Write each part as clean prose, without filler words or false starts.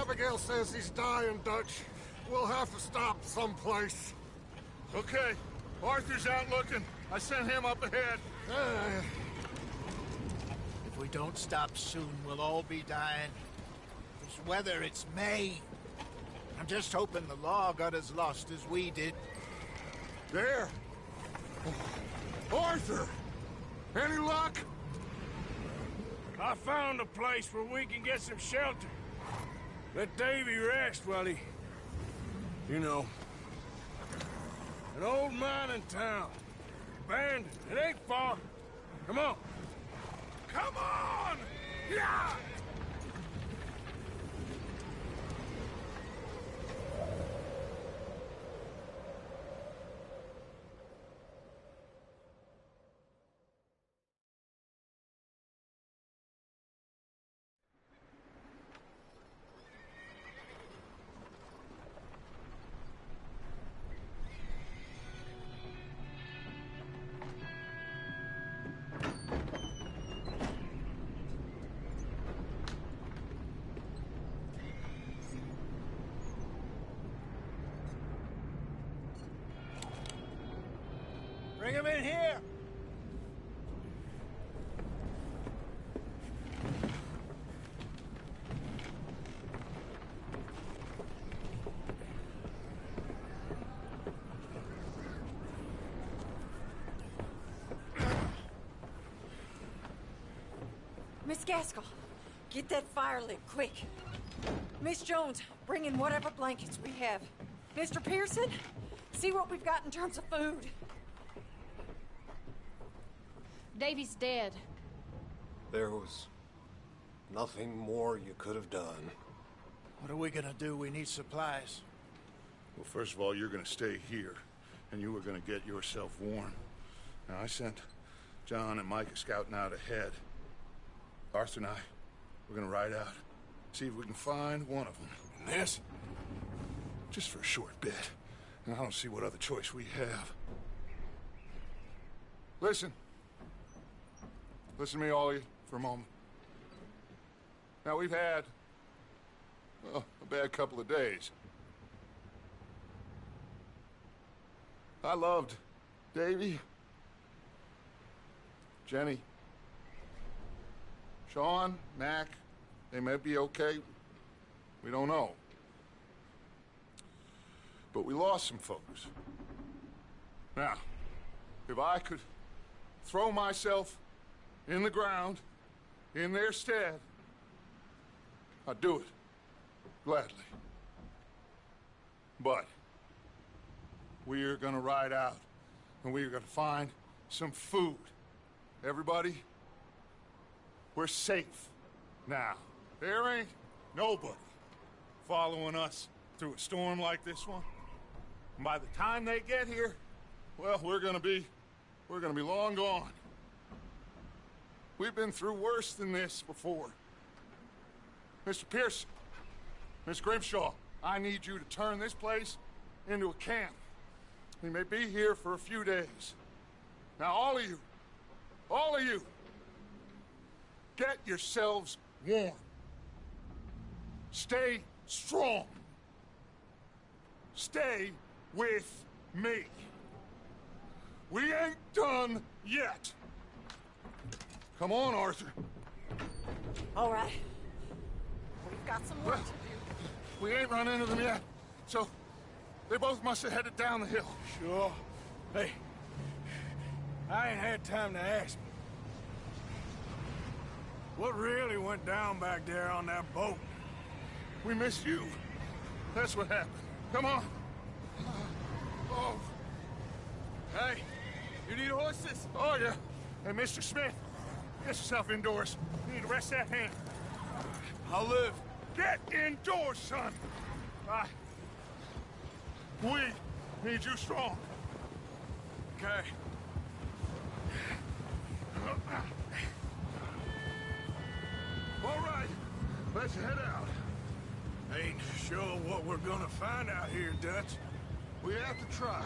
Abigail says he's dying, Dutch. We'll have to stop someplace. Okay. Arthur's out looking. I sent him up ahead. If we don't stop soon, we'll all be dying. This weather, it's May. I'm just hoping the law got as lost as we did. There. Arthur! Any luck? I found a place where we can get some shelter. Let Davy rest while he... You know. An old mining town. Abandoned. It ain't far. Come on. Come on! Yeah! Bring him in here! Miss Gaskell, get that fire lit, quick. Miss Jones, bring in whatever blankets we have. Mr. Pearson, see what we've got in terms of food. Davy's dead. There was nothing more you could have done. What are we gonna do? We need supplies. Well, first of all, you're gonna stay here, and you are gonna get yourself warm. Now, I sent John and Micah scouting out ahead. Arthur and I, we're gonna ride out, see if we can find one of them. And this? Just for a short bit. And I don't see what other choice we have. Listen. Listen to me, all of you, for a moment. Now, we've had, well, a bad couple of days. I loved Davy, Jenny, Sean, Mac. They may be okay. We don't know. But we lost some folks. Now, if I could throw myself in the ground in their stead, I'd do it. Gladly. But we are gonna ride out, and we are gonna find some food. Everybody, we're safe now. There ain't nobody following us through a storm like this one. And by the time they get here, well, we're gonna be long gone. We've been through worse than this before. Mr. Pearson, Miss Grimshaw, I need you to turn this place into a camp. We may be here for a few days. Now, all of you, get yourselves warm. Stay strong. Stay with me. We ain't done yet. Come on, Arthur. All right. We've got some work to do. We ain't run into them yet, so they both must have headed down the hill. Sure. Hey, I ain't had time to ask. What really went down back there on that boat? We missed you. That's what happened. Come on. Oh. Hey, you need horses? Oh, yeah. Hey, Mr. Smith, get yourself indoors. You need to rest that hand. I'll live. Get indoors, son. We need you strong. Okay. All right, let's head out. Ain't sure what we're gonna find out here, Dutch. We have to try.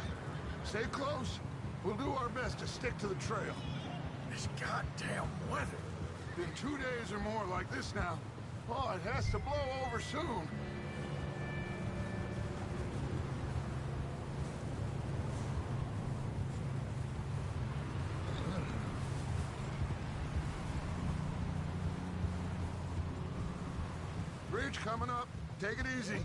Stay close. We'll do our best to stick to the trail. This goddamn weather. Been 2 days or more like this now. Oh, it has to blow over soon. Bridge coming up. Take it easy.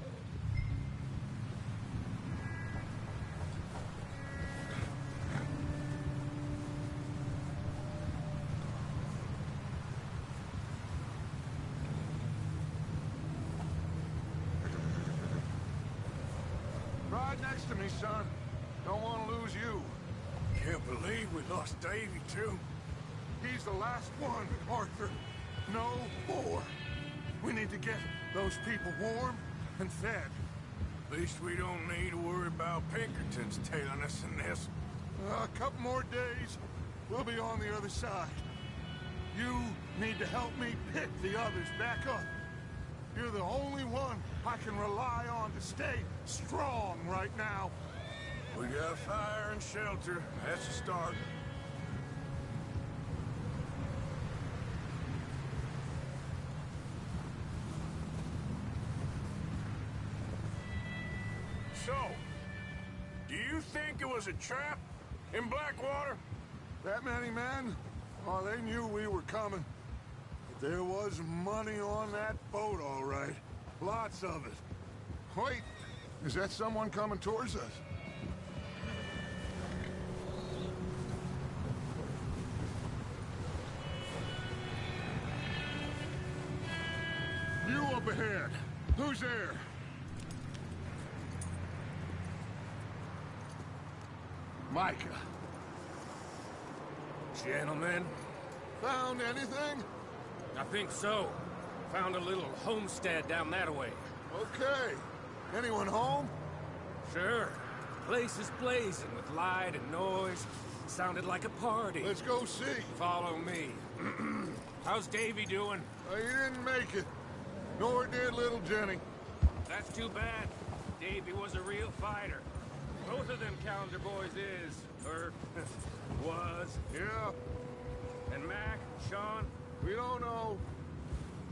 Ride next to me, son. Don't want to lose you. Can't believe we lost Davy, too. He's the last one, Arthur. No more. We need to get those people warm and fed. At least we don't need to worry about Pinkertons tailing us in this. A couple more days, we'll be on the other side. You need to help me pick the others back up. You're the only one I can rely on to stay strong right now. We got fire and shelter. That's a start. So, do you think it was a trap in Blackwater? That many men? Oh, they knew we were coming. But there was money on that boat, all right. Lots of it. Wait, is that someone coming towards us? You up ahead. Who's there? Micah. Gentlemen, Found anything? I think so. Found a little homestead down that way. Okay. Anyone home? Sure. Place is blazing with light and noise. Sounded like a party. Let's go see. Follow me. How's Davy doing? He didn't make it. Nor did little Jenny. That's too bad. Davy was a real fighter. Both of them Calendar boys is, or was. Yeah, And Mac, Sean, we don't know.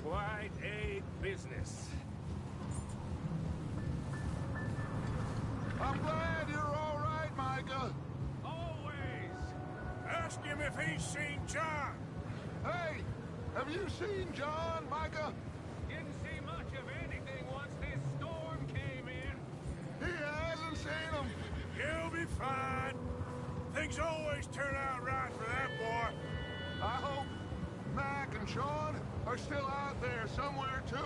quite a business. I'm glad you're all right, Micah. Always. Ask him if he's seen John. Hey, have you seen John, Micah? Didn't see much of anything once this storm came in. He hasn't seen him. He'll be fine. Things always turn out right for that boy. I hope Mac and Sean are still out there somewhere, too.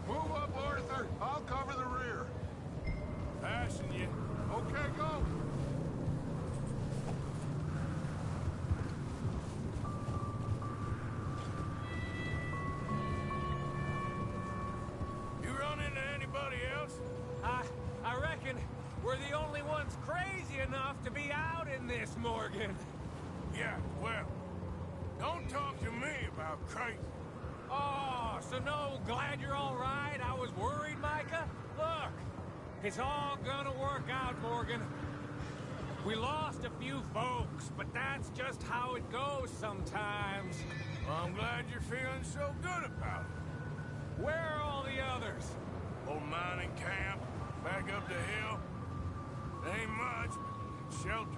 Move up, Arthur. I'll cover the rear. Passing you. Okay, go. You run into anybody else? I reckon we're the only ones crazy enough to be out in this, Morgan. Yeah, well, don't talk to me about crazy. Oh, so no, glad you're all right. I was worried, Micah. Look, it's all gonna work out, Morgan. We lost a few folks, but that's just how it goes sometimes. Well, I'm glad you're feeling so good about it. Where are all the others? Old mining camp, back up the hill. Ain't much, but shelter.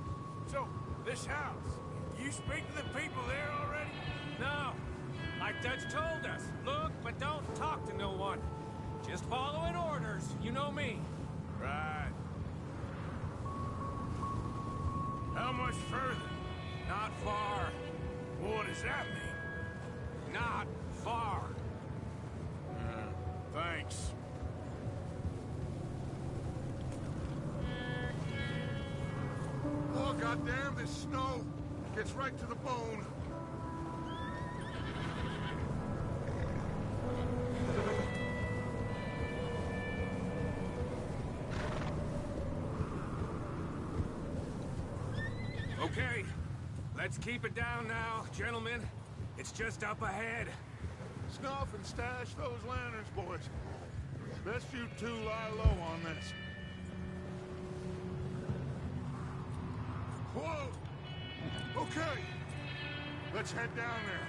So, this house, you speak to the people there already? No, like Dutch told us. Look, but don't talk to no one. Just following orders, you know me. Right. How much further? Not far. What does that mean? Not far. Thanks. Oh, goddamn, this snow gets right to the bone. Okay, let's keep it down now, gentlemen. It's just up ahead. Snuff and stash those lanterns, boys. Best you two lie low on this. Whoa! Okay, let's head down there.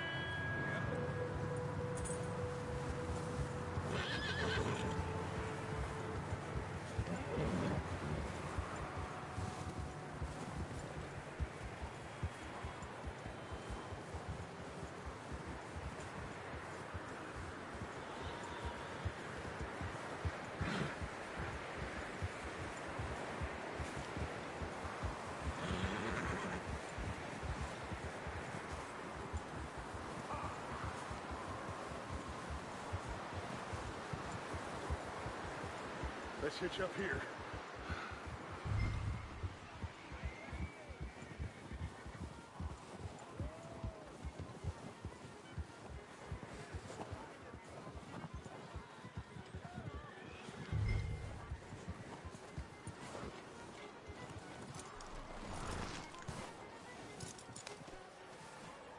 Let's hitch up here.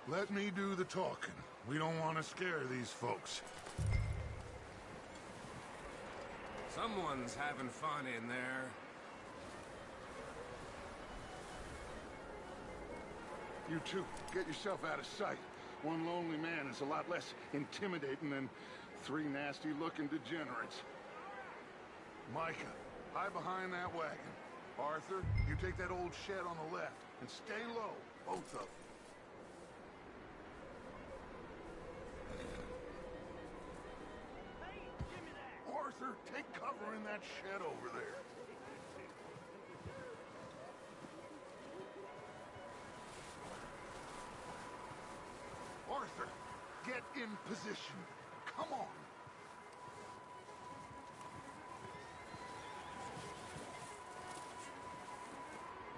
Let me do the talking. We don't want to scare these folks. Someone's having fun in there. You two, get yourself out of sight. One lonely man is a lot less intimidating than three nasty-looking degenerates. Micah, hide behind that wagon. Arthur, you take that old shed on the left, and stay low, both of you. Arthur, take cover in that shed over there. Arthur, get in position. Come on.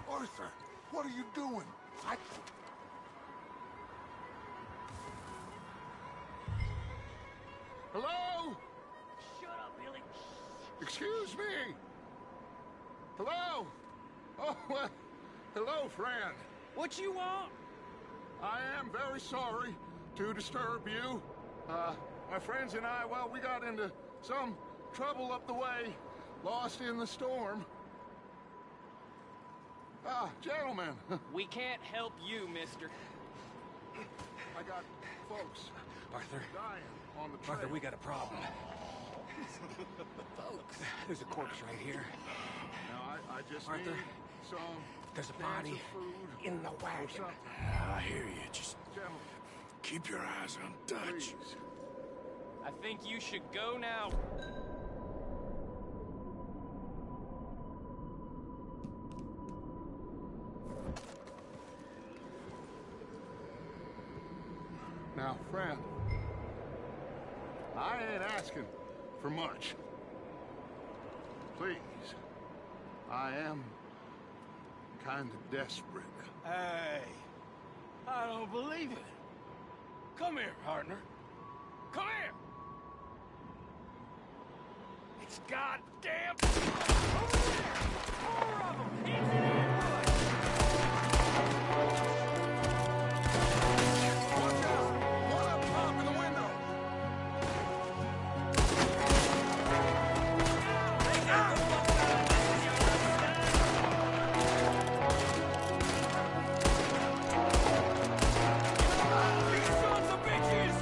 Arthur, what are you doing? Hello? Shut up, Billy. Excuse me! Hello? Oh, well, hello, friend. What you want? I am very sorry to disturb you. My friends and I, well, we got into some trouble up the way, lost in the storm. Ah, gentlemen. We can't help you, mister. I got folks Arthur, dying on the trail. Arthur, we got a problem. Folks, there's a corpse right here. Now, I just Arthur, need some there's a cans body of food in the or wagon. something. I hear you. Just Gentlemen, keep your eyes on Dutch. please. I think you should go now. Now, friend, I ain't asking for much. Please, I am kind of desperate. Hey, I don't believe it. Come here, partner. Come here. It's goddamn over there. 4 of them. Into that bush. Watch out! One up top in the window! These sons of bitches!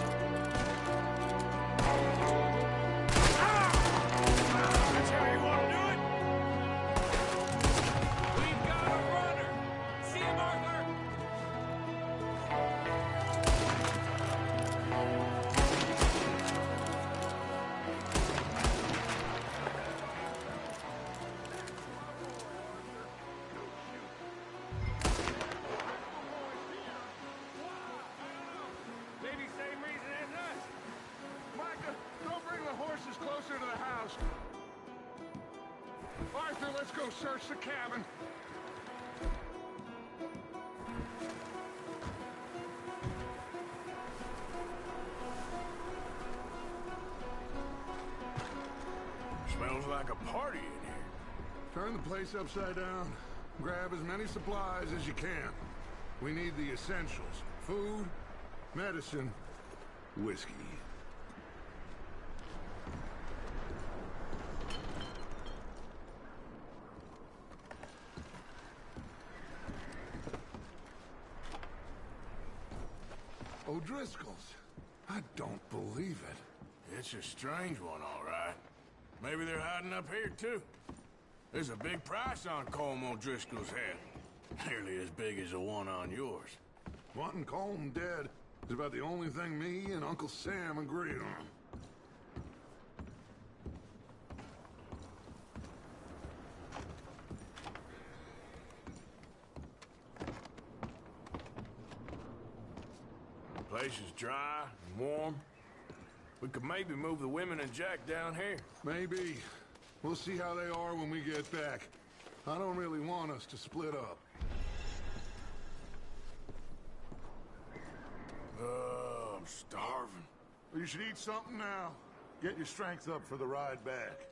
That's how you want to do it? We've got a runner. See him, Arthur? Maybe same reason as us. Micah, don't bring the horses closer to the house. Arthur, let's go search the cabin. Smells like a party in here. Turn the place upside down. Grab as many supplies as you can. We need the essentials. Food, medicine, whiskey. O'Driscoll's. I don't believe it. It's a strange one, all right. Maybe they're hiding up here, too. There's a big price on Colm O'Driscoll's head. Nearly as big as the one on yours. Wanting Colm dead is about the only thing me and Uncle Sam agreed on. The place is dry and warm. We could maybe move the women and Jack down here. Maybe. We'll see how they are when we get back. I don't really want us to split up. I'm starving. You should eat something now. Get your strength up for the ride back.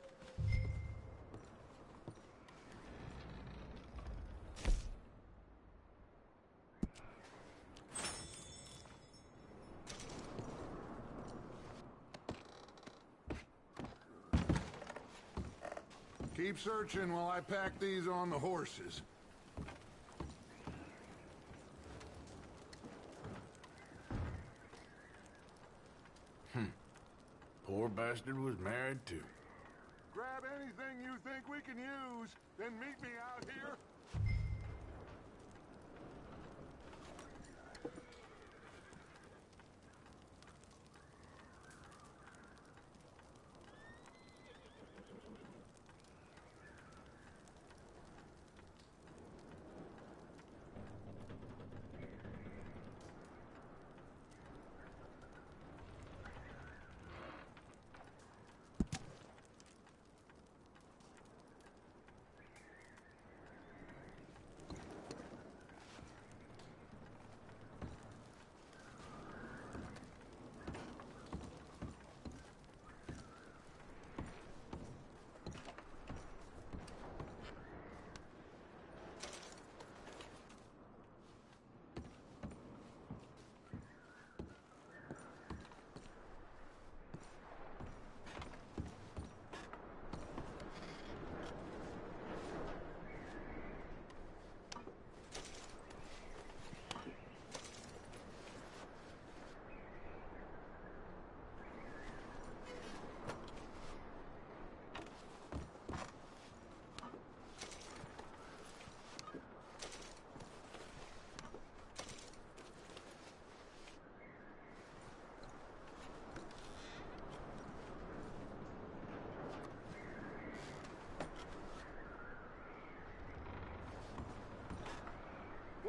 Keep searching while I pack these on the horses. Poor bastard was married, too. Grab anything you think we can use, then meet me out here.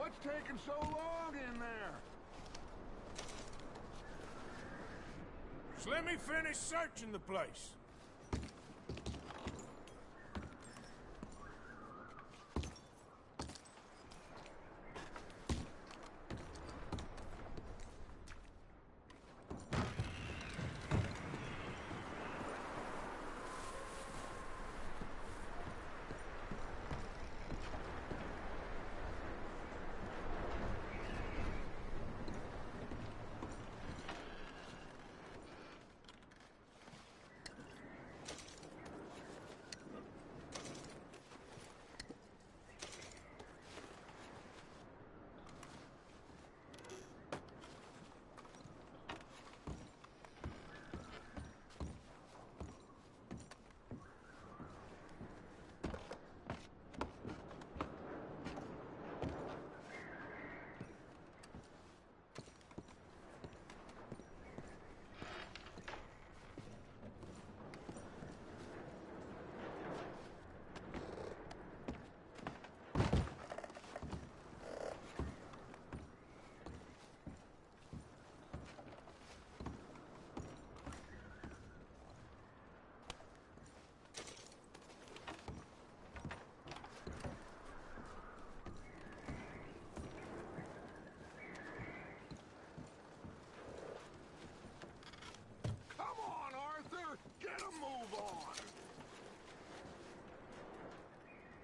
What's taking so long in there? Just let me finish searching the place.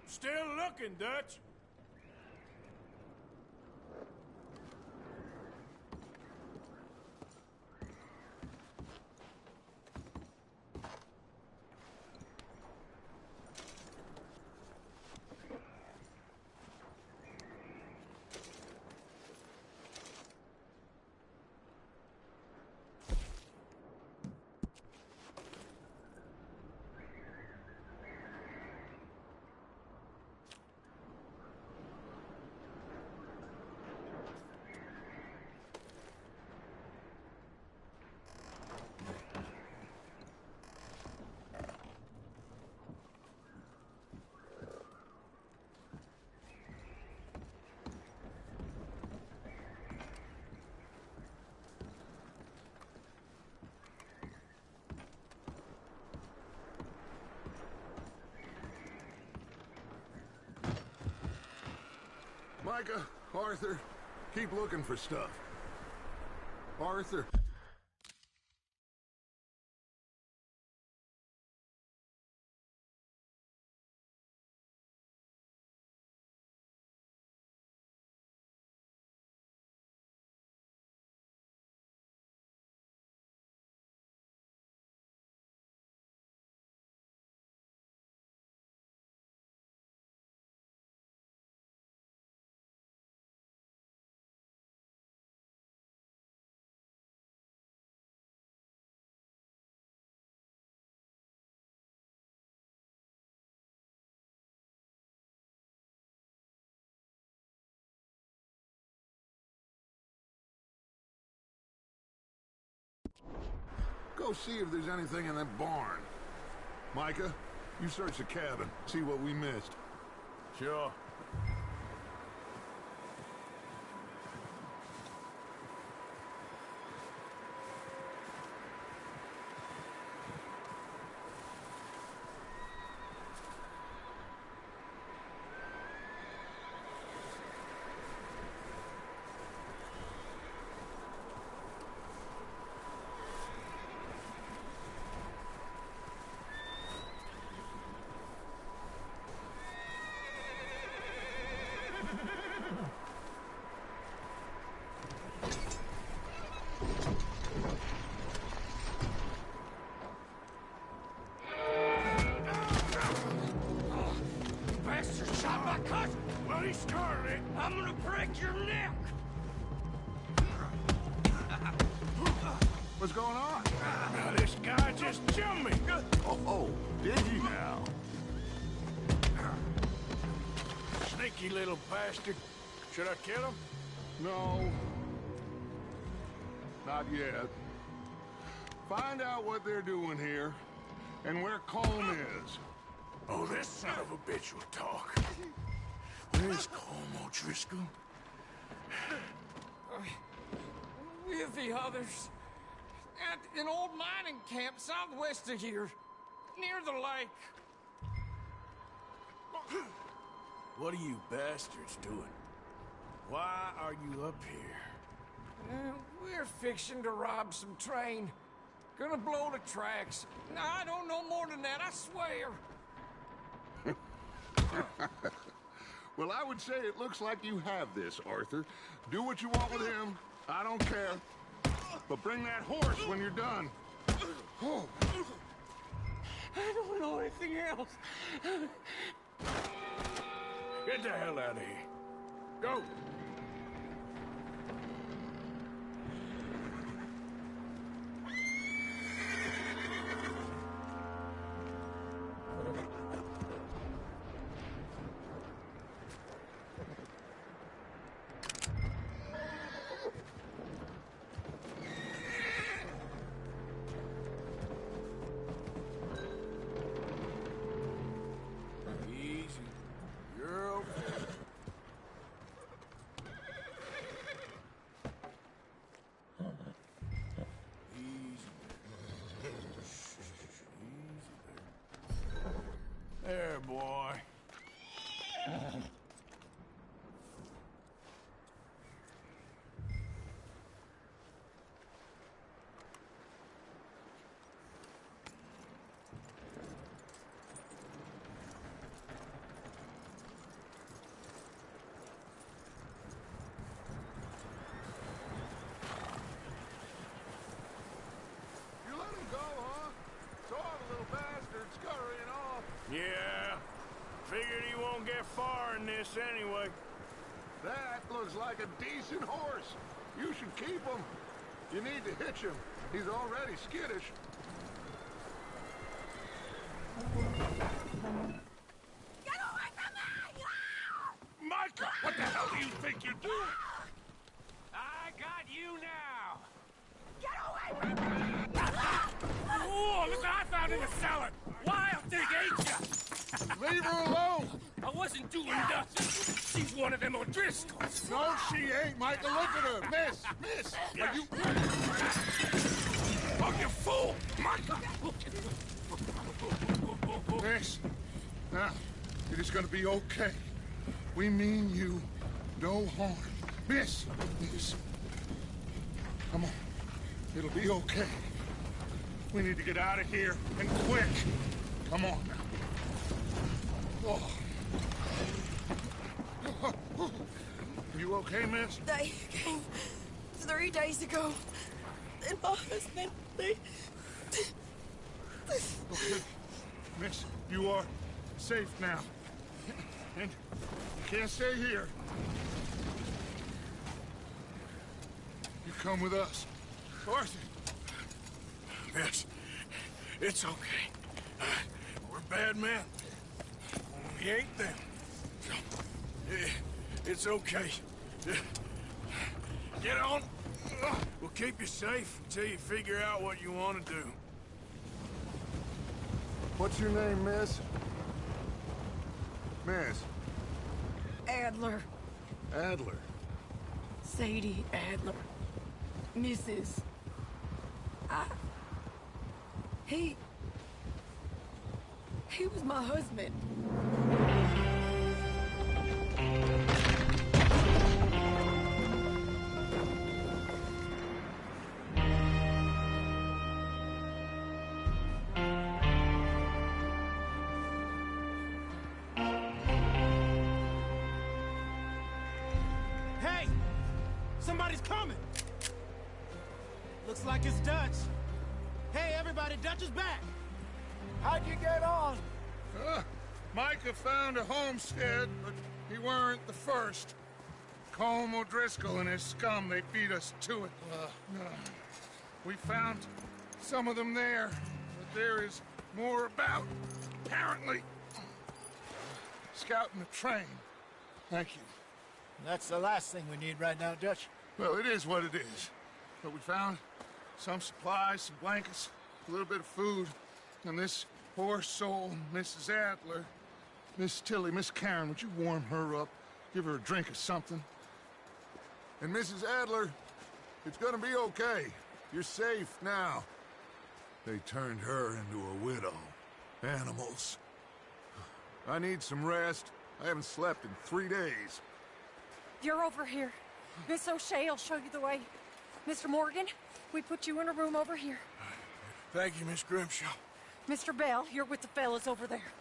Still looking, Dutch. Micah, Arthur, keep looking for stuff. Arthur. Go see if there's anything in that barn. Micah, you search the cabin, see what we missed. Sure. Bloody Scarlet, I'm gonna break your neck! What's going on? Now this guy just jumped me! Oh, did he now? Sneaky little bastard. Should I kill him? No. Not yet. Find out what they're doing here, and where Colm is. Oh, this son of a bitch will talk. Where's Colm O'Driscoll? With the others. At an old mining camp southwest of here. Near the lake. What are you bastards doing? Why are you up here? We're fixing to rob some train. Gonna blow the tracks. No, I don't know more than that, I swear. Well, I would say it looks like you have this, Arthur. Do what you want with him. I don't care. But bring that horse when you're done. Oh. I don't know anything else. Get the hell out of here. Go! There, boy. You let him go, huh? Saw the little bastard scurrying off. Yeah. Figured he won't get far in this anyway. That looks like a decent horse. You should keep him. You need to hitch him. He's already skittish. Get away from me! Micah, what the hell do you think you're doing? I got you now. Get away from me! Oh, look what I found in the cellar. Wild thing, ain't ya? Leave her alone. I wasn't doing nothing. She's one of them O'Driscolls. No, she ain't, Micah. Look at her. Miss. Are you... Oh, you fool! Micah! Miss. Now, it is gonna be okay. We mean you no harm. Miss. Come on. It'll be okay. We need to get out of here, and quick. Come on now. Oh. You okay, miss? They came 3 days ago. And my husband, they... Okay. Miss, you are safe now. And you can't stay here. You come with us. Arthur. Miss, it's okay. We're bad men. We ain't them. It's okay. Get on. We'll keep you safe until you figure out what you want to do. What's your name, miss? Miss. Adler. Adler. Sadie Adler. Mrs. He was my husband. Hey! Somebody's coming! Looks like it's Dutch. Hey, everybody, Dutch is back! How'd you get on? Micah found a homestead, but he weren't the first. Colm O'Driscoll and his scum, they beat us to it. We found some of them there, but there is more about, apparently. Scouting the train. Thank you. That's the last thing we need right now, Dutch. Well, it is what it is. But we found some supplies, some blankets, a little bit of food, and this poor soul, Mrs. Adler, Miss Tilly, Miss Karen, would you warm her up? Give her a drink or something? And Mrs. Adler, it's gonna be okay. You're safe now. They turned her into a widow. Animals. I need some rest. I haven't slept in 3 days. You're over here. Miss O'Shea will show you the way. Mr. Morgan, we put you in a room over here. Thank you, Miss Grimshaw. Mr. Bell, you're with the fellas over there.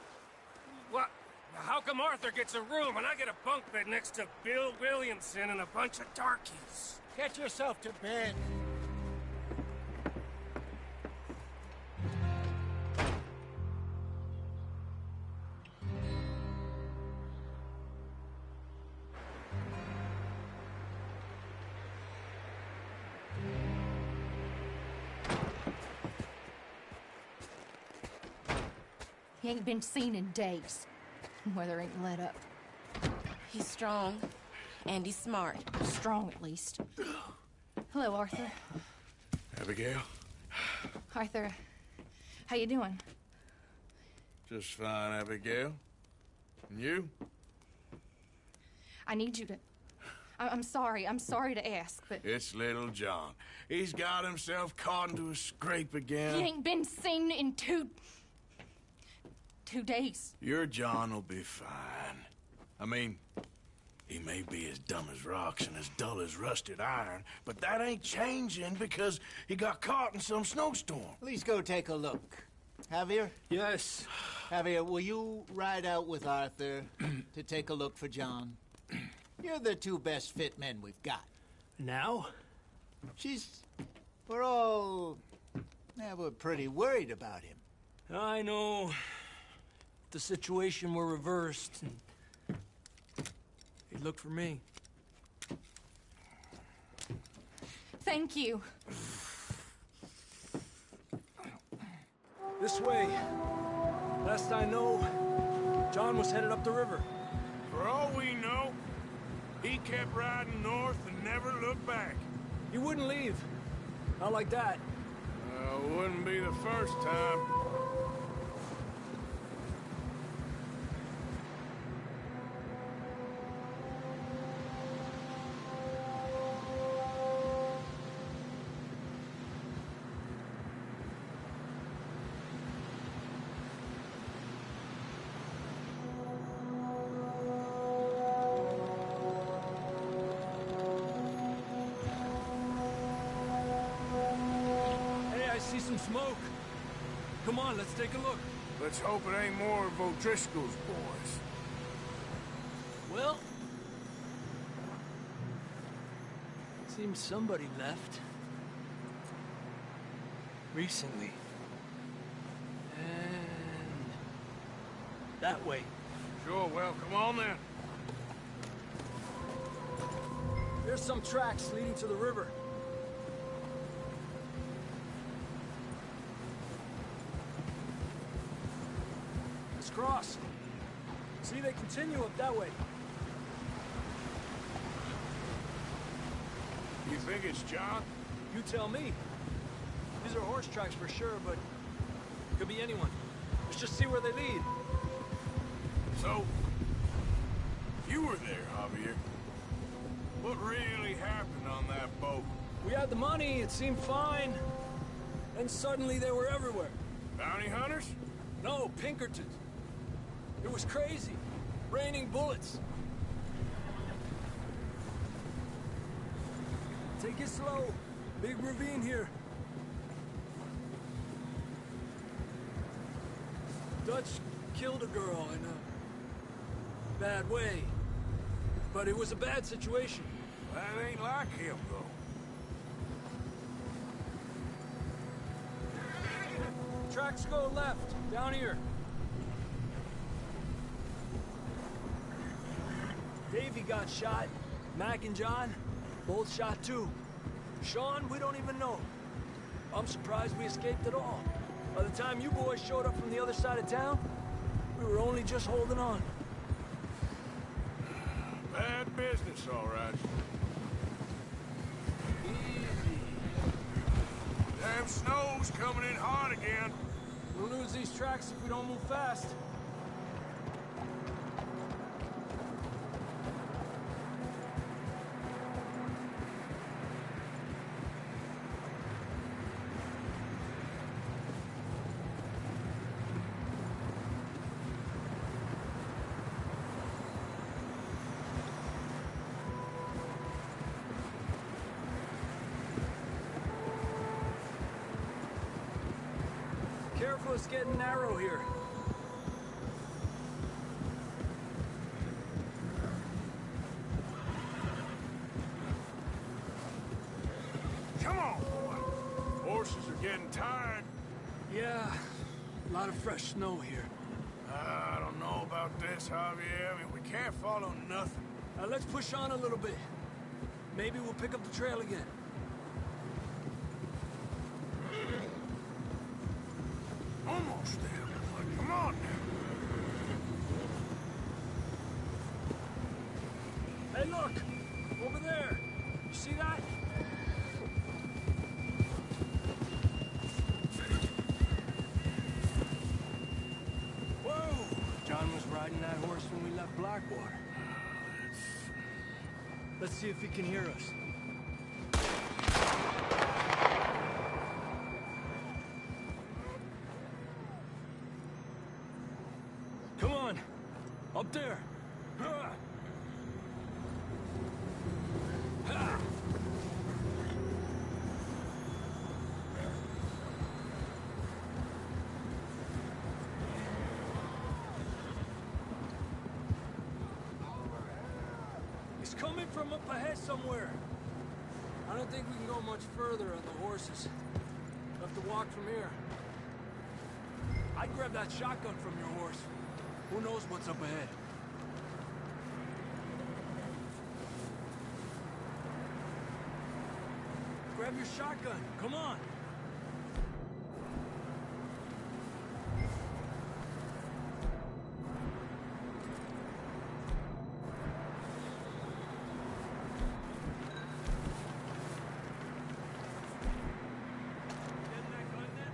What? How come Arthur gets a room and I get a bunk bed next to Bill Williamson and a bunch of darkies? Get yourself to bed. He ain't been seen in days. Weather ain't let up. He's strong, and he's smart. Strong, at least. Hello, Arthur. Abigail? Arthur, how you doing? Just fine, Abigail. And you? I need you to... I'm sorry to ask, but... It's little John. He's got himself caught into a scrape again. He ain't been seen in 2 days. Your John will be fine. I mean, he may be as dumb as rocks and as dull as rusted iron, but that ain't changing because he got caught in some snowstorm. Please go take a look. Javier? Yes. Javier, will you ride out with Arthur to take a look for John? You're the 2 best fit men we've got. Now? We're all... Yeah, we're pretty worried about him. I know. The situation were reversed. He looked for me. Thank you. This way. Last I know, John was headed up the river. For all we know, he kept riding north and never looked back. He wouldn't leave. Not like that. Wouldn't be the first time. See some smoke. Come on, let's take a look. Let's hope it ain't more of O'Driscoll's boys. Well... seems somebody left. Recently. And... that way. Sure, well, come on then. There's some tracks leading to the river. Cross. See, they continue up that way. You think it's John? You tell me. These are horse tracks for sure, but could be anyone. Let's just see where they lead. So, you were there, Javier. What really happened on that boat? We had the money, it seemed fine. Then suddenly they were everywhere. Bounty hunters? No, Pinkertons. It was crazy. Raining bullets. Take it slow. Big ravine here. Dutch killed a girl in a bad way. But it was a bad situation. That ain't like him, though. Tracks go left, down here. Davey got shot. Mac and John, both shot too. Sean, we don't even know. I'm surprised we escaped at all. By the time you boys showed up from the other side of town, we were only just holding on. Bad business, all right. Easy. Damn snow's coming in hard again. We'll lose these tracks if we don't move fast. Bigfoot's getting narrow here. Come on, boy. Horses are getting tired. Yeah, a lot of fresh snow here. I don't know about this, Javier. I mean, we can't follow nothing. Let's push on a little bit. Maybe we'll pick up the trail again. Almost there, boy. Come on now. Hey, look! Over there! You see that? Whoa! John was riding that horse when we left Blackwater. Let's see if he can hear us. Come on! Up there! Ha! Ha! He's coming from up ahead somewhere. I don't think we can go much further on the horses. We'll have to walk from here. I'd grab that shotgun from your horse. Who knows what's up ahead? Grab your shotgun. Come on. Getting that gun then?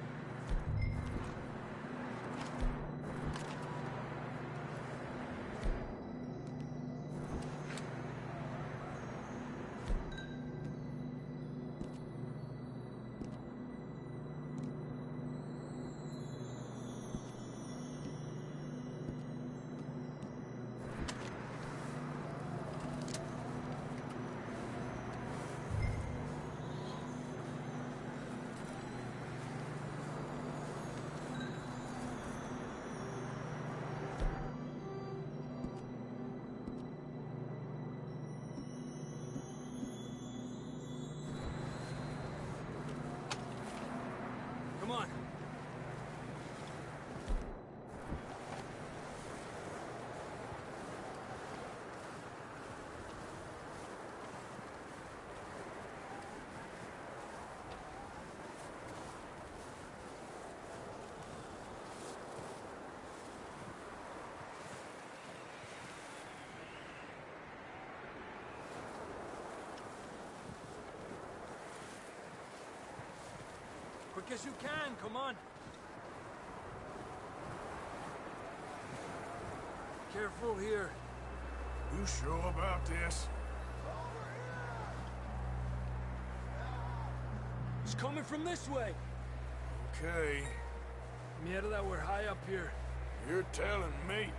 Come on. Quick as you can, come on. Careful here. You sure about this? It's coming from this way. Okay. Mierda, we're high up here. You're telling me.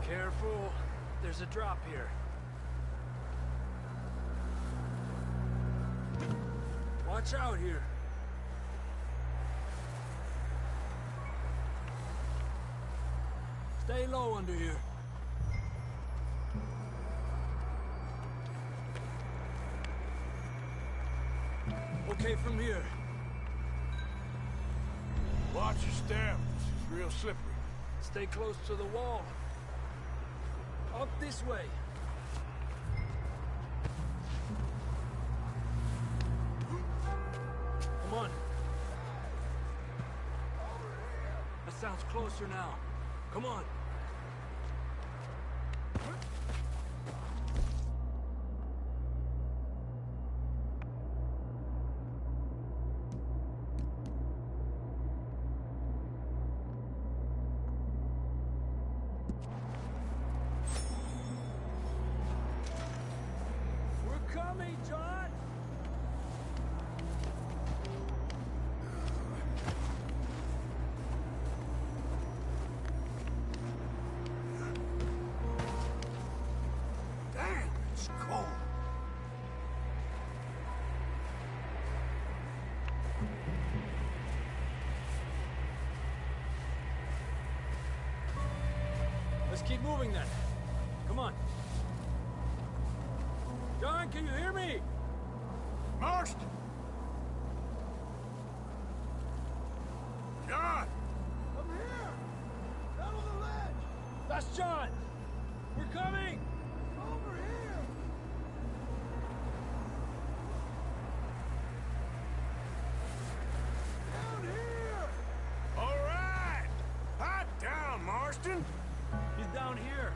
Careful. There's a drop here. Watch out here. Stay low under here. Okay, from here. Watch your step. It's real slippery. Stay close to the wall. Up this way. Come on. That sounds closer now. Come on. We're coming, John! Let's keep moving then. Come on. John, can you hear me? Marston! John! I'm here! Down on the ledge! That's John! We're coming! Over here! Down here! All right! Hot down, Marston! He's down here.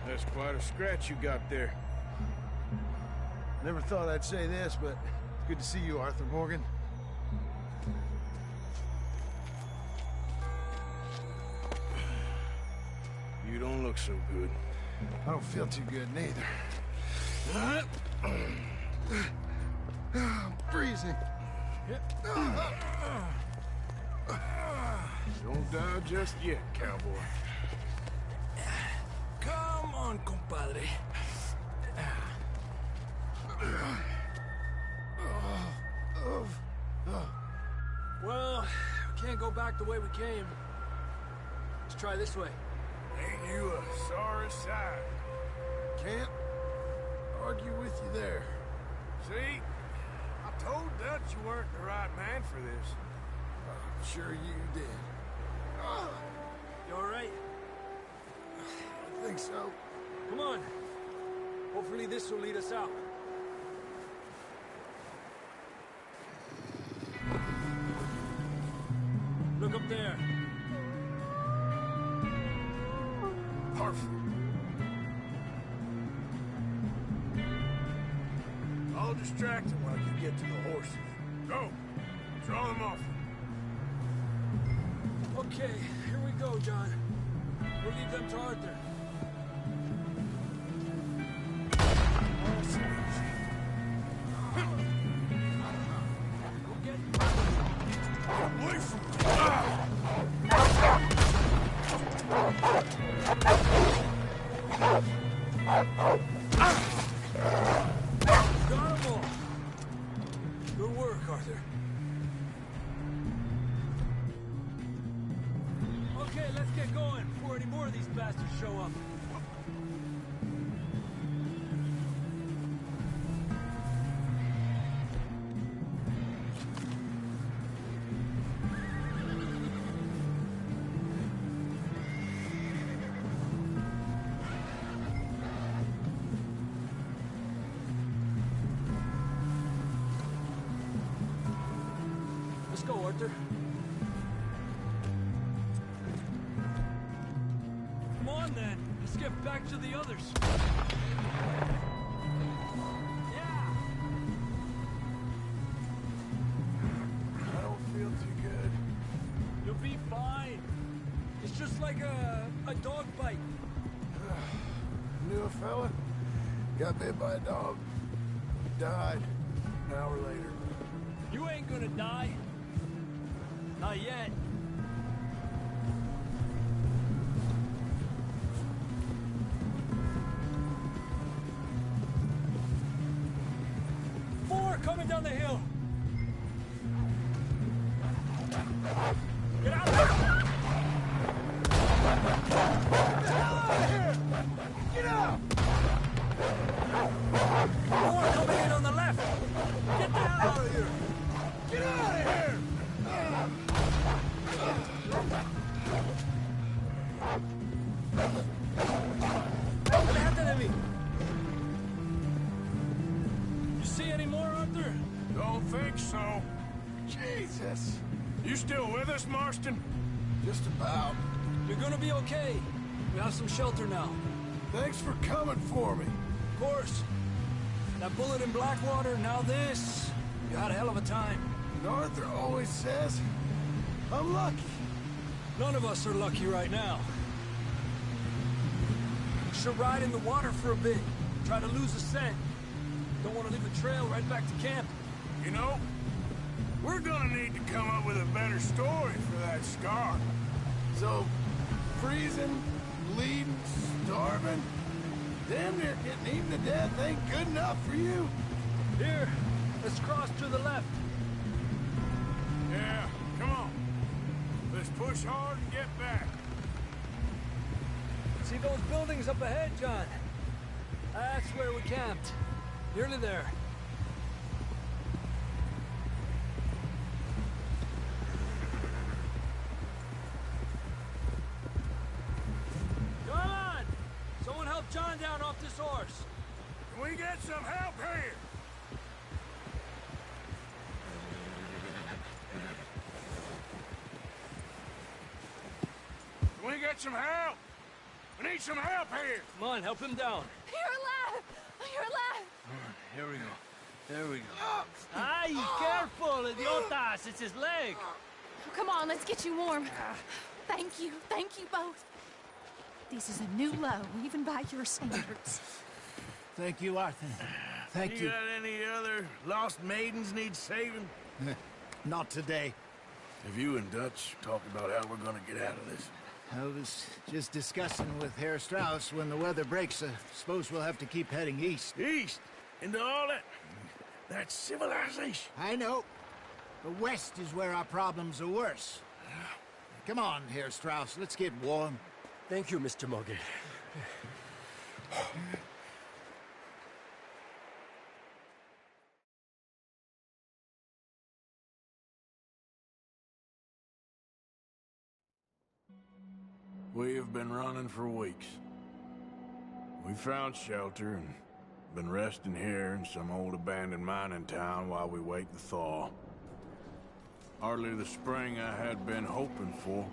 That's quite a scratch you got there. Never thought I'd say this, but it's good to see you, Arthur Morgan. You don't look so good. I don't feel too good, neither. I'm freezing. Don't die just yet, cowboy. Come on, compadre. Well, we can't go back the way we came. Let's try this way. Ain't you a sorry sight? Can't argue with you there. See? I told Dutch you weren't the right man for this. I'm sure you did. You all right? I think so. Come on. Hopefully this will lead us out. Look up there. Perfect. I'll distract him while you get to the horses. Go. Draw them off. Okay, here we go, John. We'll leave them to Arthur. Away from me. Got 'em all. Good work, Arthur. Okay, let's get going before any more of these bastards show up. Let's go, Arthur. Come on, then. Let's get back to the others. Yeah! I don't feel too good. You'll be fine. It's just like a dog bite. Knew a fella, got bit by a dog, died an hour later. You ain't gonna die. Not yet. Four coming down the hill. Get out of here! Get the hell out of here! Get out! Four coming in on the left. Get the hell out of here! Get out of here! Adelante de mí. You see any more, Arthur? Don't think so. Jesus! You still with us, Marston? Just about. You're gonna be okay. We have some shelter now. Thanks for coming for me. Of course. That bullet in Blackwater, now this. You had a hell of a time. And Arthur always says, I'm lucky. None of us are lucky right now. Should ride in the water for a bit. Try to lose the scent. Don't want to leave a trail right back to camp. You know, we're gonna need to come up with a better story for that scar. So, freezing, bleeding, starving, damn near getting eaten to death ain't good enough for you. Here, Let's cross to the left. Yeah, come on. Let's push hard and get back. See those buildings up ahead, John? That's where we camped. Nearly there. Come on! Someone help John down off this horse. Can we get some help here? Can we get some help? We need some help here. Come on, help him down. You're alive! You're alive! Here we go. There we go. Ay, careful, idiotas! It's his leg. Come on, let's get you warm. Thank you both. This is a new low, even by your standards. Thank you, Arthur. Thank you. Got any other lost maidens need saving? Not today. Have you and Dutch talked about how we're gonna get out of this? I was just discussing with Herr Strauss when the weather breaks. I suppose we'll have to keep heading east. East? Into all that... That's civilization. I know. The west is where our problems are worse. Come on, Herr Strauss. Let's get warm. Thank you, Mr. Morgan. We have been running for weeks. We found shelter and been resting here in some old abandoned mining town while we wait the thaw. Hardly the spring I had been hoping for.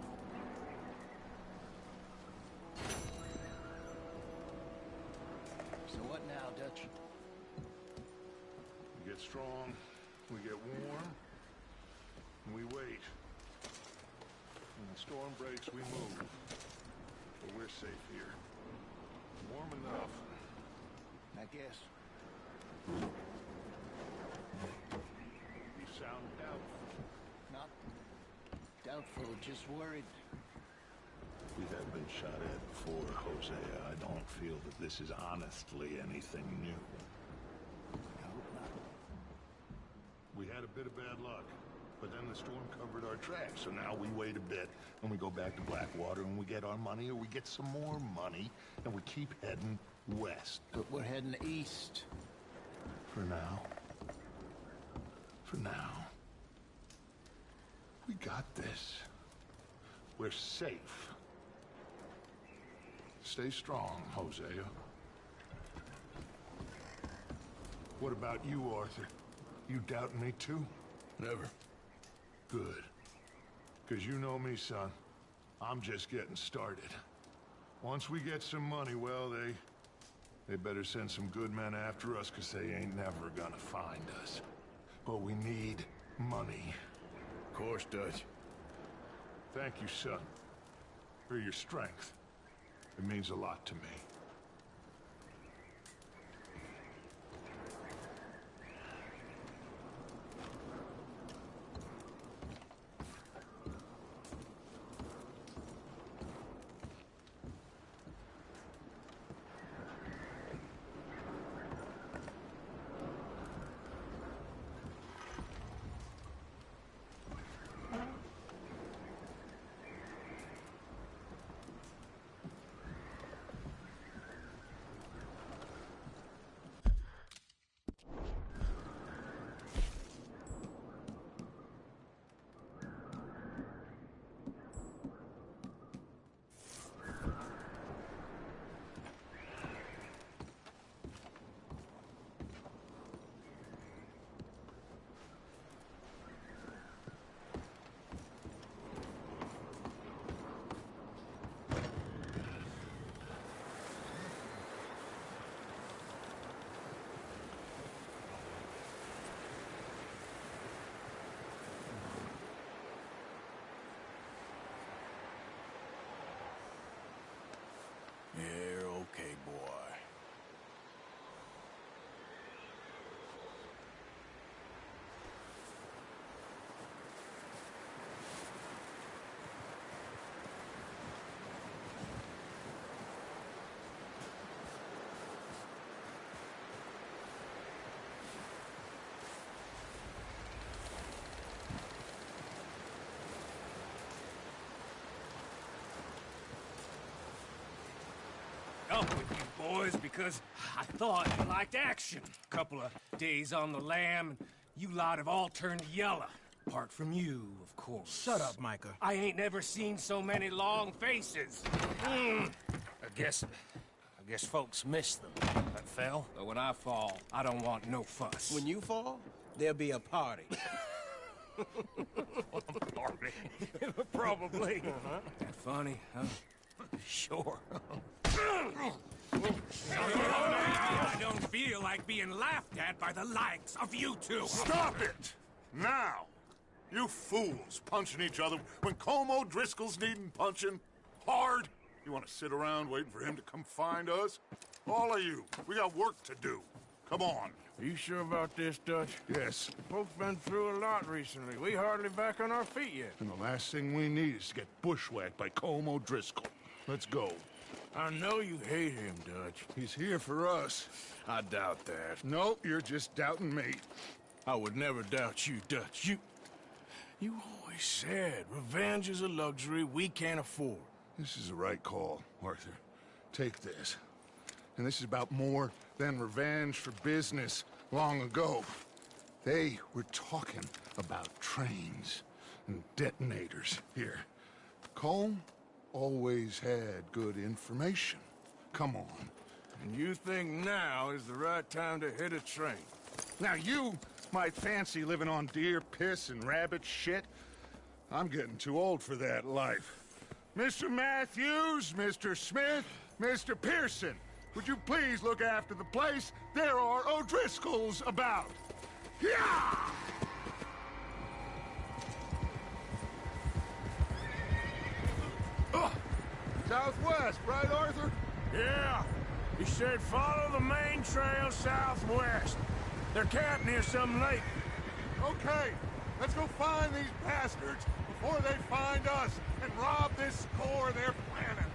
So what now, Dutch? We get strong, we get warm, and we wait. When the storm breaks, we move. But we're safe here. Warm enough. I guess. You sound doubtful. Not doubtful, just worried. We have been shot at before, Hosea. I don't feel that this is honestly anything new. I hope not. We had a bit of bad luck, but then the storm covered our tracks, so now we wait a bit, and we go back to Blackwater, and we get our money, or we get some more money, and we keep heading west. But we're heading east. For now. For now. We got this. We're safe. Stay strong, Hosea. What about you, Arthur? You doubting me too? Never. Good. Because you know me, son. I'm just getting started. Once we get some money, well, they better send some good men after us, because they ain't never gonna find us. But we need money. Of course, Dutch. Thank you, son. For your strength. It means a lot to me. with you boys because I thought you liked action. Couple of days on the lam, and you lot have all turned yellow. Apart from you, of course. Shut up, Micah. I ain't never seen so many long faces. I guess folks miss them. That fell. But when I fall, I don't want no fuss. When you fall, there'll be a party. Party? Probably. That funny, huh? Sure. I don't feel like being laughed at by the likes of you two. Stop it! Now! You fools punching each other when Colm O'Driscoll's needing punching hard. You want to sit around waiting for him to come find us? All of you, we got work to do. Come on. Are you sure about this, Dutch? Yes. Folks been through a lot recently. We hardly back on our feet yet. And the last thing we need is to get bushwhacked by Colm O'Driscoll. Let's go. I know you hate him, Dutch. He's here for us. I doubt that. No, you're just doubting me. I would never doubt you, Dutch. You always said revenge is a luxury we can't afford. This is the right call, Arthur. Take this. And this is about more than revenge for business long ago. They were talking about trains and detonators here. Colm always had good information. Come on. And you think now is the right time to hit a train? Now you might fancy living on deer piss and rabbit shit. I'm getting too old for that life. Mr. Matthews, Mr. Smith, Mr. Pearson, would you please look after the place? There are O'Driscolls about. Yeah! Southwest, right, Arthur? Yeah. He said follow the main trail southwest. They're camped near some lake. Okay, let's go find these bastards before they find us and rob this core they're planning.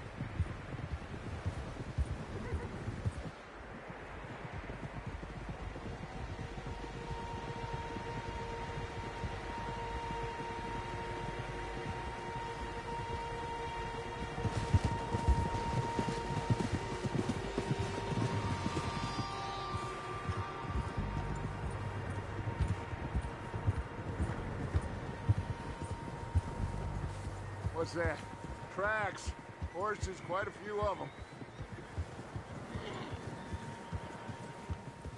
What's that? Tracks. Horses, quite a few of them.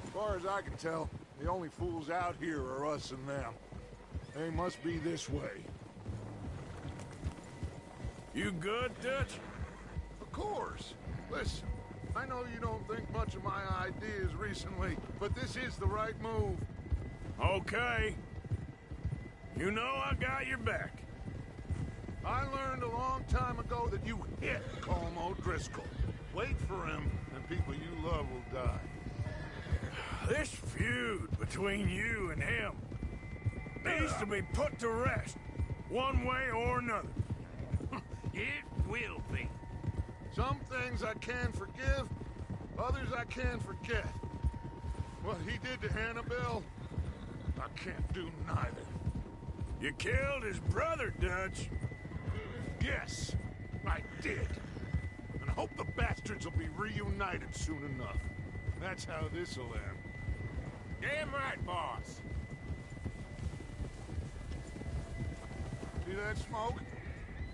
As far as I can tell, the only fools out here are us and them. They must be this way. You good, Dutch? Of course. Listen, I know you don't think much of my ideas recently, but this is the right move. Okay. You know I got your back. I learned a long time ago that you hit Colm O'Driscoll. Wait for him, and people you love will die. This feud between you and him needs to be put to rest, one way or another. It will be. Some things I can forgive, others I can forget. What he did to Annabelle, I can't do neither. You killed his brother, Dutch. Yes, I did. And I hope the bastards will be reunited soon enough. That's how this'll end. Damn right, boss. See that smoke?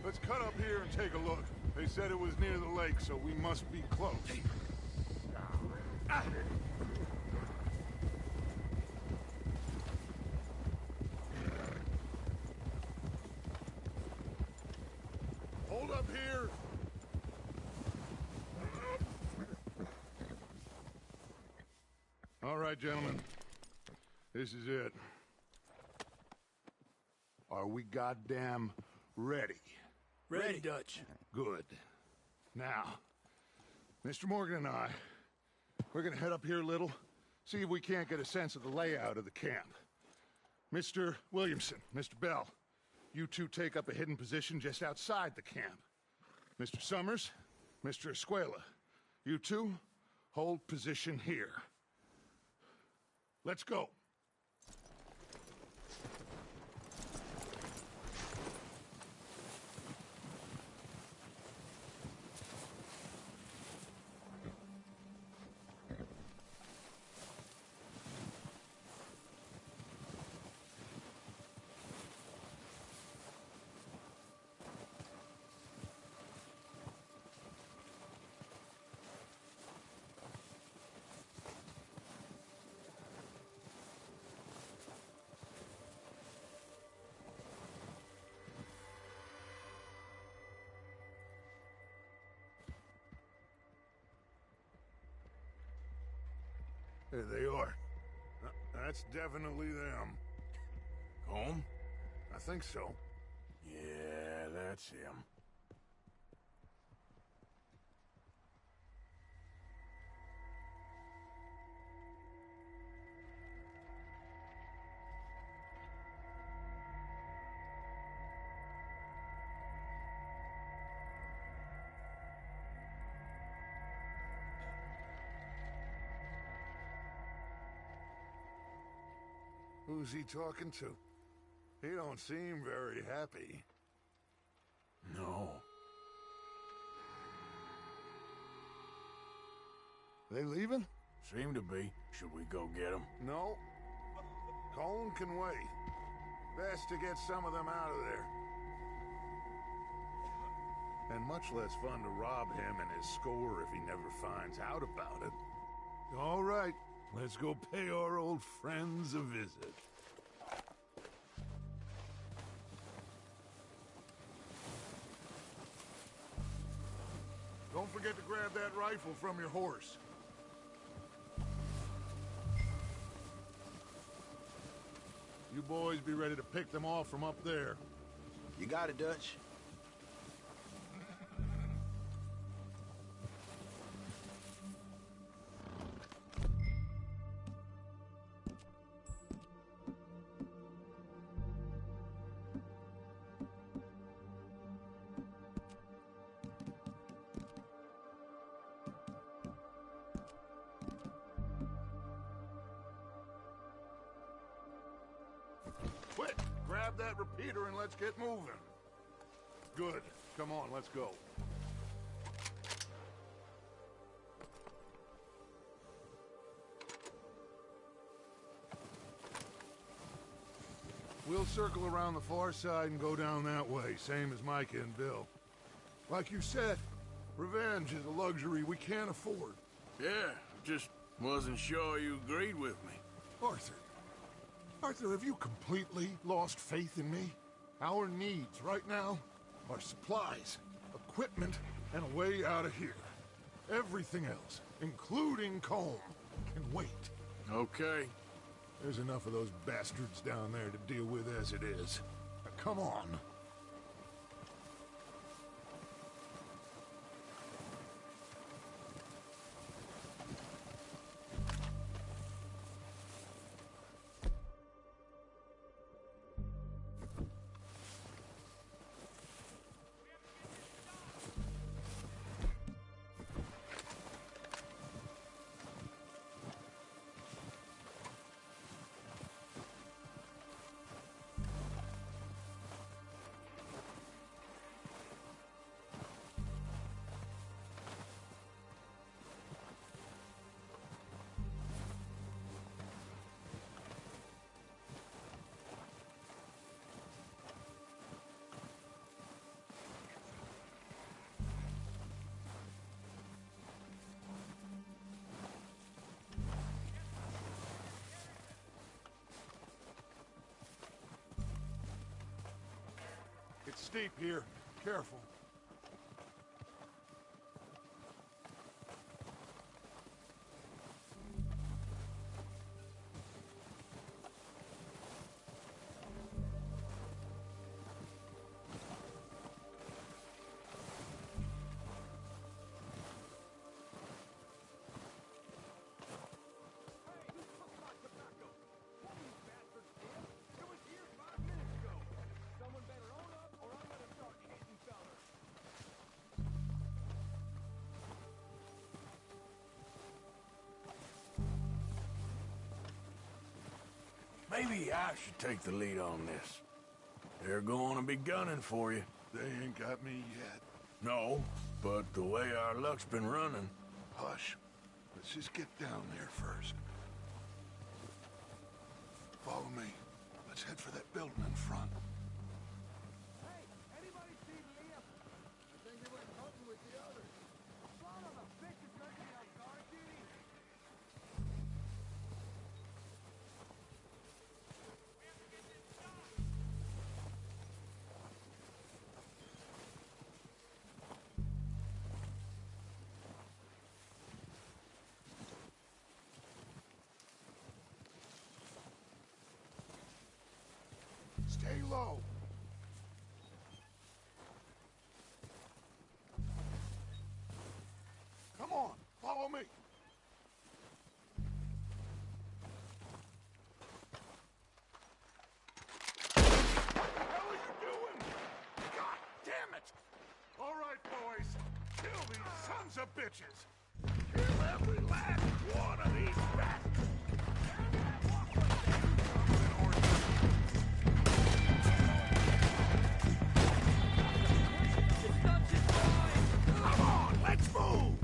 Let's cut up here and take a look. They said it was near the lake, so we must be close. Hold up here. All right, gentlemen. This is it. Are we goddamn ready? Ready, Dutch. Good. Now, Mr. Morgan and I, we're gonna head up here a little, see if we can't get a sense of the layout of the camp. Mr. Williamson, Mr. Bell, you two take up a hidden position just outside the camp. Mr. Summers, Mr. Escuela, you two hold position here. Let's go. There they are. That's definitely them. Home? I think so. Yeah, that's him. Who's he talking to? He don't seem very happy. No. They leaving? Seem to be. Should we go get them? No. Colm can wait. Best to get some of them out of there. And much less fun to rob him and his score if he never finds out about it. All right, let's go pay our old friends a visit. Don't forget to grab that rifle from your horse. You boys be ready to pick them off from up there. You got it, Dutch. Quick, grab that repeater and let's get moving. Good. Come on, let's go. We'll circle around the far side and go down that way, same as Micah and Bill. Like you said, revenge is a luxury we can't afford. Yeah, just wasn't sure you agreed with me. Arthur, have you completely lost faith in me? Our needs right now are supplies, equipment, and a way out of here. Everything else, including Colm, can wait. Okay. There's enough of those bastards down there to deal with as it is. Now, come on. It's steep here. Careful. Maybe I should take the lead on this. They're going to be gunning for you. They ain't got me yet. No, but the way our luck's been running... Hush. Let's just get down there first. Follow me. Let's head for that building in front. Hey, anybody see Liam? I think he went hunting with the others. Son of a bitch is going to be on guard duty. low. Come on, follow me. What the hell are you doing? God damn it! All right, boys. Kill these sons of bitches. Kill every last one of these bastards. Come on, let's move!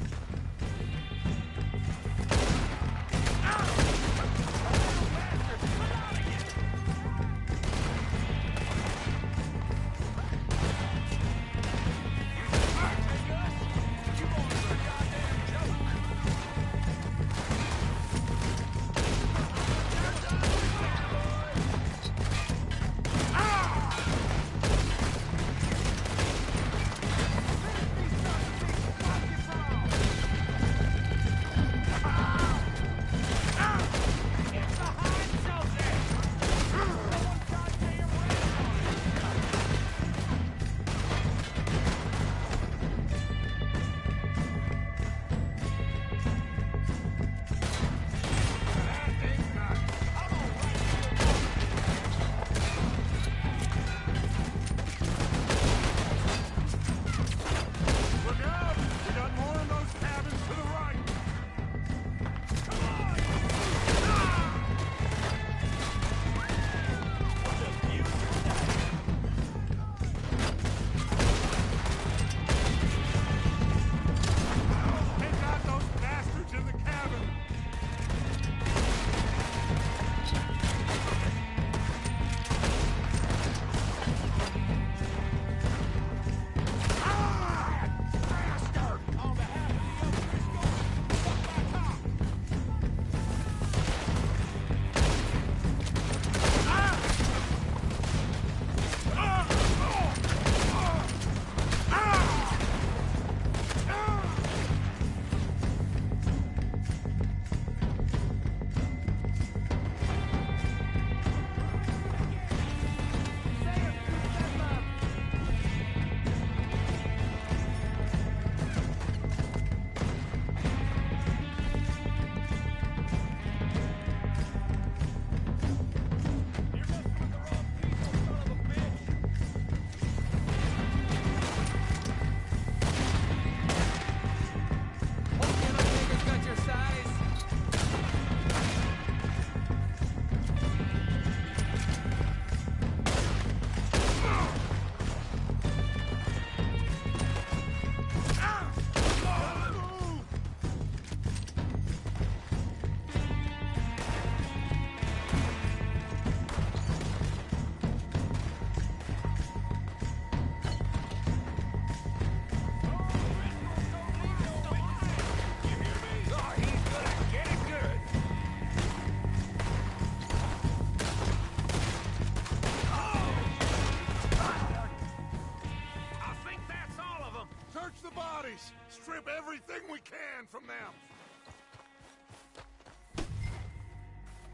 Strip everything we can from them!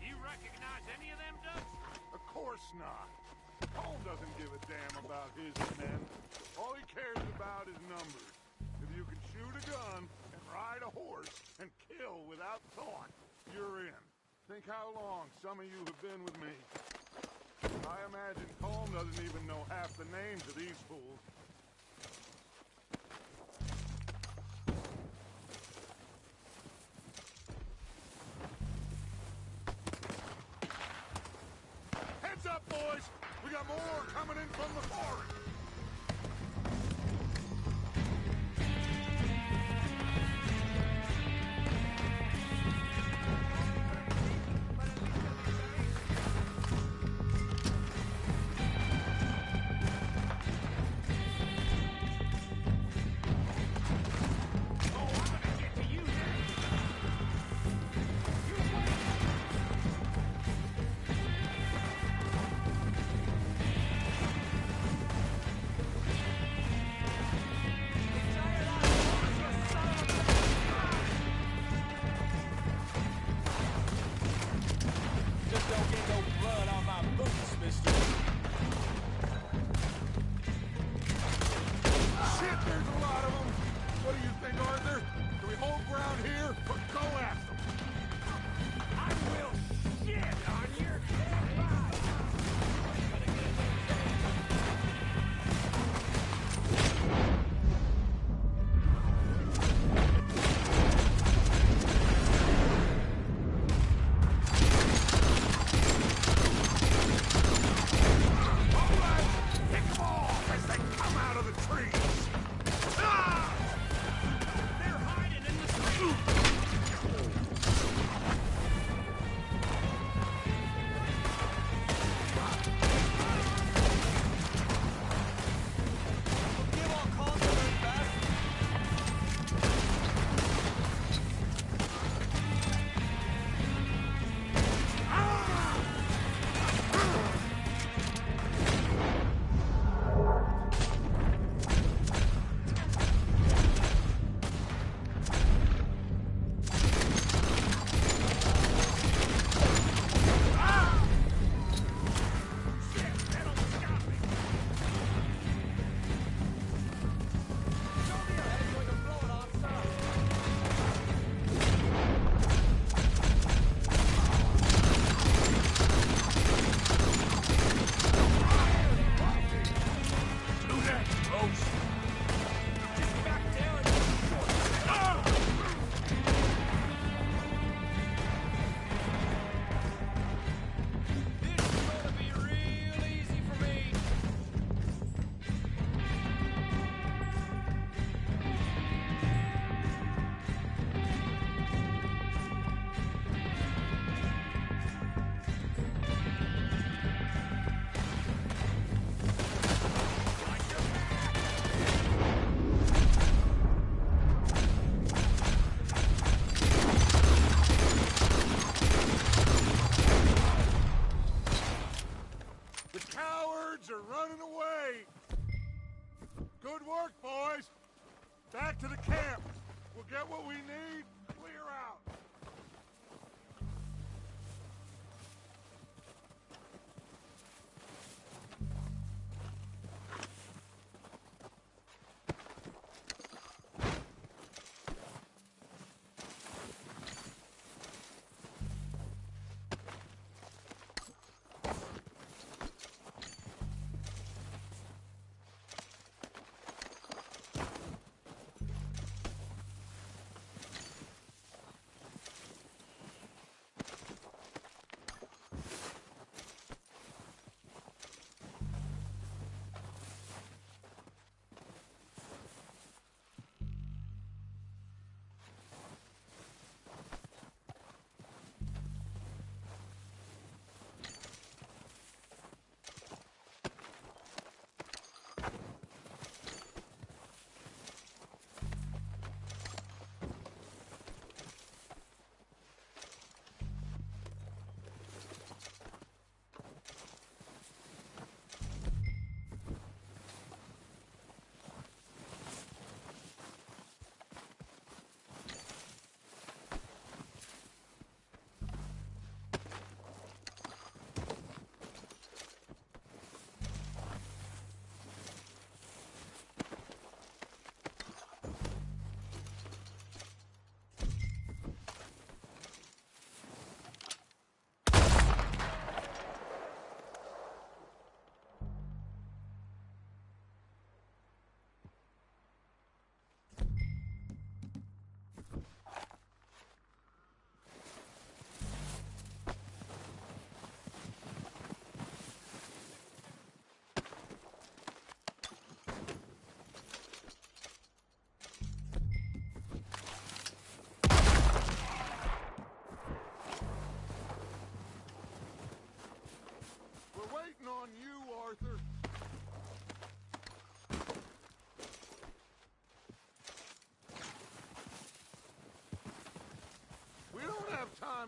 You recognize any of them, Dutch? Of course not. Cole doesn't give a damn about his men. All he cares about is numbers. If you can shoot a gun and ride a horse and kill without thought, you're in. Think how long some of you have been with me. I imagine Colm doesn't even know half the names of these fools. Heads up, boys! We got more coming in from the forest!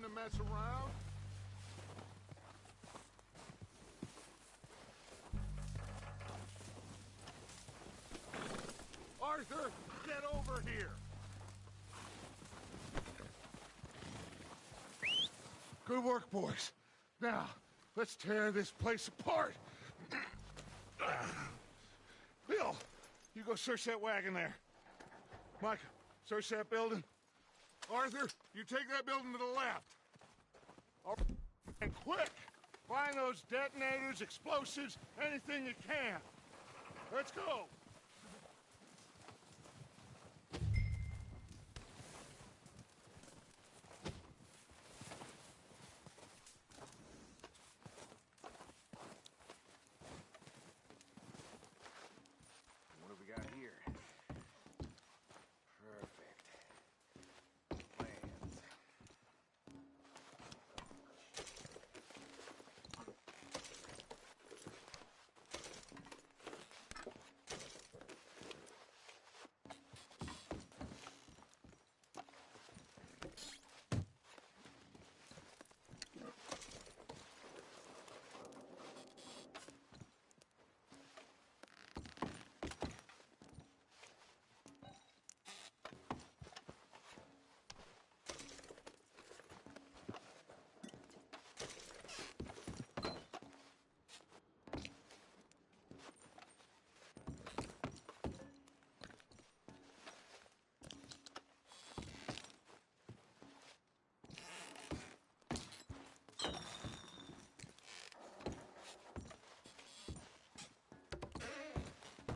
to mess around. Arthur, get over here! Good work, boys. Now, let's tear this place apart. Bill, you go search that wagon there. Mike, search that building. Arthur, you take that building to the left. And quick! Find those detonators, explosives, anything you can. Let's go! What have we got here? Perfect. Plans.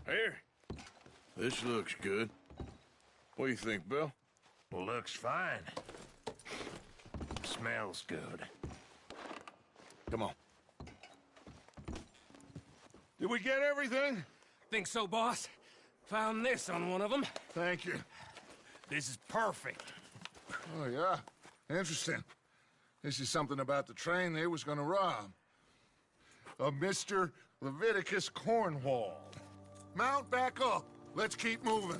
Here. This looks good. What do you think, Bill? Looks fine. Smells good. Come on. Did we get everything? Think so, boss? Found this on one of them. Thank you. This is perfect. Oh, yeah? Interesting. This is something about the train they was gonna rob. Of Mr. Leviticus Cornwall. Mount back up. Let's keep moving.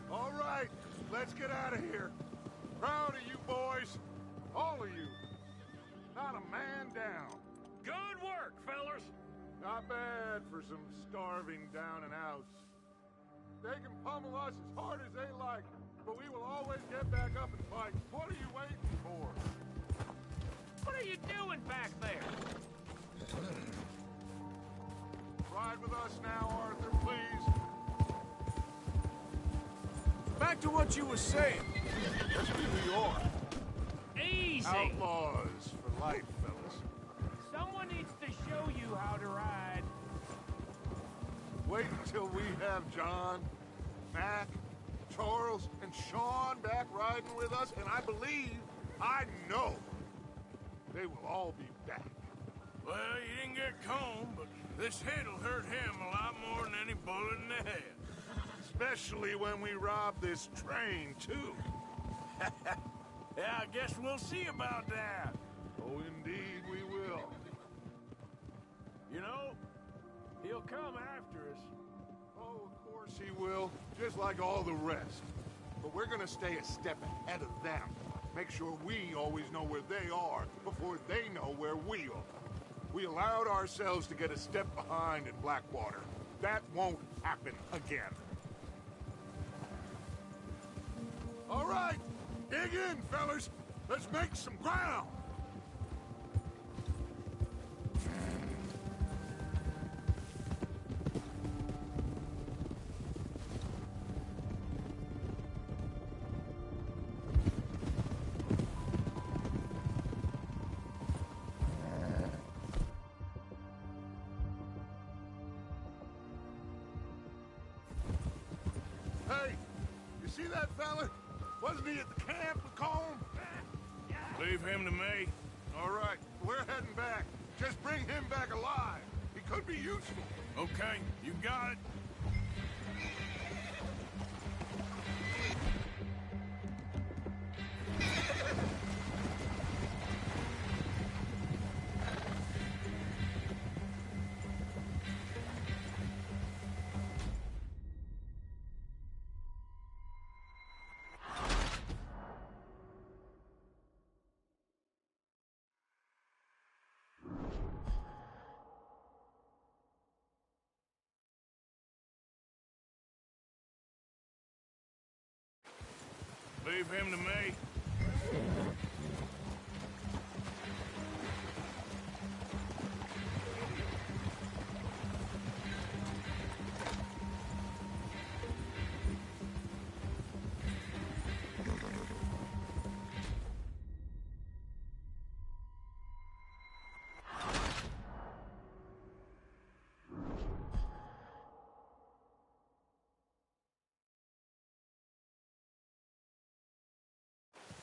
All right, let's get out of here. Proud of you boys. All of you. Not a man down. Good work, fellas. Not bad for some starving down and outs. They can pummel us as hard as they like, but we will always get back up and fight. What are you waiting for? What are you doing back there? Ride with us now, Arthur, please. Back to what you were saying. That's who we are. Easy. Outlaws for life, fellas. Someone needs to show you how to ride. Wait until we have John, Mac, Charles, and Sean back riding with us, and I know, they will all be back. Well, you didn't get Combe, but this hit'll hurt him a lot more than any bullet in the head. Especially when we rob this train, too. Yeah, I guess we'll see about that. Oh, indeed we will. You know, he'll come after us. Oh, of course he will, just like all the rest. But we're gonna stay a step ahead of them. Make sure we always know where they are before they know where we are. We allowed ourselves to get a step behind in Blackwater. That won't happen again. All right, dig in, fellas. Let's make some ground. Hey, you see that fella? Wasn't he at the camp with Combe? Leave him to me. All right, we're heading back. Just bring him back alive. He could be useful. Okay, you got it. Leave him to me.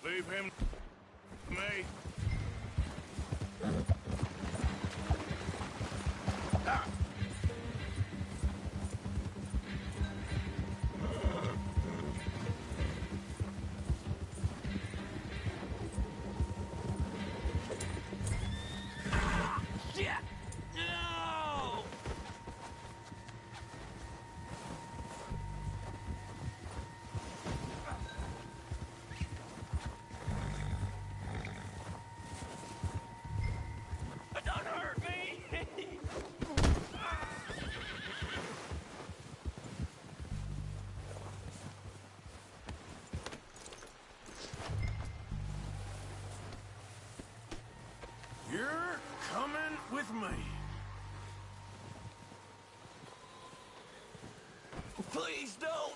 Leave him to me. Ah. Shit! No! Don't hurt me! You're coming with me. Please don't!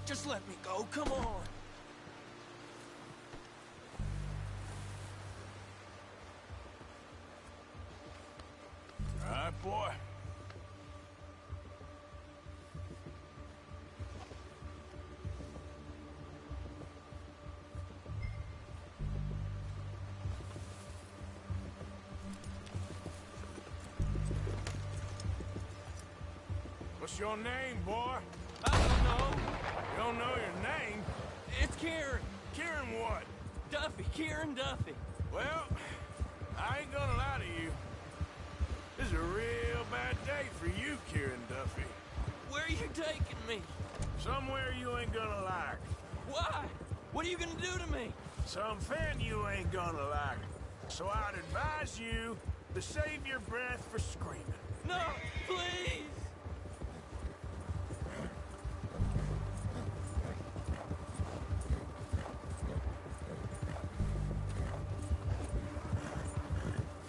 Just let me go, come on! All right, boy. What's your name, boy? I don't know. You don't know your name? It's Kieran. Kieran what? Duffy. Kieran Duffy. Well, I ain't gonna lie to you. This is a real bad day for you, Kieran Duffy. Where are you taking me? Somewhere you ain't gonna like. Why? What are you gonna do to me? Something you ain't gonna like. So I'd advise you to save your breath for screaming. No, please!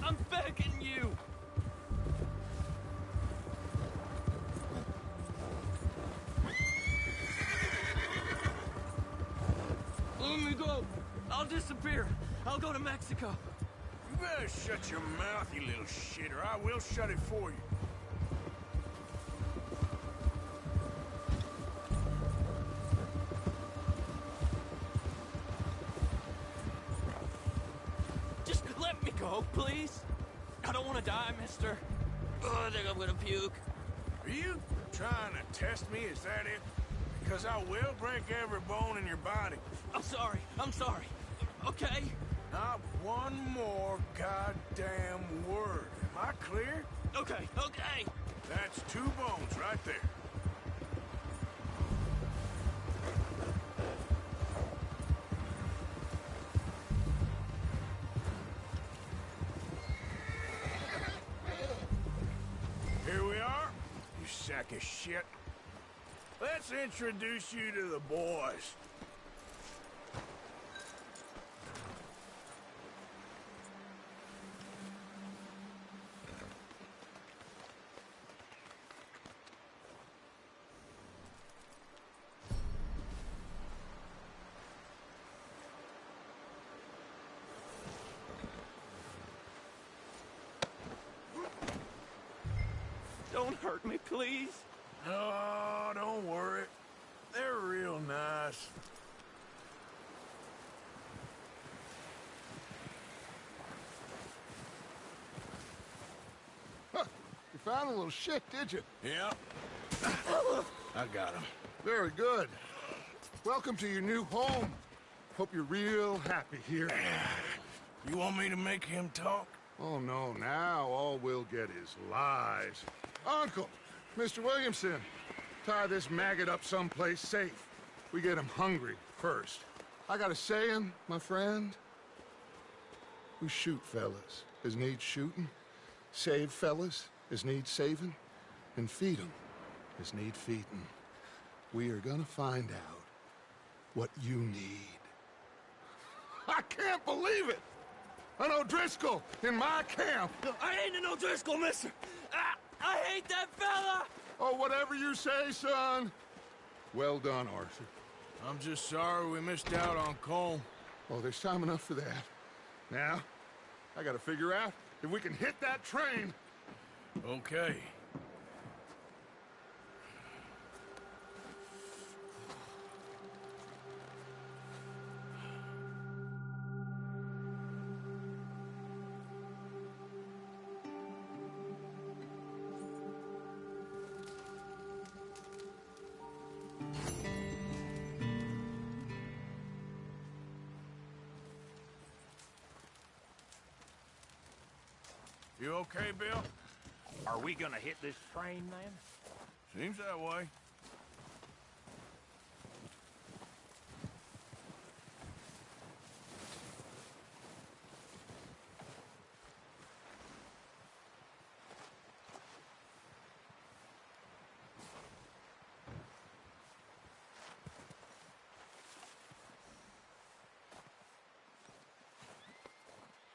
I'm begging you! Let me go! I'll disappear! I'll go to Mexico! You better shut your mouth, you little shit, or I will shut it for you. Just let me go, please! I don't want to die, mister. Oh, I think I'm gonna puke. Are you trying to test me? Is that it? Because I will break every bone in your body. I'm sorry. I'm sorry. Okay? Not one more goddamn word. Am I clear? Okay, okay! That's 2 bones right there. Here we are, you sack of shit. Let's introduce you to the boys. Don't hurt me, please. Oh, don't worry. They're real nice. Huh. You found a little shit, did you? Yeah. I got him. Very good. Welcome to your new home. Hope you're real happy here. You want me to make him talk? Oh, no, now all we'll get is lies. Uncle, Mr. Williamson, tie this maggot up someplace safe. We get him hungry first. I got a saying, my friend. We shoot fellas as need shooting, save fellas as need saving, and feed 'em just need feeding. We are gonna find out what you need. I can't believe it! An O'Driscoll in my camp! I ain't an O'Driscoll, mister! I hate that fella! Oh, whatever you say, son. Well done, Arthur. I'm just sorry we missed out on Colm. Oh, there's time enough for that. Now, I gotta figure out if we can hit that train. Okay. You okay, Bill? Are we gonna hit this train, then? Seems that way.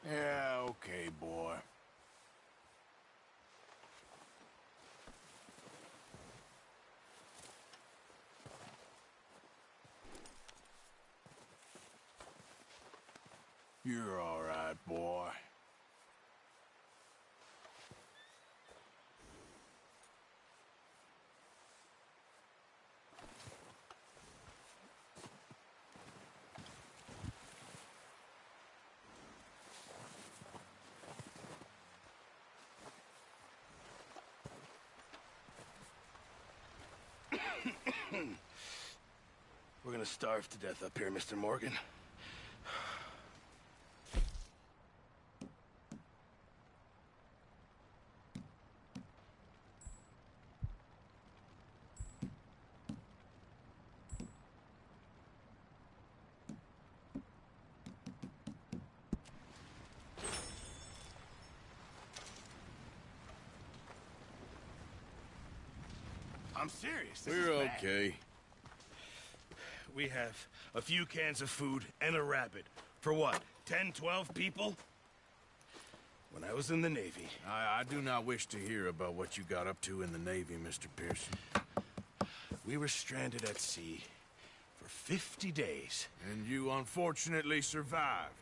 Yeah, okay, boy. You're all right, boy. We're gonna starve to death up here, Mr. Morgan. I'm serious. This We're is bad. okay. We have a few cans of food and a rabbit. For what, 10, 12 people? When I was in the Navy... I do not wish to hear about what you got up to in the Navy, Mr. Pearson. We were stranded at sea for 50 days. And you unfortunately survived.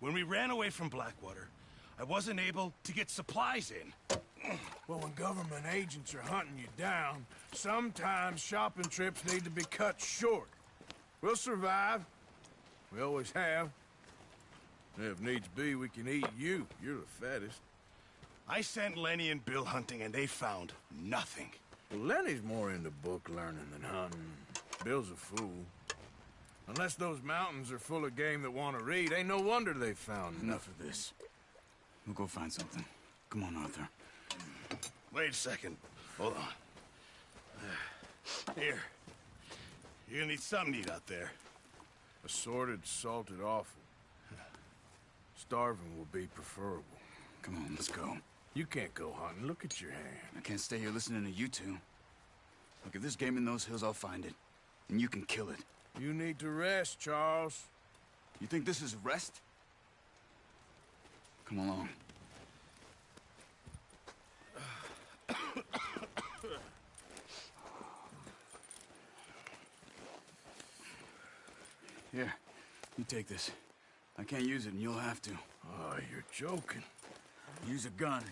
When we ran away from Blackwater, I wasn't able to get supplies in. Well, when government agents are hunting you down, sometimes shopping trips need to be cut short. We'll survive. We always have. If needs be, we can eat you. You're the fattest. I sent Lenny and Bill hunting, and they found nothing. Well, Lenny's more into book learning than hunting. Bill's a fool. Unless those mountains are full of game that want to read, ain't no wonder they found Enough of this. We'll go find something. Come on, Arthur. Wait a second. Hold on. Here. You're gonna need something to eat out there. Assorted, salted offal. Starving will be preferable. Come on, let's go. You can't go hunting. Look at your hand. I can't stay here listening to you two. Look, if there's game in those hills, I'll find it. And you can kill it. You need to rest, Charles. You think this is rest? Come along. Here, you take this. I can't use it, and you'll have to. Oh, you're joking. Use a gun,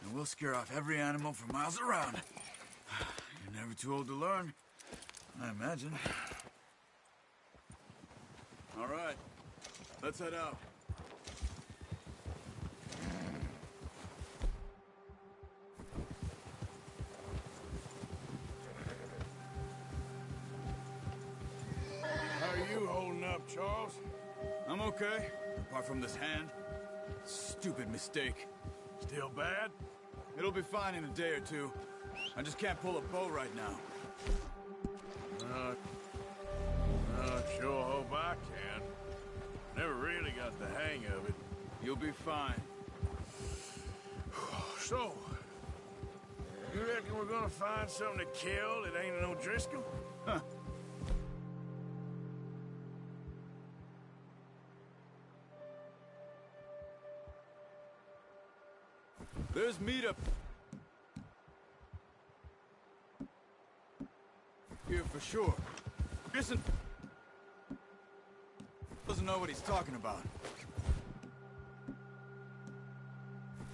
and we'll scare off every animal for miles around. You're never too old to learn, I imagine. All right, let's head out. How are you holding up, Charles? I'm okay, apart from this hand. Stupid mistake. Still bad? It'll be fine in a day or two. I just can't pull a bow right now. Sure hope I can. Never really got the hang of it. You'll be fine. So, you reckon reckon we're gonna find something to kill that ain't an O'Driscoll? Huh. There's meat up here for sure. Listen, doesn't know what he's talking about.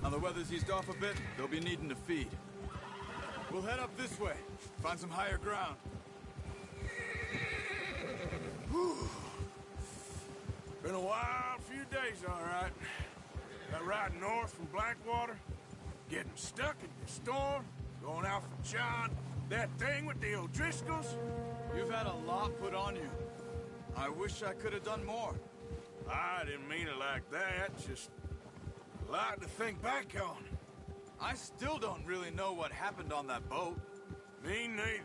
Now the weather's eased off a bit, they'll be needing to feed. We'll head up this way, find some higher ground. Whew. Been a wild few days, all right. That ride north from Blackwater, getting stuck in the storm, going out from John, that thing with the O'Driscolls. You've had a lot put on you. I wish I could have done more. I didn't mean it like that, just a lot to think back on. I still don't really know what happened on that boat. Me neither.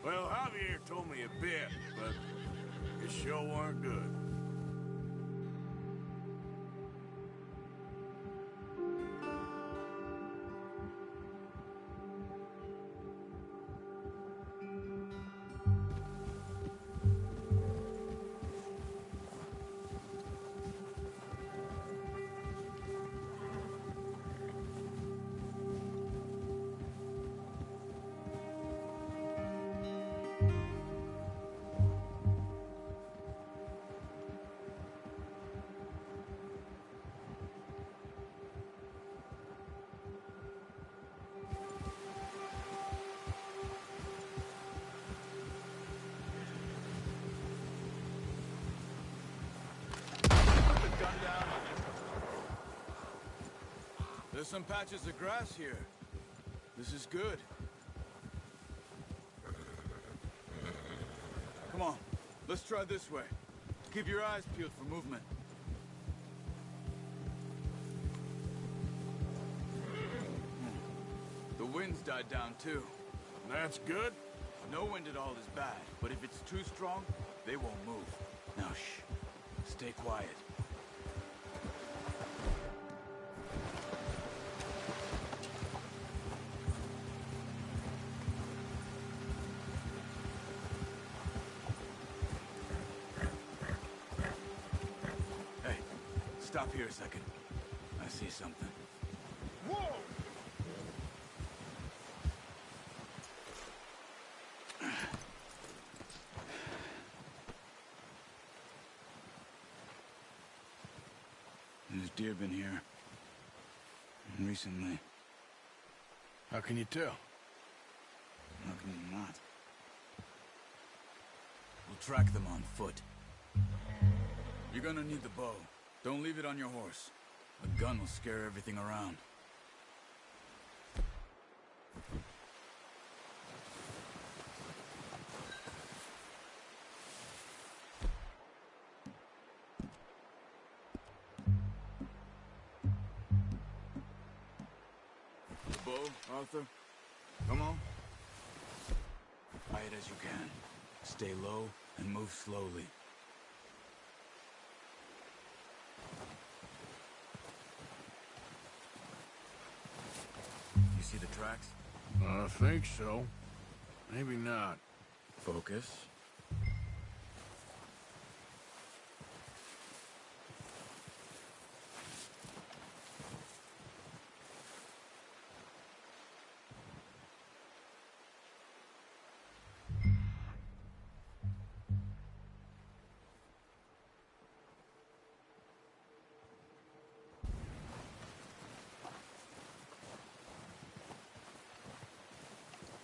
Well, Javier told me a bit, but it sure weren't good. There's some patches of grass here. This is good. Come on, let's try this way. Keep your eyes peeled for movement. The wind's died down too. That's good. No wind at all is bad, but if it's too strong, they won't move. Now shh, stay quiet. Stop here a second. I see something. Whoa! There's deer been here. Recently. How can you tell? How can you not? We'll track them on foot. You're gonna need the bow. Don't leave it on your horse. A gun will scare everything around. The bow, Arthur? Come on. Quiet as you can. Stay low and move slowly. See the tracks? I think so. Maybe not. Focus.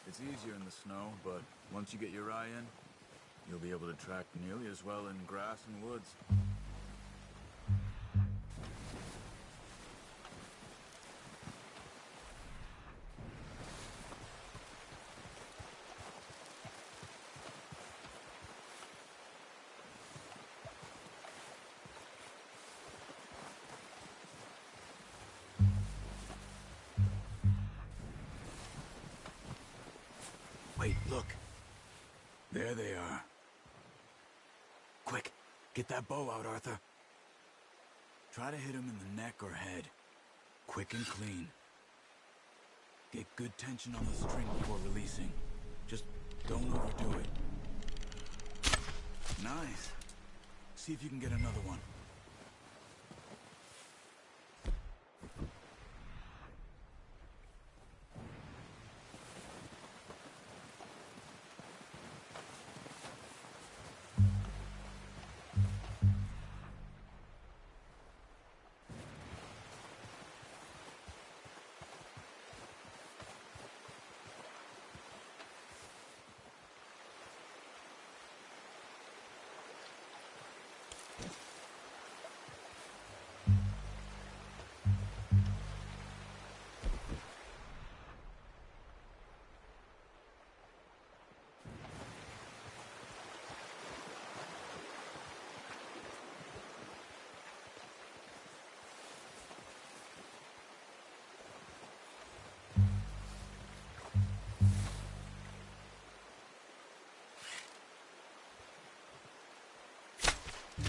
It's easier in the snow, but once you get your eye in, you'll be able to track nearly as well in grass and woods. Wait, look. There they are. Quick, get that bow out, Arthur. Try to hit him in the neck or head. Quick and clean. Get good tension on the string before releasing. Just don't overdo it. Nice. See if you can get another one.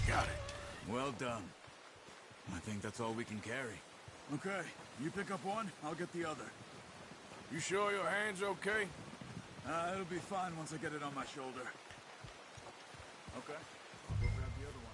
Got it. Well done. I think that's all we can carry. Okay, you pick up one, I'll get the other. You sure your hand's okay? It'll be fine once I get it on my shoulder. Okay, I'll go grab the other one.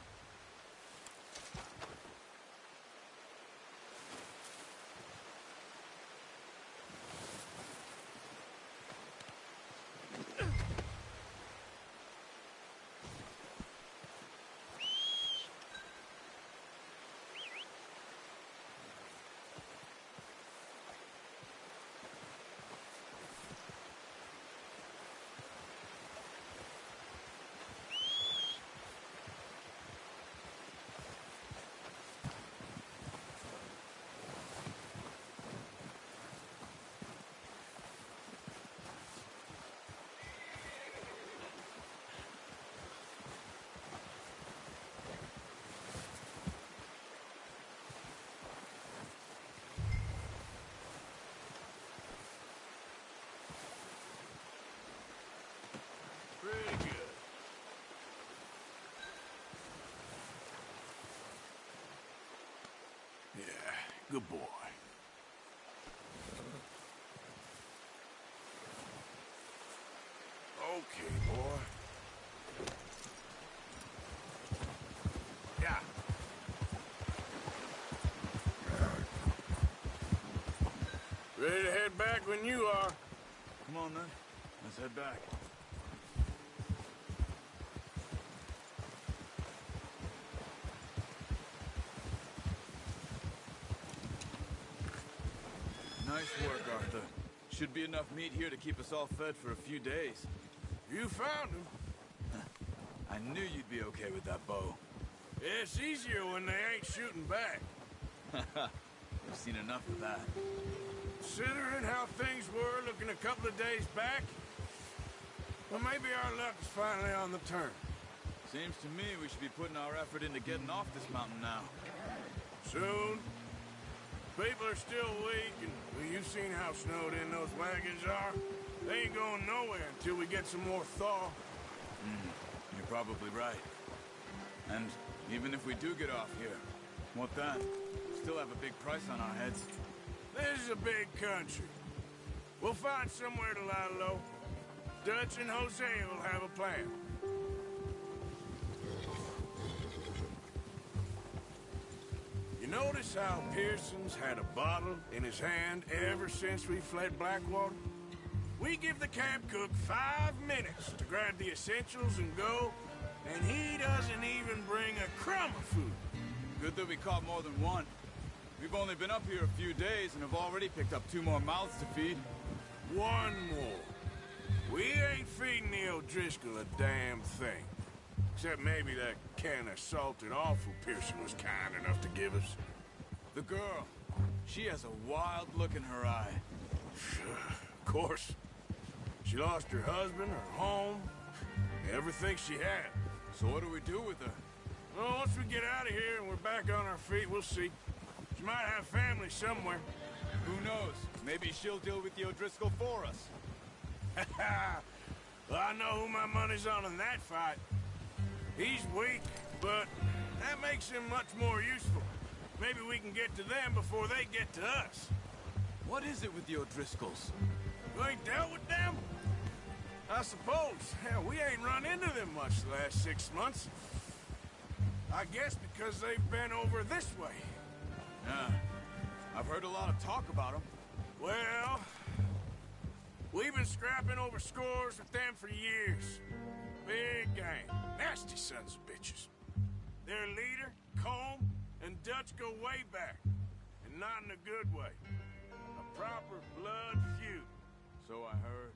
Pretty good. Yeah, good boy. Okay, boy. Yeah. Ready to head back when you are. Come on then, let's head back. Nice work, Arthur. Should be enough meat here to keep us all fed for a few days. You found him. I knew you'd be okay with that bow. It's easier when they ain't shooting back. We've seen enough of that. Considering how things were looking a couple of days back, well, maybe our luck is finally on the turn. Seems to me we should be putting our effort into getting off this mountain now. Soon. People are still weak, and well, you've seen how snowed in those wagons are. They ain't going nowhere until we get some more thaw. You're probably right. And even if we do get off here, what then? Still have a big price on our heads. This is a big country. We'll find somewhere to lie low. Dutch and Jose will have a plan. You notice how Pearson's had a bottle in his hand ever since we fled Blackwater? We give the camp cook 5 minutes to grab the essentials and go, and he doesn't even bring a crumb of food. Good that we caught more than one. We've only been up here a few days and have already picked up 2 more mouths to feed. 1 more. We ain't feeding the O'Driscoll a damn thing. Except maybe that can of salted offal Pearson was kind enough to give us. The girl. She has a wild look in her eye. Of course. She lost her husband, her home, everything she had. So what do we do with her? Well, once we get out of here and we're back on our feet, we'll see. She might have family somewhere. Who knows? Maybe she'll deal with the O'Driscoll for us. Well, I know who my money's on in that fight. He's weak, but that makes him much more useful. Maybe we can get to them before they get to us. What is it with the O'Driscolls? You ain't dealt with them? I suppose. Hell, we ain't run into them much the last 6 months. I guess because they've been over this way. Yeah. I've heard a lot of talk about them. Well, we've been scrapping over scores with them for years. Big gang. Nasty sons of bitches. Their leader, Colm, and Dutch go way back. And not in a good way. A proper blood feud. So I heard.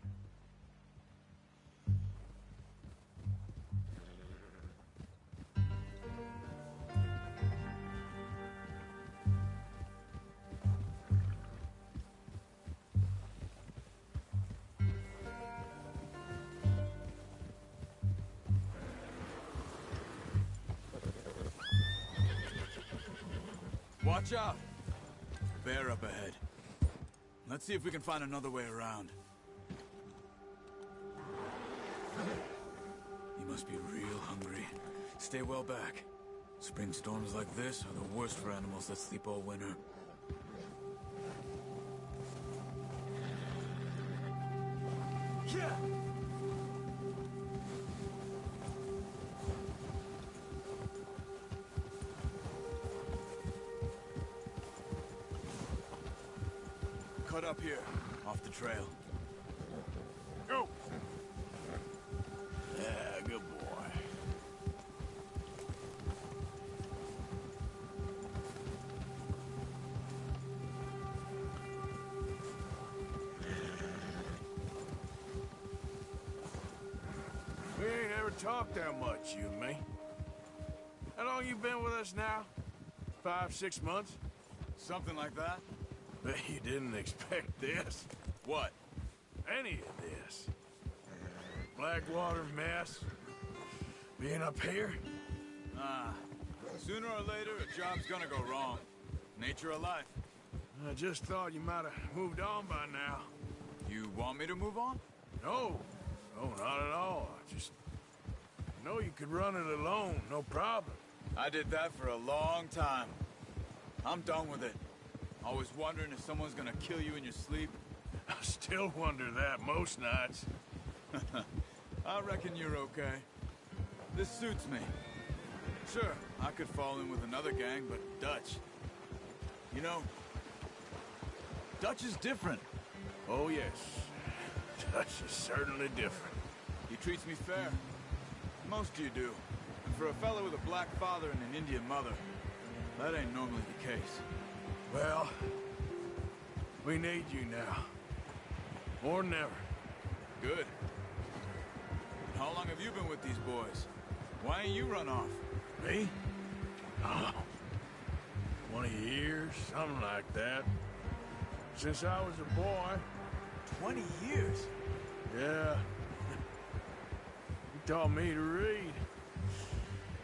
Watch out! Bear up ahead. Let's see if we can find another way around. You must be real hungry. Stay well back. Spring storms like this are the worst for animals that sleep all winter. Yeah! Cut up here, off the trail. Go! Yeah, good boy. We ain't ever talked that much, you and me. How long you been with us now? 5, 6 months? Something like that? Bet you didn't expect this. What? Any of this. Blackwater mess. Being up here. Sooner or later, a job's gonna go wrong. Nature of life. I just thought you might have moved on by now. You want me to move on? No. No, not at all. I just know you could run it alone, no problem. I did that for a long time. I'm done with it. Always wondering if someone's gonna kill you in your sleep. I still wonder that most nights. I reckon you're okay. This suits me. Sure, I could fall in with another gang, but Dutch... You know, Dutch is different. Oh, yes. Dutch is certainly different. He treats me fair. Most of you do. And for a fellow with a black father and an Indian mother, that ain't normally the case. Well, we need you now. More than ever. Good. How long have you been with these boys? Why ain't you run off? Me? Oh, 20 years, something like that. Since I was a boy. 20 years? Yeah. He taught me to read.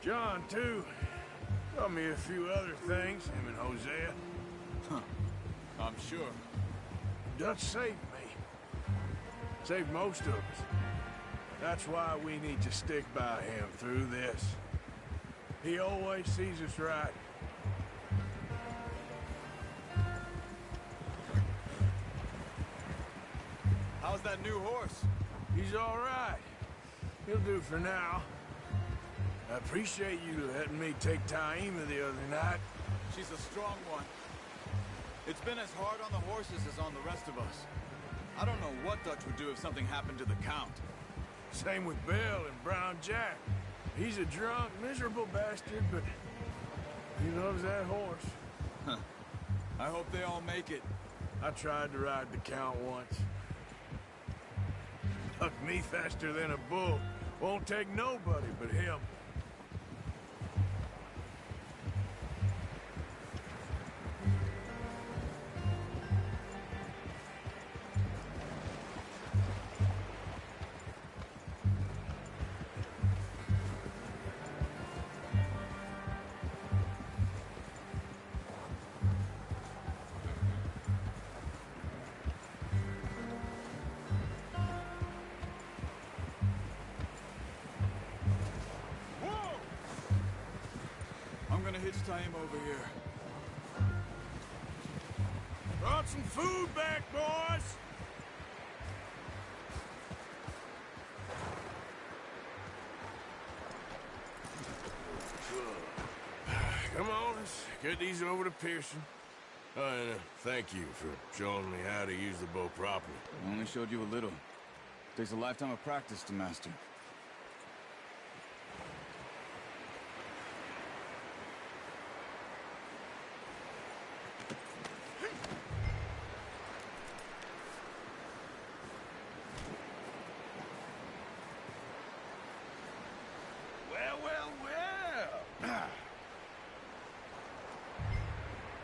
John, too. Taught me a few other things, him and Hosea. Huh. I'm sure. Dutch saved me. Saved most of us. That's why we need to stick by him through this. He always sees us right. How's that new horse? He's all right. He'll do for now. I appreciate you letting me take Taima the other night. She's a strong one. It's been as hard on the horses as on the rest of us. I don't know what Dutch would do if something happened to the Count. Same with Bill and Brown Jack. He's a drunk, miserable bastard, but he loves that horse. Huh. I hope they all make it. I tried to ride the Count once. Bucked me faster than a bull. Won't take nobody but him. I'm gonna hitch Taima over here. some food back, boys! Come on, let's get these over to Pearson. Oh, and thank you for showing me how to use the bow properly. I only showed you a little. Takes a lifetime of practice to master. Well.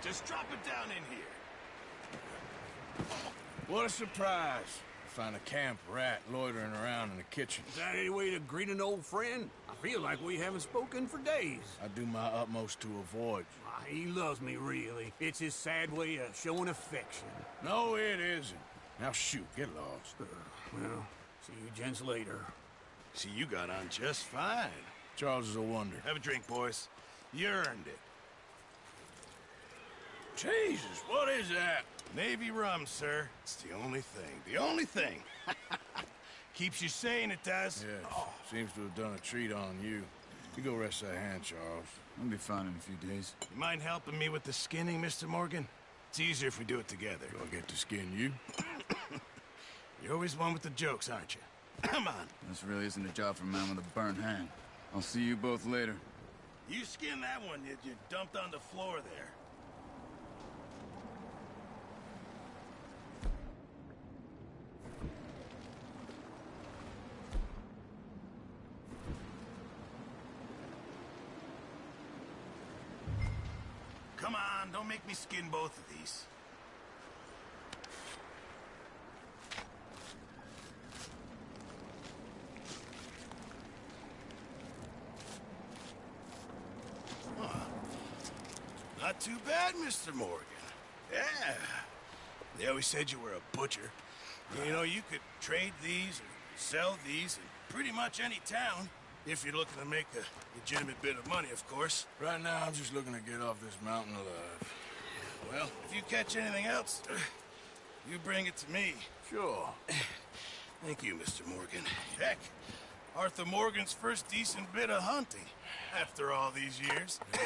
Just drop it down in here. What a surprise. Find a camp rat loitering around in the kitchen. Is that any way to greet an old friend? I feel like we haven't spoken for days. I do my utmost to avoid you. He loves me, really. It's his sad way of showing affection. No, it isn't. Now shoot, get lost. Well, see you gents later. See, you got on just fine. Charles is a wonder. Have a drink, boys. You earned it. Jesus, what is that? Navy rum, sir. It's the only thing. The only thing. Keeps you sane, it does. Yes. Seems to have done a treat on you. You go rest that hand, Charles. I'll be fine in a few days. You mind helping me with the skinning, Mr. Morgan? It's easier if we do it together. Do I get to skin you? You're always one with the jokes, aren't you? Come on. This really isn't a job for a man with a burnt hand. I'll see you both later. You skinned that one you dumped on the floor there. Come on, don't make me skin both of these. Not too bad, Mr. Morgan. Yeah. They always said you were a butcher. You know, you could trade these or sell these in pretty much any town. If you're looking to make a legitimate bit of money, of course. Right now, I'm just looking to get off this mountain alive. Well, if you catch anything else, you bring it to me. Sure. Thank you, Mr. Morgan. Heck, Arthur Morgan's first decent bit of hunting after all these years. Yeah.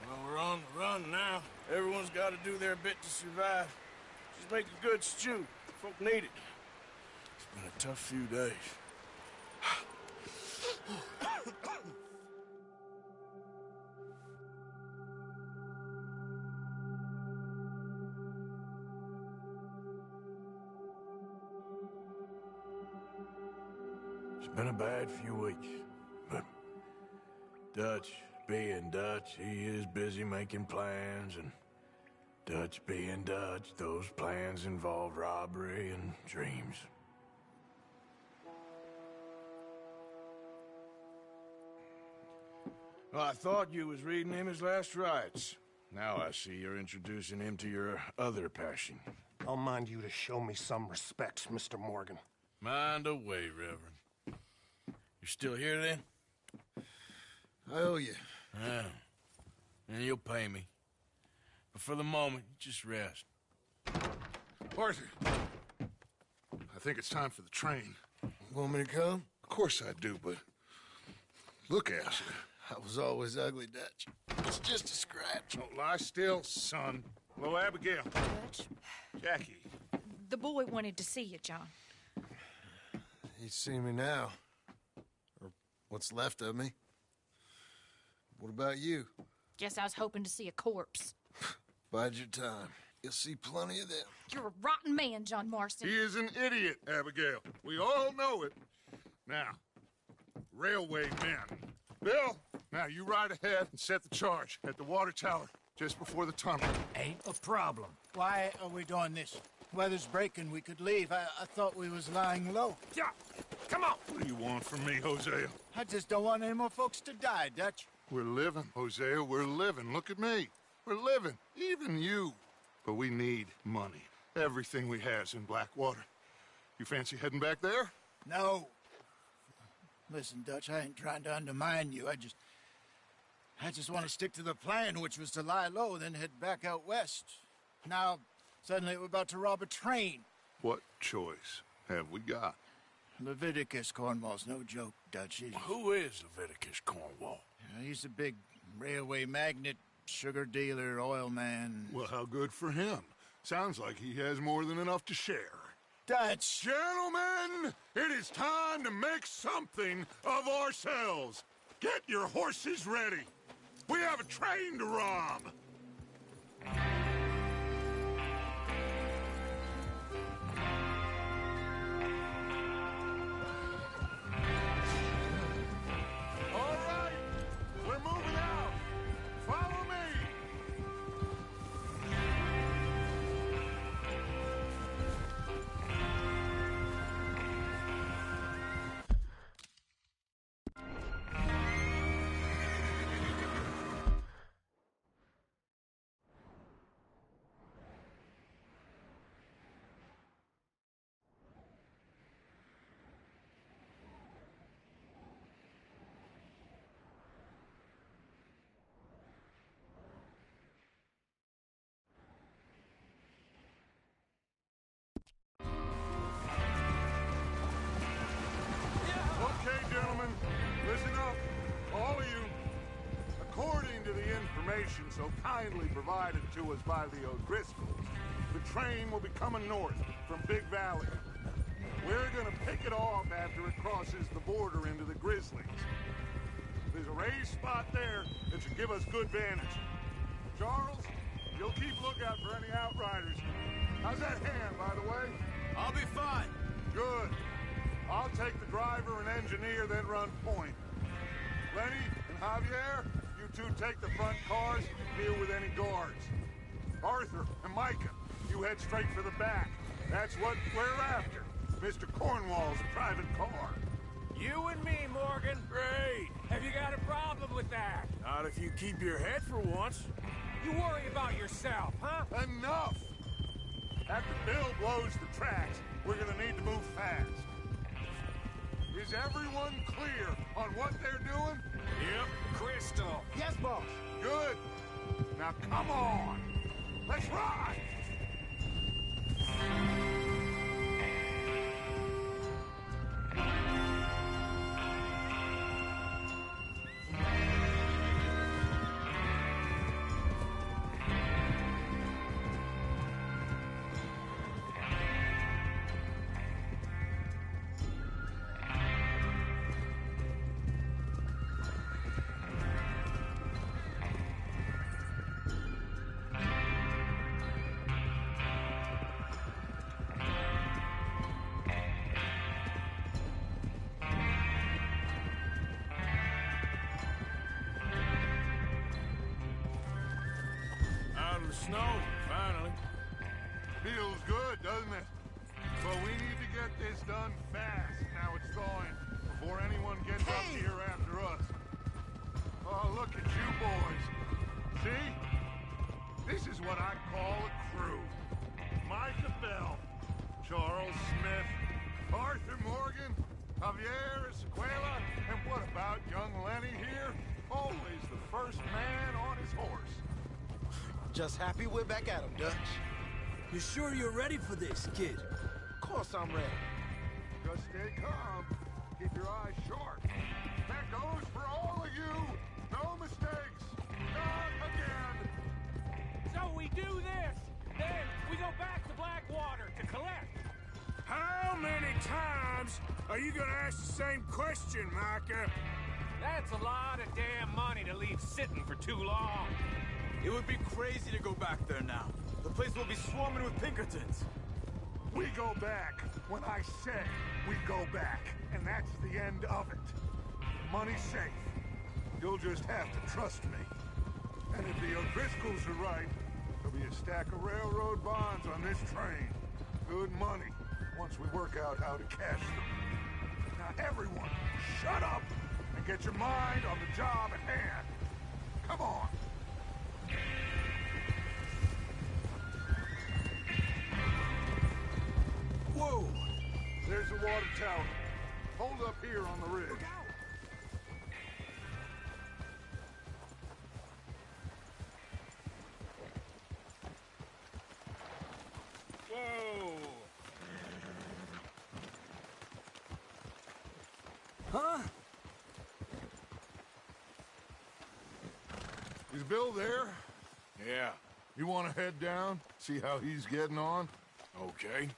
Well, we're on the run now. Everyone's got to do their bit to survive. Just make a good stew. Folk need it. It's been a tough few days. It's been a bad few weeks, but Dutch being Dutch, he is busy making plans, and Dutch being Dutch, those plans involve robbery and dreams. Well, I thought you was reading him his last rites. Now I see you're introducing him to your other passion. I'll mind you to show me some respect, Mr. Morgan. Mind away, Reverend. You're still here, then? I owe you. Yeah. And you'll pay me. But for the moment, just rest. Arthur, I think it's time for the train. Want me to come? Of course I do, but look at you. I was always ugly, Dutch. It's just a scratch. Don't lie still, son. Hello, Abigail. Dutch, Jackie. the boy wanted to see you, John. He's seen me now. Or what's left of me. What about you? Guess I was hoping to see a corpse. Bide your time. You'll see plenty of them. You're a rotten man, John Marston. He is an idiot, Abigail. We all know it. Now, railway men. Bill, now you ride ahead and set the charge at the water tower just before the tunnel. Ain't a problem. Why are we doing this? Weather's breaking. We could leave. I thought we was lying low. Yeah, come on. What do you want from me, Hosea? I just don't want any more folks to die, Dutch. We're living, Hosea. We're living. Look at me. We're living. Even you. But we need money. Everything we has in Blackwater. You fancy heading back there? No. Listen, Dutch, I ain't trying to undermine you. I just want to stick to the plan, which was to lie low, then head back out west. Now, Suddenly we're about to rob a train. What choice have we got? Leviticus Cornwall's no joke, Dutch. Who is Leviticus Cornwall? He's a big railway magnate, sugar dealer, oil man. Well, how good for him. Sounds like he has more than enough to share. Dutch! Gentlemen, it is time to make something of ourselves. Get your horses ready. We have a train to rob. All right, we're moving out. Follow me. Okay, gentlemen, listen up, all of you. According to the information so kindly provided to us by the O'Driscolls, the train will be coming north from Big Valley. We're gonna pick it off after it crosses the border into the Grizzlies. There's a raised spot there that should give us good vantage. Charles, you'll keep lookout for any outriders. How's that hand, by the way? I'll be fine. Good. I'll take the driver and engineer, then run point. Lenny and Javier, you two take the front cars, deal with any guards. Arthur and Micah, you head straight for the back. That's what we're after. Mr. Cornwall's private car. You and me, Morgan. Great. Have you got a problem with that? Not if you keep your head for once. You worry about yourself, huh? Enough! After Bill blows the tracks, we're gonna need to move fast. Is everyone clear on what they're doing? Yep. Crystal. Yes, boss. Good. Now come on. Let's ride. Out of the snow, finally. Feels good, doesn't it? But we need to get this done fast. Now it's thawing before anyone gets up here after us. Oh, look at you boys. See? This is what I call a crew. Micah Bell, Charles Smith, Arthur Morgan, Javier Escuela, and what about young Lenny here? Always the first man on his horse. Just happy we're back at him, Dutch. You sure you're ready for this, kid? Of course I'm ready. Just stay calm. Keep your eyes sharp. That goes for all of you. No mistakes. Not again. So we do this. Then we go back to Blackwater to collect. How many times are you gonna ask the same question, Micah? That's a lot of damn money to leave sitting for too long. It would be crazy to go back there now. The place will be swarming with Pinkertons. We go back when I say we go back, and that's the end of it. Money's safe. You'll just have to trust me. And if the O'Driscolls are right, there'll be a stack of railroad bonds on this train. Good money, once we work out how to cash them. Now everyone, shut up and get your mind on the job at hand. Come on. Whoa! There's the water tower. Hold up here on the ridge. Huh? Is Bill there? Yeah. You want to head down, see how he's getting on? Okay.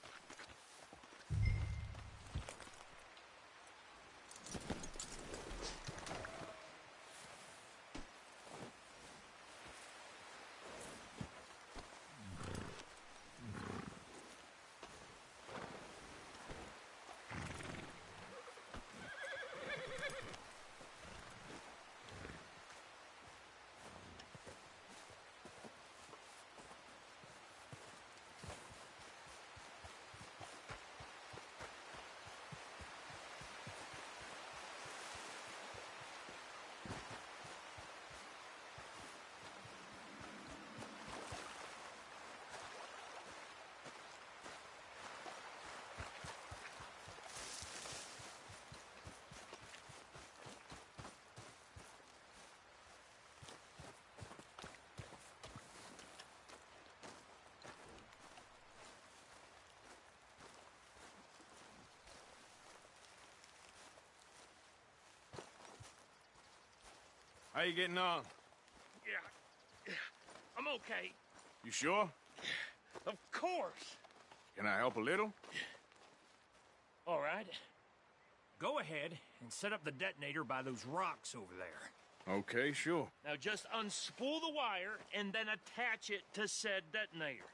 How you getting on? Yeah. I'm okay. You sure? Of course. Can I help a little? All right. Go ahead and set up the detonator by those rocks over there. Okay, sure. Now just unspool the wire and then attach it to said detonator.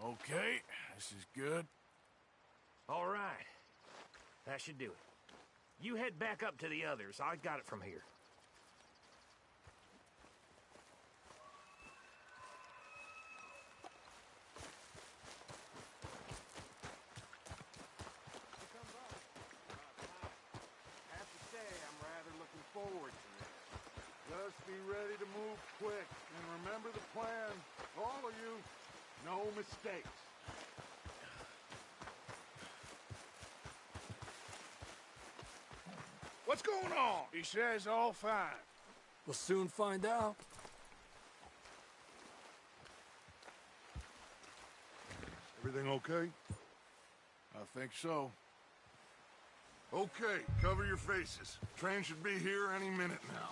Okay, this is good. All right. That should do it. You head back up to the others. I got it from here. I have to say, I'm rather looking forward to this. Just be ready to move quick, and remember the plan. All of you, no mistakes. What's going on? He says all fine. We'll soon find out. Everything okay? I think so. Okay, cover your faces. Train should be here any minute now.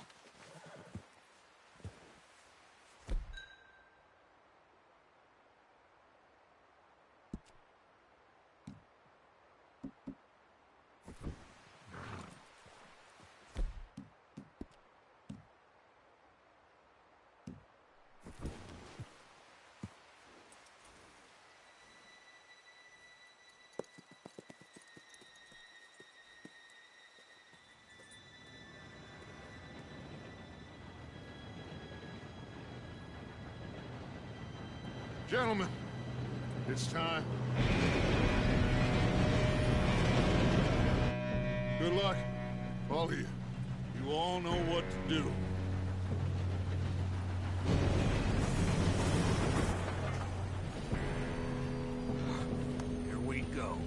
Gentlemen, it's time. Good luck, all of you. You all know what to do. Here we go.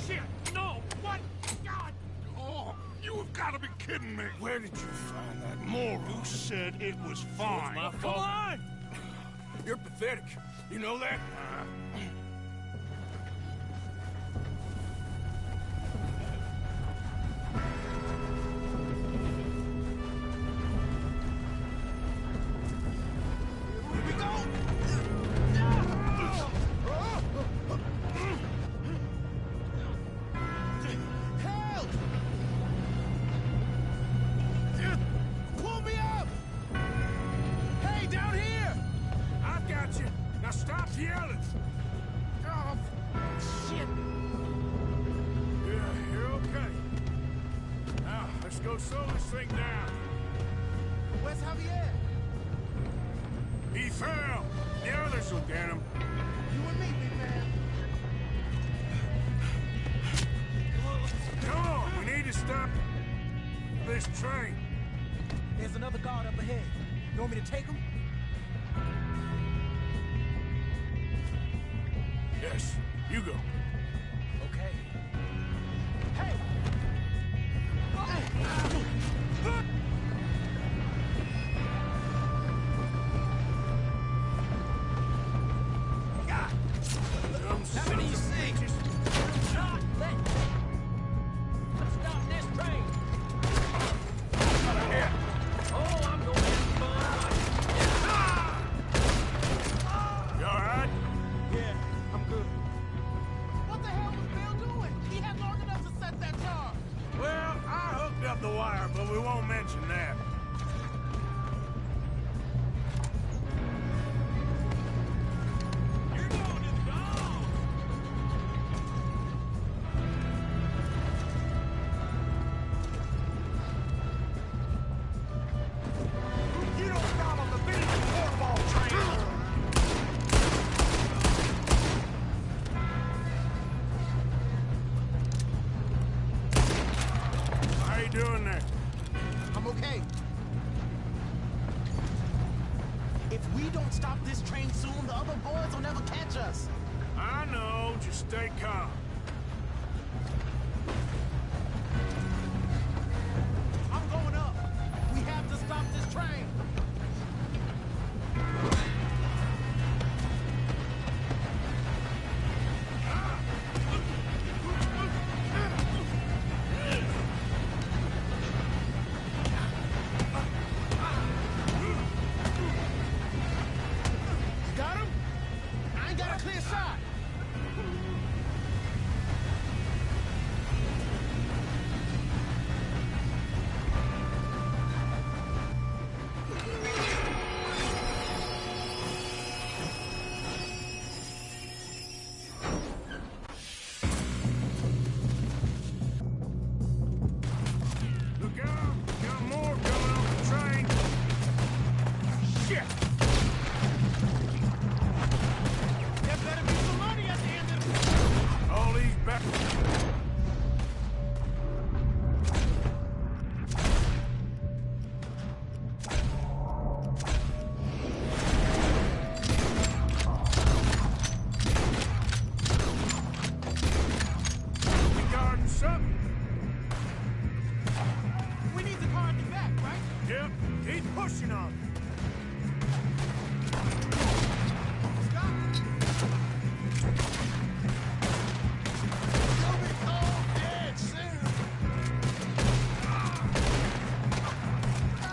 Shit! No! What? God! Oh, you have got to be kidding me. Where did you find that moron? Who said it was fine? My fault. Come on! You're pathetic. You know that? Where's Javier? can him. You and me, big man. Come on, we need to stop this train. There's another guard up ahead. You want me to take him? Yes, you go. Okay. Hey! How many you see? Shot! Let's stop this train! Oh, I'm going to have fun! You alright? Yeah, I'm good. What the hell was Bill doing? He had long enough to set that charge. Well, I hooked up the wire, but we won't mention that. You're going to the dog! You don't stop on the finish of the cornball train. How you doing there? I'm okay. If we don't stop this train soon, the other boys will never catch us. I know, just stay calm. I'm going up. We have to stop this train. Got him? I ain't got a clear shot. Look out! Got more coming off the train! Shit! There better be some money at the end of the... All these back... We guarding something? We need to guard the back, right? Yep, keep pushing on it.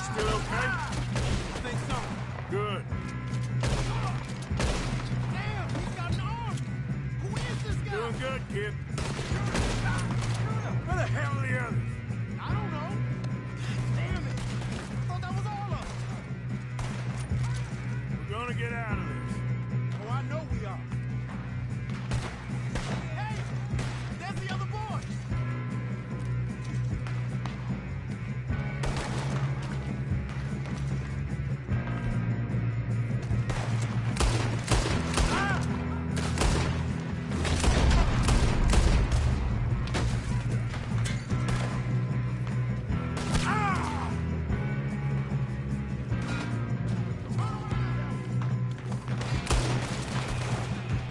Still okay? I think so. Good. Damn, he's got an arm. Who is this guy? Doing good, kid. Where the hell are the others? I don't know. Damn it. I thought that was all of them. We're gonna get out of this. Oh, I know we are. Hey, there's the other boy.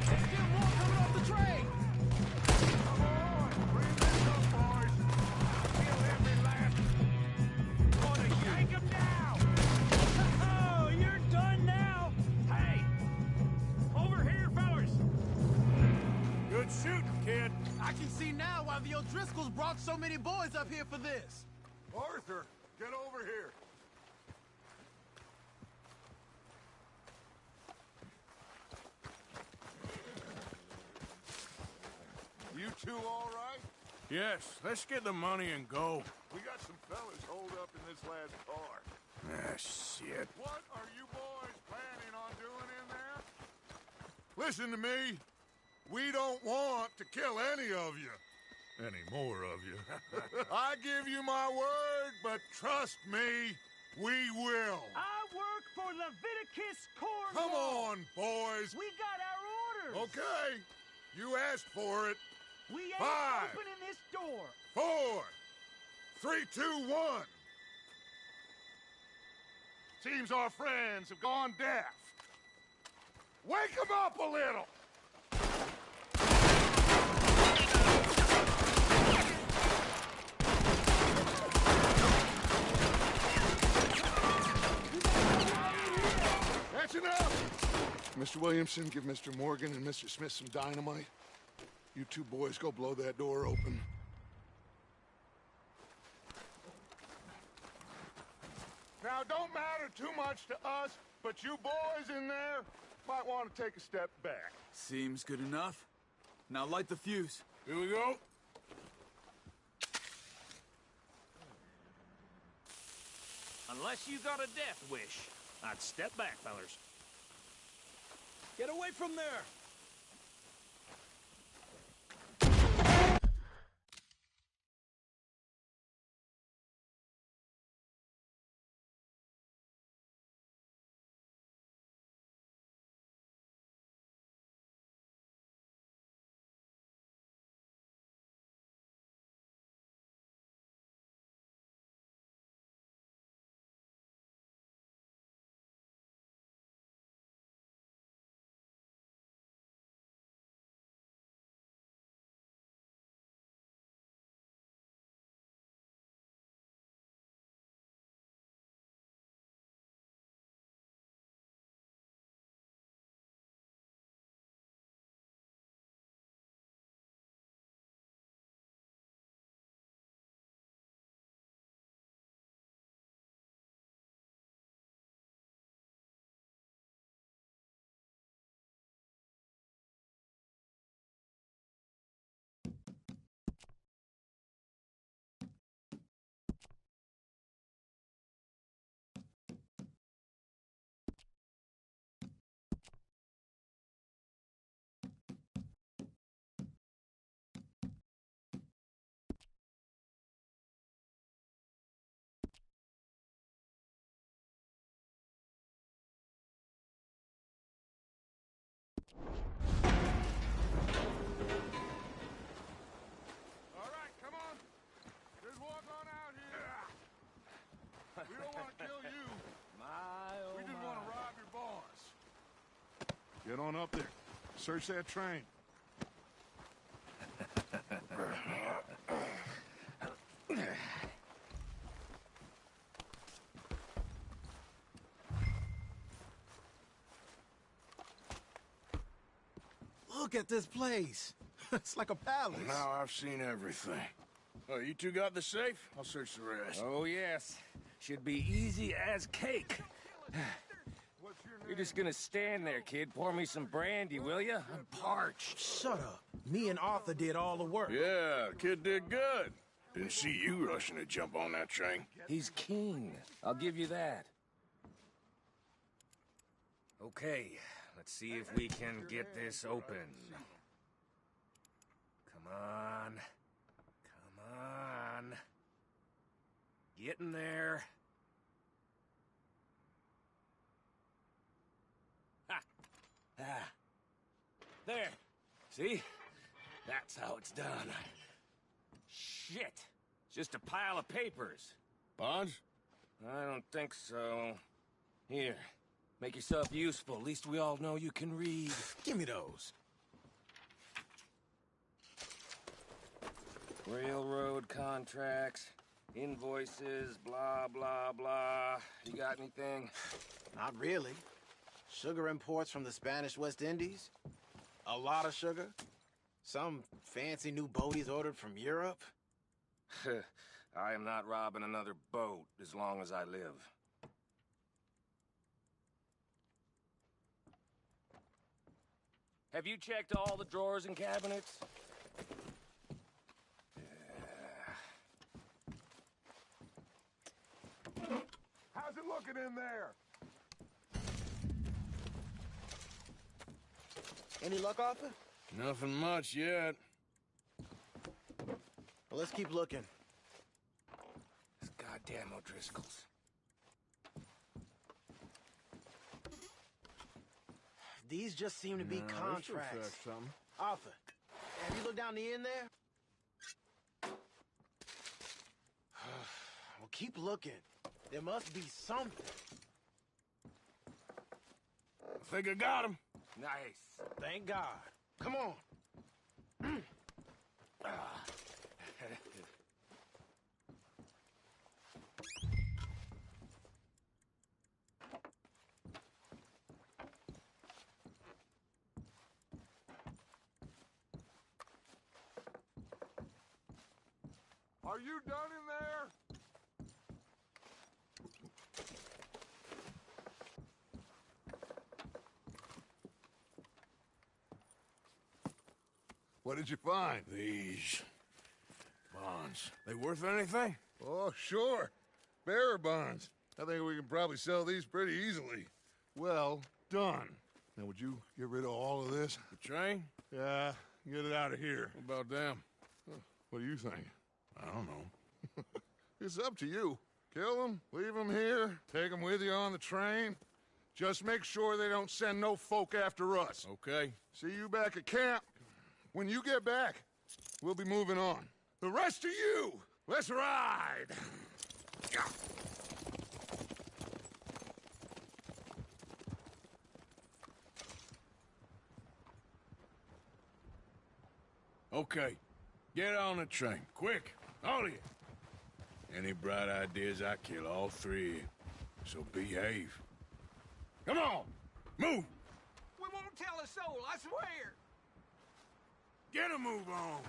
There's still more coming off the train. Come on, bring this up, boys. Kill every last... Gonna yank him now! Oh, you're done now! Hey! Over here, fellas! Good shooting, kid. I can see now why the O'Driscolls brought so many boys up here for this. Arthur, get over here. You two all right? Yes, let's get the money and go. We got some fellas holed up in this last car. Ah, shit. What are you boys planning on doing in there? Listen to me. We don't want to kill any of you. Any more of you. I give you my word, but trust me, we will. I work for the Leviticus Corps! Come on, boys! We got our orders! Okay, you asked for it. We ain't 5, opening this door! 4, 3, 2, 1. Seems our friends have gone deaf. Wake them up a little! That's enough! Mr. Williamson, give Mr. Morgan and Mr. Smith some dynamite. You two boys go blow that door open. Now, don't matter too much to us, but you boys in there might want to take a step back. Seems good enough. Now light the fuse. Here we go. Unless you got a death wish, I'd step back, fellers. Get away from there! All right, come on. Just walk on out here. We don't want to kill you. We just want to rob your boss. Get on up there. Search that train. Look at this place. It's like a palace. Now I've seen everything. Oh, you two got the safe? I'll search the rest. Oh, yes. Should be easy as cake. You're just gonna stand there, kid. Pour me some brandy, will you? I'm parched. Shut up. Me and Arthur did all the work. Yeah, kid did good. Didn't see you rushing to jump on that train. He's keen. I'll give you that. Okay, let's see if we can get this open. Come on. Come on. Get in there. Ha! Ah. There. See? That's how it's done. Shit. It's just a pile of papers. Bonds? I don't think so. Here. Make yourself useful. At least we all know you can read. Give me those. Railroad contracts, invoices, blah, blah, blah. You got anything? Not really. Sugar imports from the Spanish West Indies. A lot of sugar. Some fancy new boat he's ordered from Europe. I am not robbing another boat as long as I live. Have you checked all the drawers and cabinets? How's it looking in there? Any luck, Arthur? Nothing much yet. Well, let's keep looking. This goddamn O'Driscolls. These just seem to be Nah, this looks contracts. like something. Arthur, have you looked down the end there? Well, keep looking. There must be something. I think I got him. Nice. Thank God. Come on. Are you done in there? What did you find? These bonds. They worth anything? Oh, sure. Bearer bonds. I think we can probably sell these pretty easily. Well done. Now, would you get rid of all of this? The train? Yeah, get it out of here. What about them? What do you think? I don't know. It's up to you. Kill them, leave them here, take them with you on the train. Just make sure they don't send no folk after us. Okay. See you back at camp. When you get back, we'll be moving on. The rest of you, let's ride! Okay. Get on the train. Quick. All of you. Any bright ideas, I kill all three of you. So behave. Come on! Move! We won't tell a soul, I swear! Get a move on!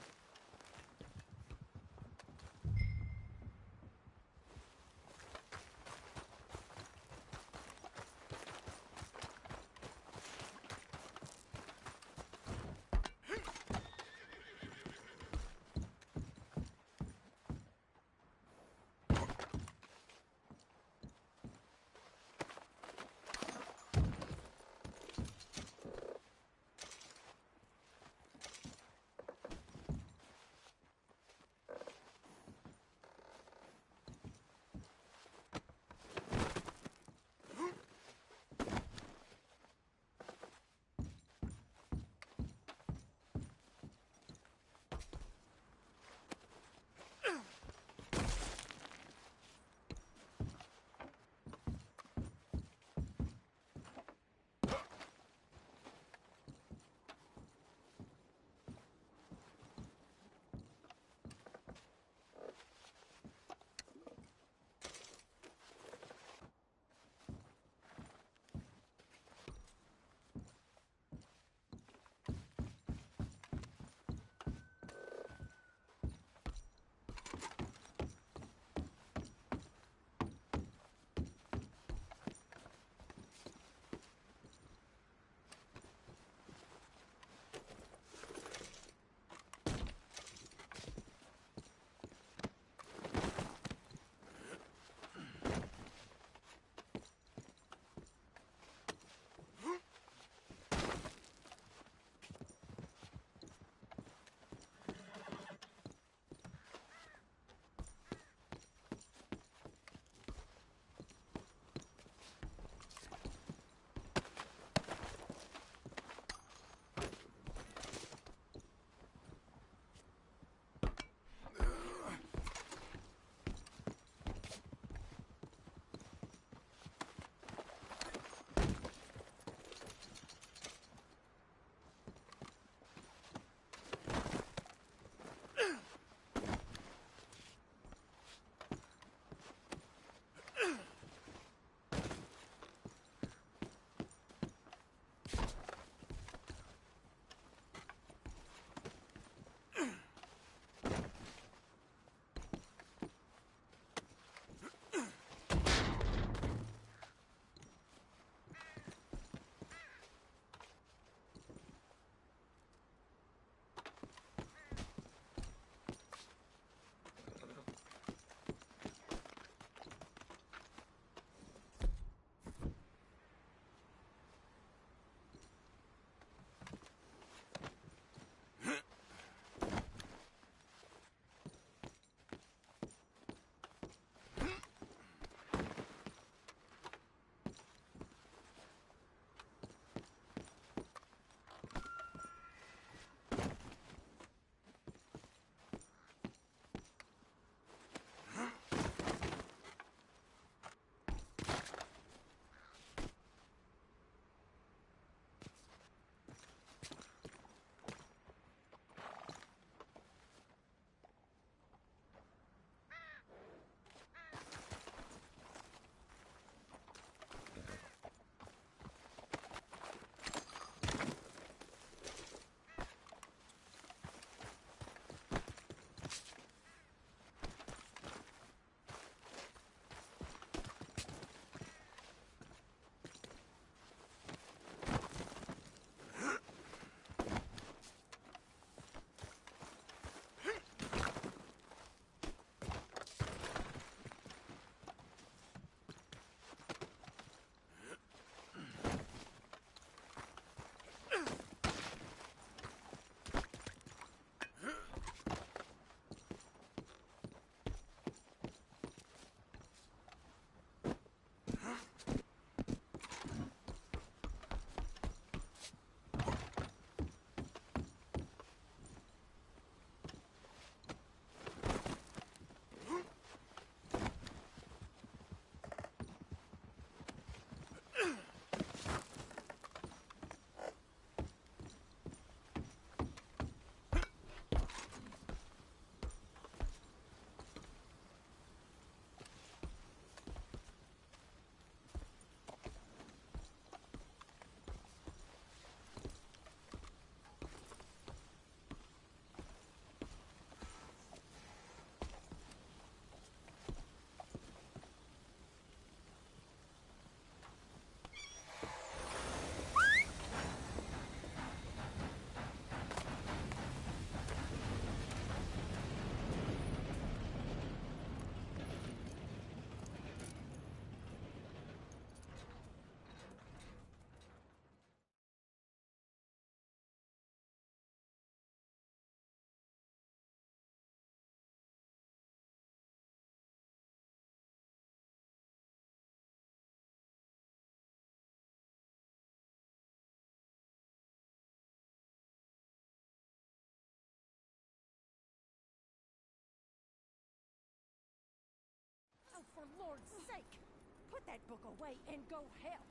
that book away and go help.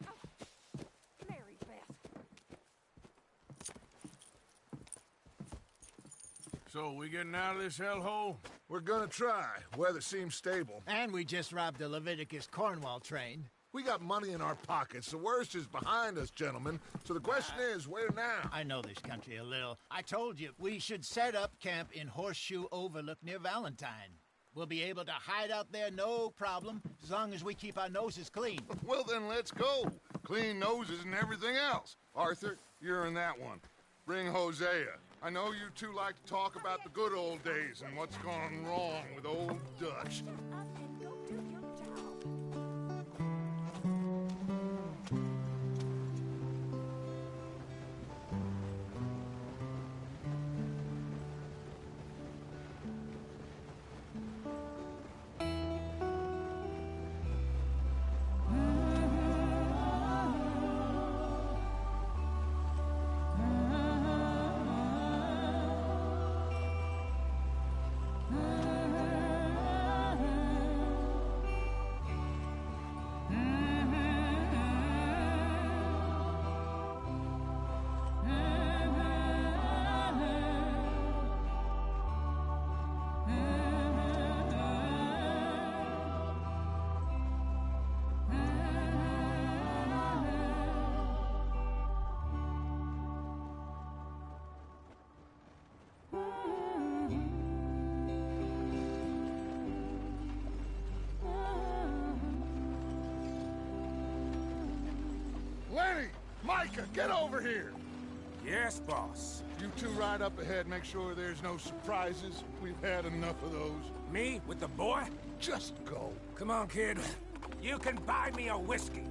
Oh, Mary Beth. So, we getting out of this hellhole? We're gonna try. Weather seems stable. And we just robbed a Leviticus Cornwall train. We got money in our pockets. The worst is behind us, gentlemen. So the question is, where now? I know this country a little. I told you, we should set up camp in Horseshoe Overlook near Valentine. We'll be able to hide out there no problem, as long as we keep our noses clean. Well, then let's go. Clean noses and everything else. Arthur, you're in that one. Bring Hosea. I know you two like to talk about the good old days and what's gone wrong with old Dutch. Lenny! Micah, get over here! Yes, boss. You two ride up ahead, make sure there's no surprises. We've had enough of those. Me? With the boy? Just go. Come on, kid. You can buy me a whiskey.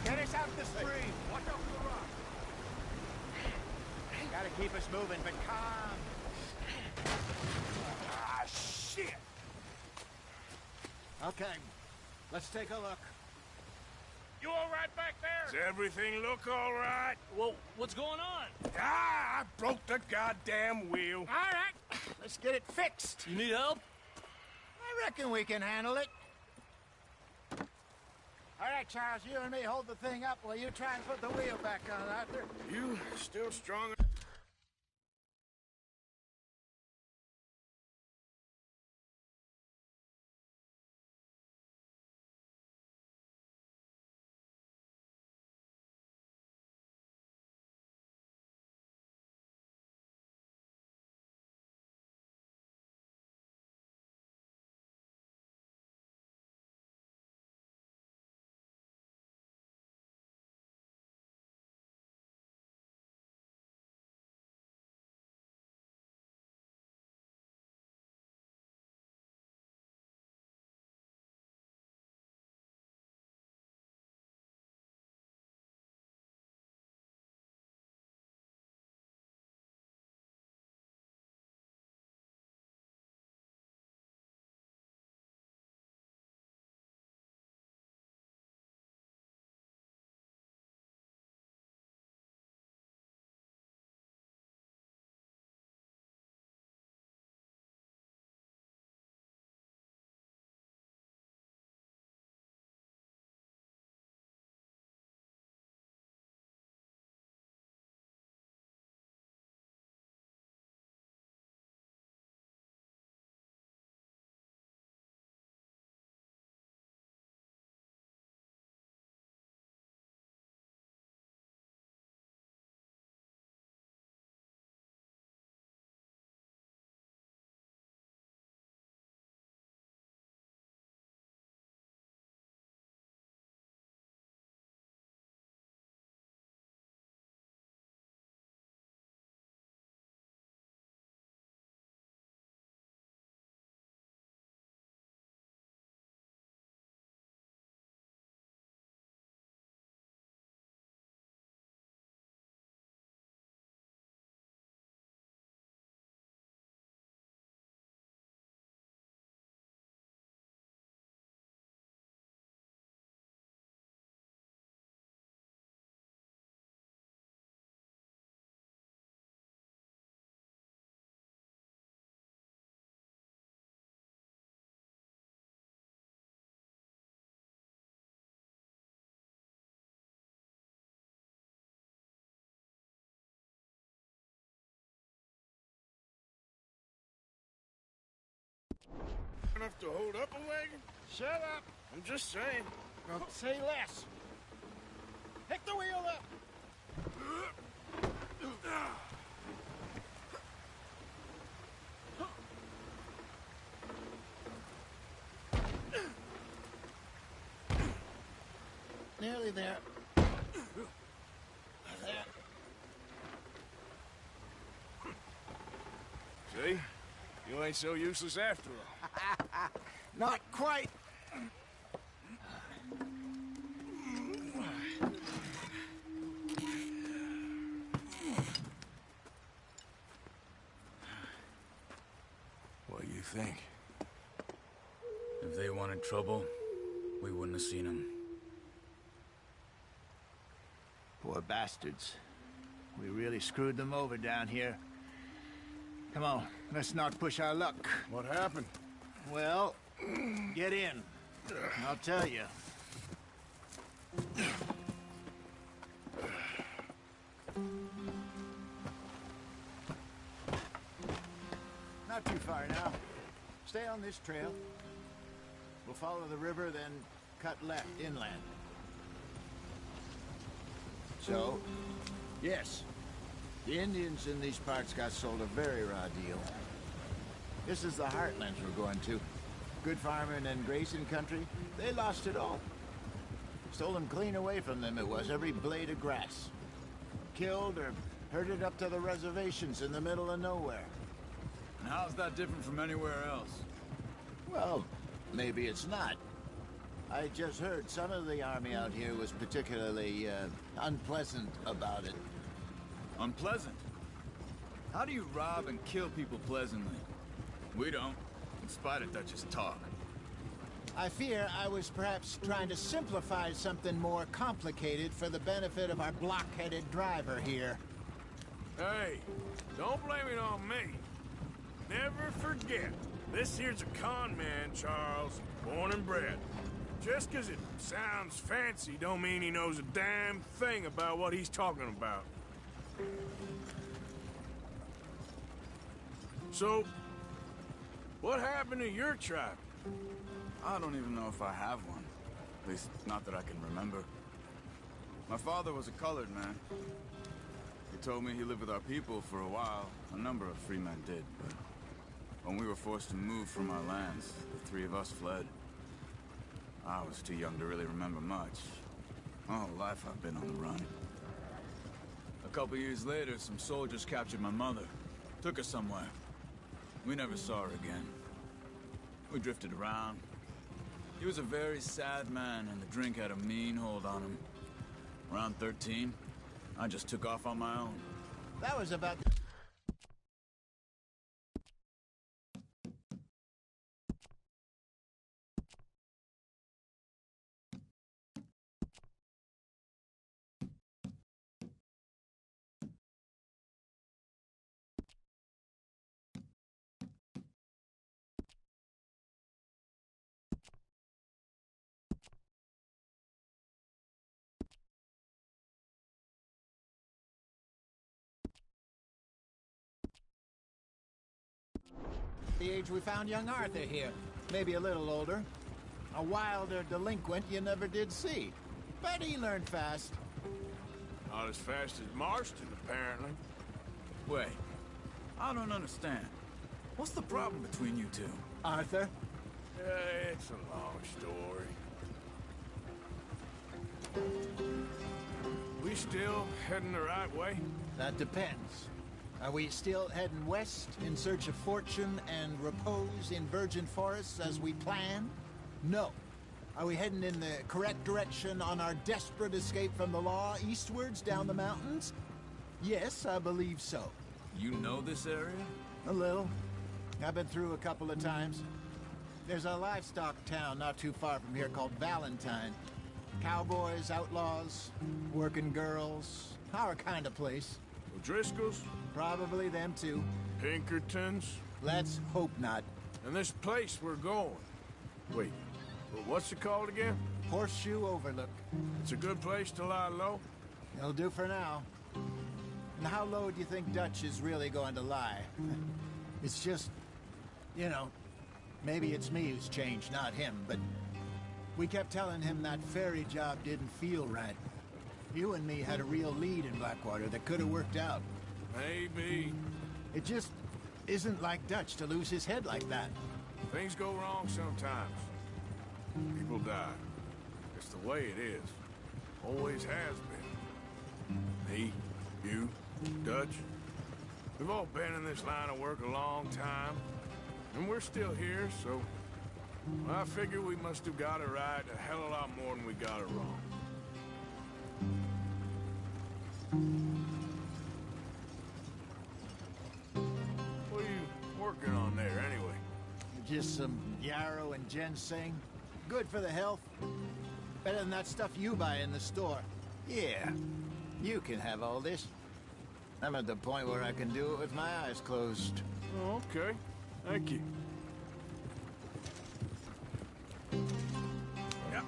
Get us out the stream! Watch out for the rock! Gotta keep us moving, but calm. Ah, shit! Okay, let's take a look. You all right back there? Does everything look all right? Well, what's going on? Ah, I broke the goddamn wheel. All right, let's get it fixed. You need help? I reckon we can handle it. All right, Charles, you and me hold the thing up while you try and put the wheel back on, Arthur. You still strong enough to hold up a wagon? Shut up! I'm just saying. Well, say less. Pick the wheel up! Nearly there. There. See? You ain't so useless after all. Not quite. What do you think? If they wanted trouble, we wouldn't have seen them. Poor bastards. We really screwed them over down here. Come on, let's not push our luck. What happened? Well, get in. I'll tell you. Not too far now. Stay on this trail. We'll follow the river, then cut left inland. So, yes, the Indians in these parts got sold a very raw deal. This is the heartlands we're going to. Good farming and grazing country, they lost it all. Stolen clean away from them it was, every blade of grass. Killed or herded up to the reservations in the middle of nowhere. And how's that different from anywhere else? Well, maybe it's not. I just heard some of the army out here was particularly, unpleasant about it. Unpleasant? How do you rob and kill people pleasantly? We don't, in spite of Dutch's talk. I fear I was perhaps trying to simplify something more complicated for the benefit of our block-headed driver here. Hey, don't blame it on me. Never forget, this here's a con man, Charles, born and bred. Just 'cause it sounds fancy don't mean he knows a damn thing about what he's talking about. So, what happened to your tribe? I don't even know if I have one. At least, not that I can remember. My father was a colored man. He told me he lived with our people for a while. A number of free men did, but when we were forced to move from our lands, the three of us fled. I was too young to really remember much. My whole life I've been on the run. A couple years later, some soldiers captured my mother. Took her somewhere. We never saw her again. We drifted around. He was a very sad man, and the drink had a mean hold on him. Around 13, I just took off on my own. That was about... the age we found young Arthur here. Maybe a little older. A wilder delinquent you never did see. But he learned fast. Not as fast as Marston, apparently. Wait, I don't understand. What's the problem between you two? Arthur? It's a long story. We still heading the right way? That depends. Are we still heading west in search of fortune and repose in virgin forests as we planned? No. Are we heading in the correct direction on our desperate escape from the law eastwards down the mountains? Yes, I believe so. You know this area? A little. I've been through a couple of times. There's a livestock town not too far from here called Valentine. Cowboys, outlaws, working girls, our kind of place. O'Driscoll's? Probably them too. Pinkertons? Let's hope not. And this place we're going. Wait, what's it called again? Horseshoe Overlook. It's a good place to lie low? It'll do for now. And how low do you think Dutch is really going to lie? It's just, you know, Maybe it's me who's changed, not him, but we kept telling him that ferry job didn't feel right. You and me had a real lead in Blackwater that could have worked out. Maybe. It just isn't like Dutch to lose his head like that. Things go wrong sometimes. People die. It's the way it is. Always has been. Me, you, Dutch. We've all been in this line of work a long time. And we're still here, so I figure we must have got it right a hell of a lot more than we got it wrong. What are you working on there, anyway? Just some yarrow and ginseng. Good for the health. Better than that stuff you buy in the store. Yeah, you can have all this. I'm at the point where I can do it with my eyes closed. Oh, okay. Thank you. Yeah.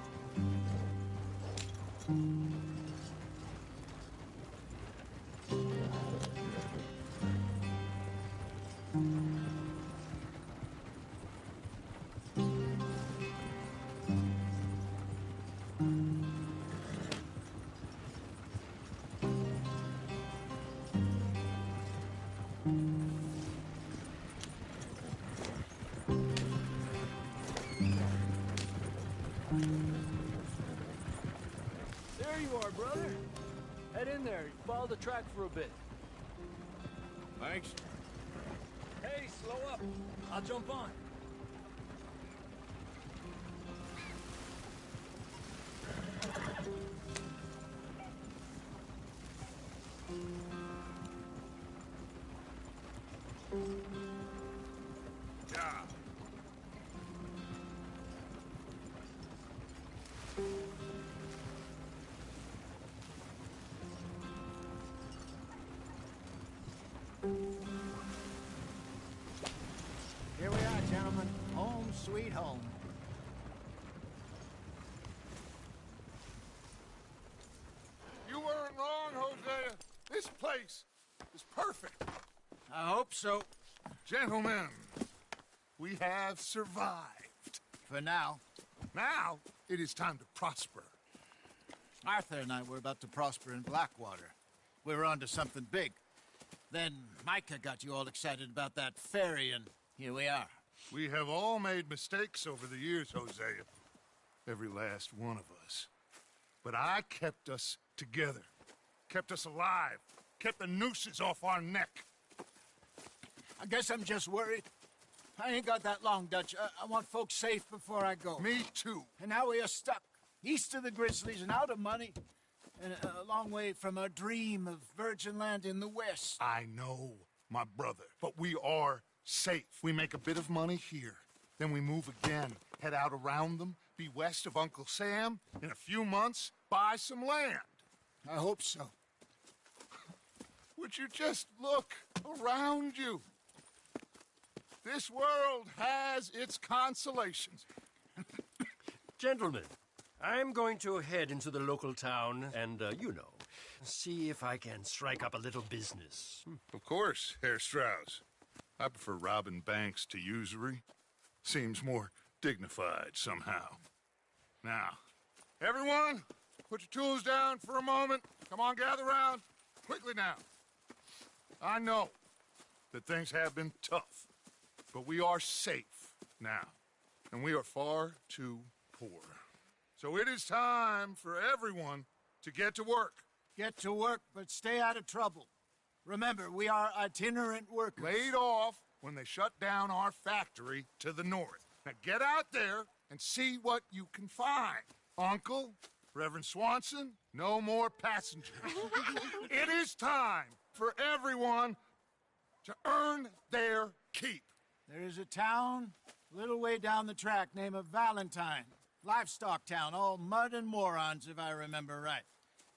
There you are, brother. Head in there. Follow the track for a bit. Thanks. Hey, slow up. I'll jump on. Yeah. Here we are, gentlemen. Home sweet home. You weren't wrong, Hosea. This place is perfect. I hope so. Gentlemen, we have survived. For now. Now, it is time to prosper. Arthur and I were about to prosper in Blackwater. We were onto something big. Then Micah got you all excited about that ferry, and here we are. We have all made mistakes over the years, Hosea. Every last one of us. But I kept us together. Kept us alive. Kept the nooses off our neck. I guess I'm just worried. I ain't got that long, Dutch. I want folks safe before I go. Me too. And now we are stuck. East of the Grizzlies and out of money. And a long way from our dream of virgin land in the west. I know, my brother. But we are safe. We make a bit of money here. Then we move again. Head out around them. Be west of Uncle Sam. In a few months, buy some land. I hope so. Would you just look around you? This world has its consolations. Gentlemen, I'm going to head into the local town and, see if I can strike up a little business. Of course, Herr Strauss. I prefer robbing banks to usury. Seems more dignified somehow. Now, everyone, put your tools down for a moment. Come on, gather round. Quickly now. I know that things have been tough, but we are safe now, and we are far too poor. So it is time for everyone to get to work. Get to work, but stay out of trouble. Remember, we are itinerant workers. Laid off when they shut down our factory to the north. Now get out there and see what you can find. Uncle, Reverend Swanson, no more passengers. It is time for everyone to earn their keep. There is a town a little way down the track named Valentine. Livestock town, all mud and morons, if I remember right.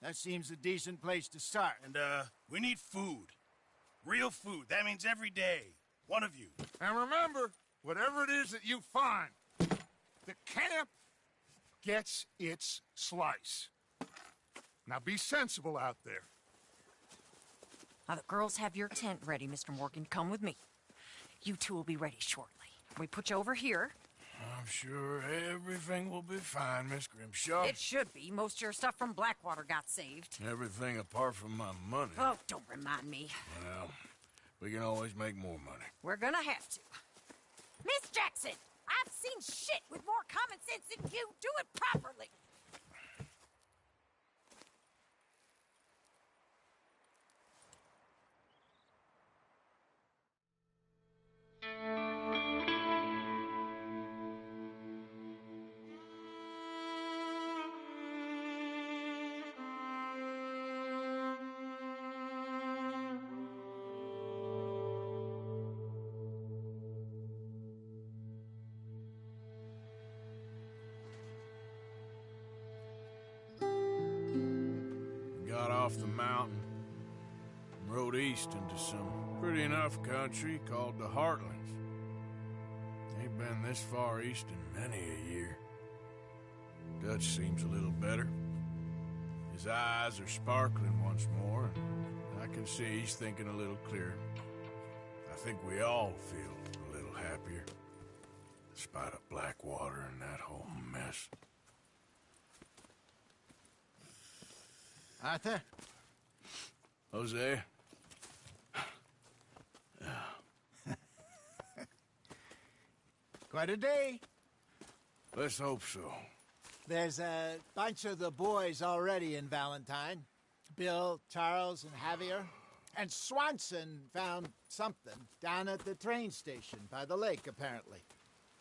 That seems a decent place to start. And, we need food. Real food. That means every day. One of you. And remember, whatever it is that you find, the camp gets its slice. Now be sensible out there. Now, the girls have your tent ready, Mr. Morgan. Come with me. You two will be ready shortly. We put you over here. I'm sure everything will be fine, Miss Grimshaw. It should be. Most of your stuff from Blackwater got saved. Everything apart from my money. Oh, don't remind me. Well, we can always make more money. We're gonna have to. Miss Jackson, I've seen shit with more common sense than you. Do it properly. Got off the mountain and rode east into some pretty enough country called the Heartlands. Ain't been this far east in many a year. Dutch seems a little better. His eyes are sparkling once more, and I can see he's thinking a little clearer. I think we all feel a little happier, despite of Blackwater and that whole mess. Arthur? Jose? Quite a day. Let's hope so. There's a bunch of the boys already in Valentine. Bill, Charles, and Javier. And Swanson found something down at the train station by the lake, apparently.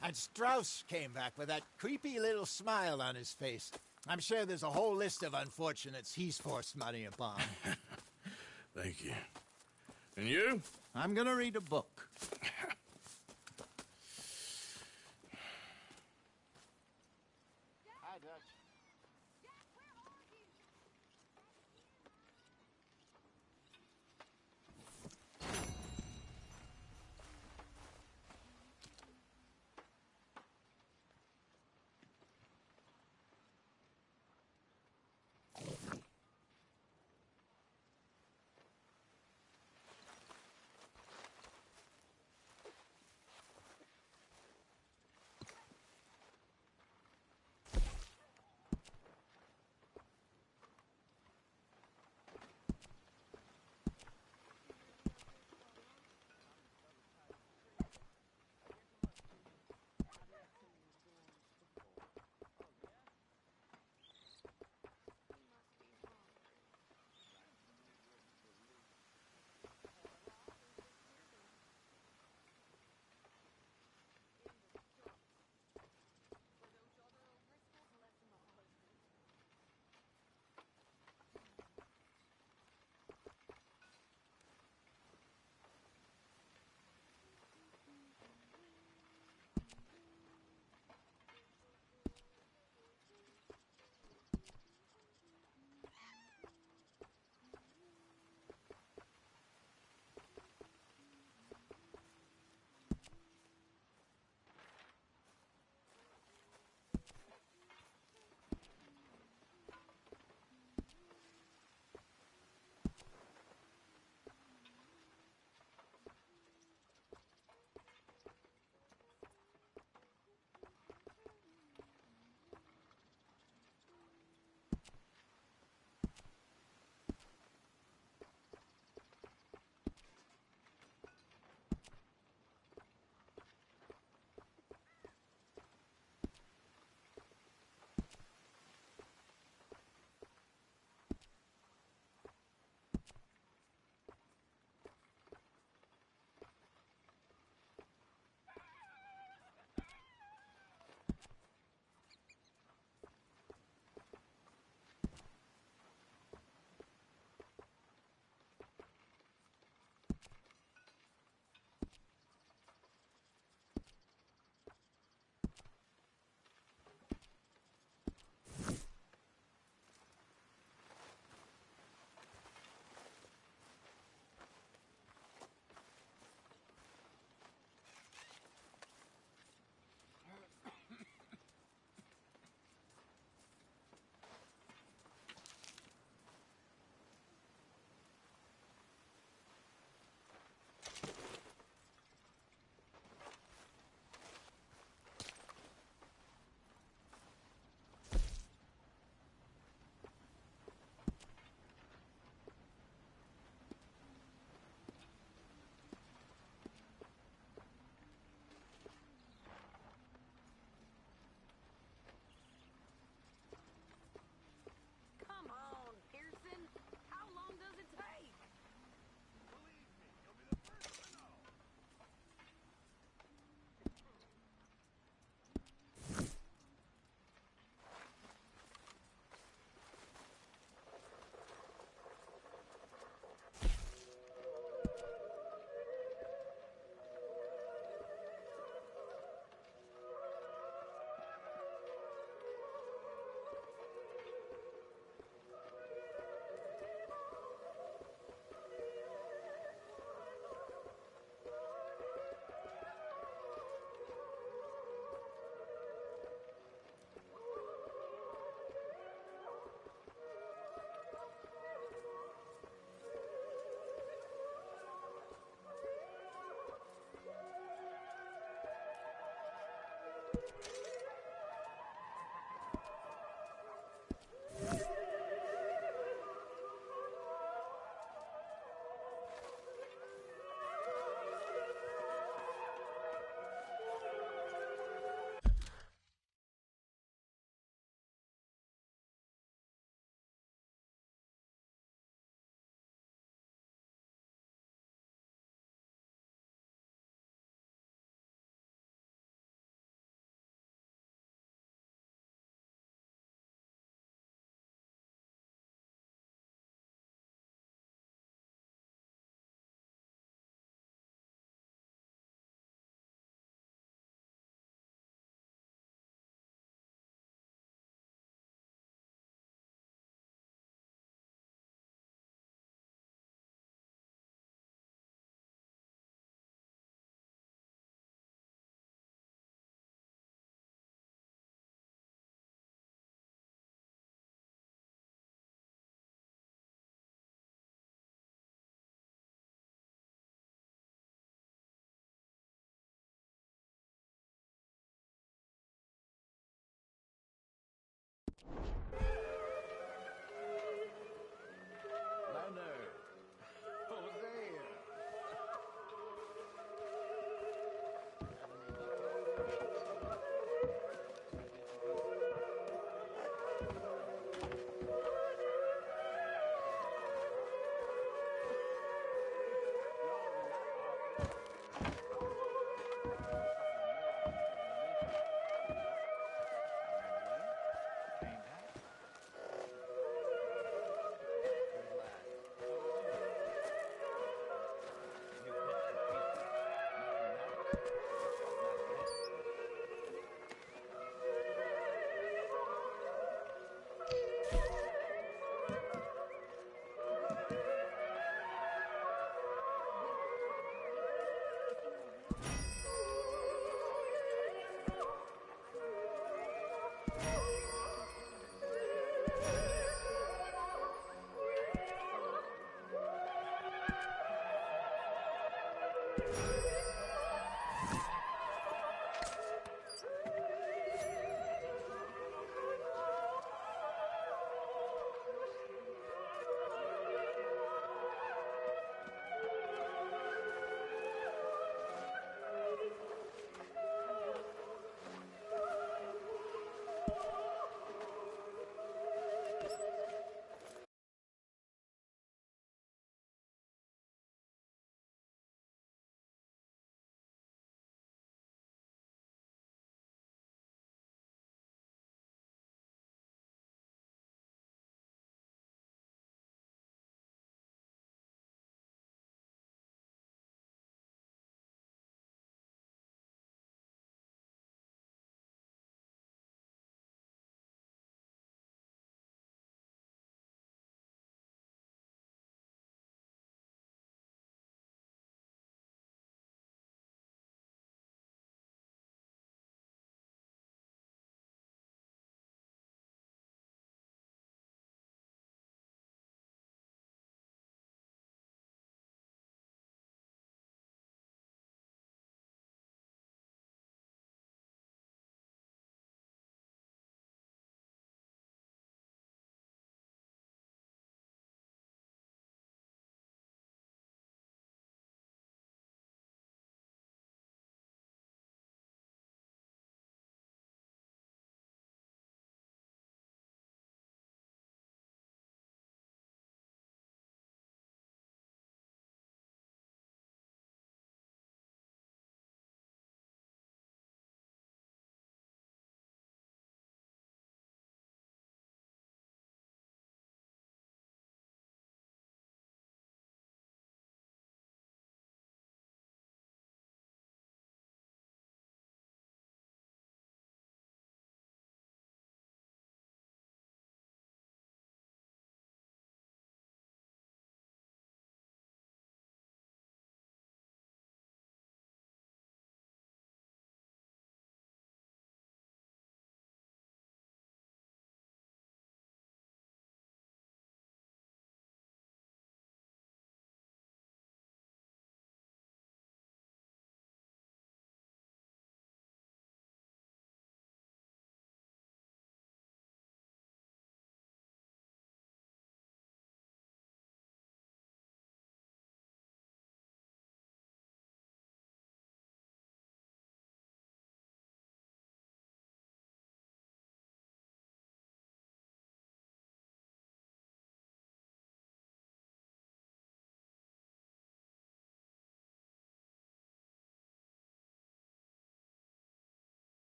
And Strauss came back with that creepy little smile on his face. I'm sure there's a whole list of unfortunates he's forced money upon. Thank you. And you? I'm gonna read a book. Hi, Dutch.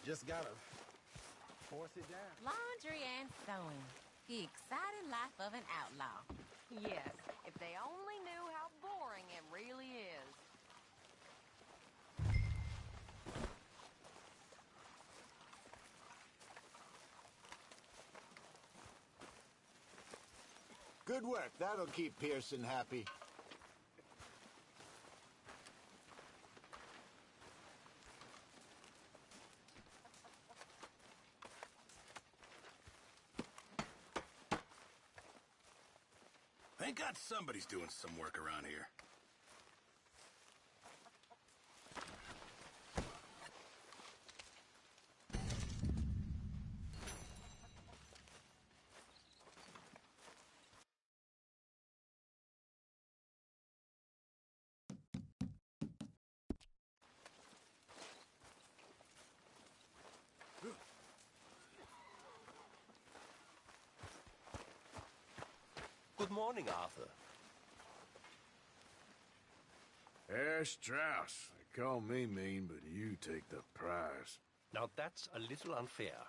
Just gotta force it down. Laundry and sewing. The exciting life of an outlaw. Yes, if they only knew how boring it really is. Good work. That'll keep Pearson happy. Thank God somebody's doing some work around here. Good morning, Arthur. Herr Strauss. They call me mean, but you take the prize. Now that's a little unfair.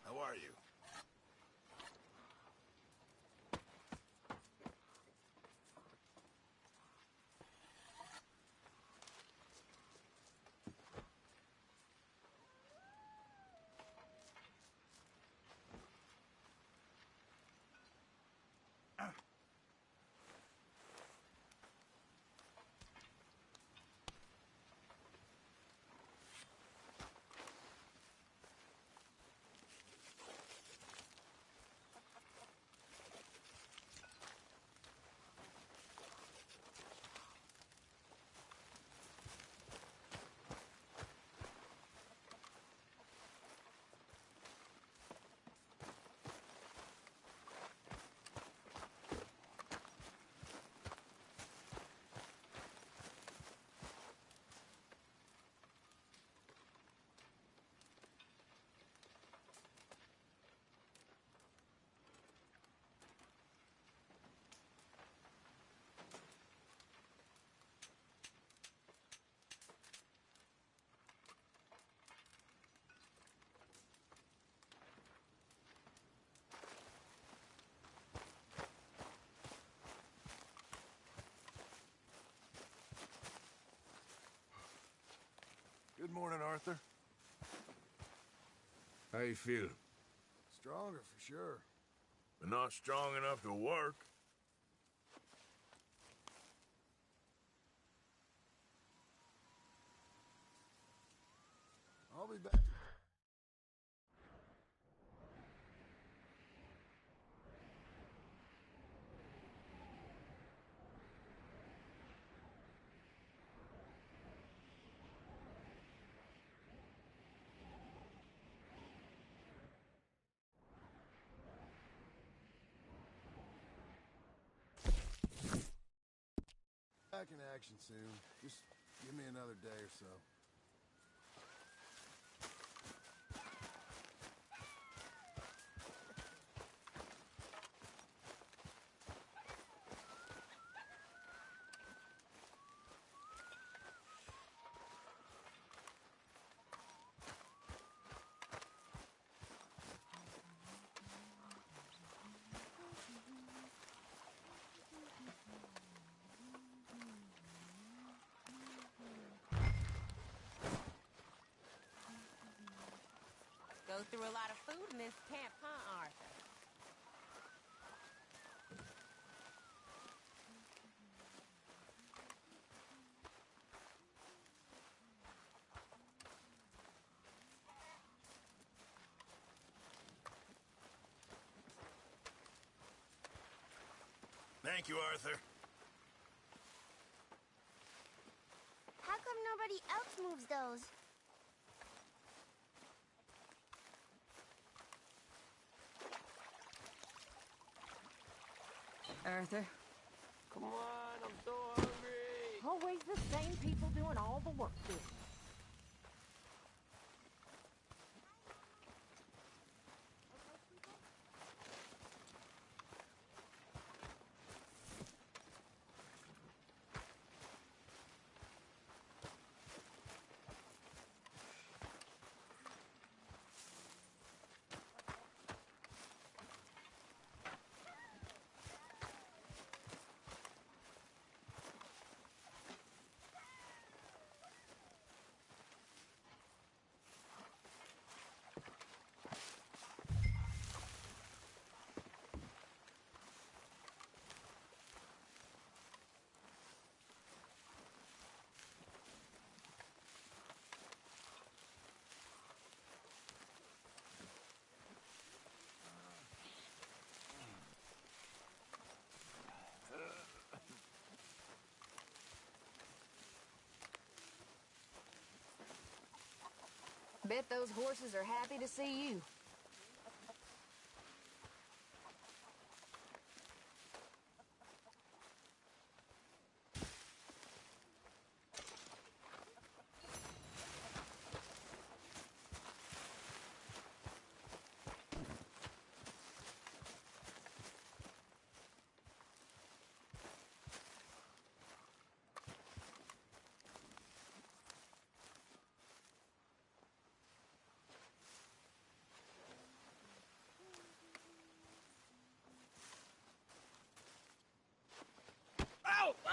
How are you? Good morning, Arthur. How you feel? Stronger for sure. But not strong enough to work. I'll be back. Back in action soon. Just give me another day or so. through a lot of food in this camp, huh, Arthur? Thank you, Arthur. How come nobody else moves those? Arthur. Come on, I'm so hungry. Always the same people doing all the work here. Bet those horses are happy to see you.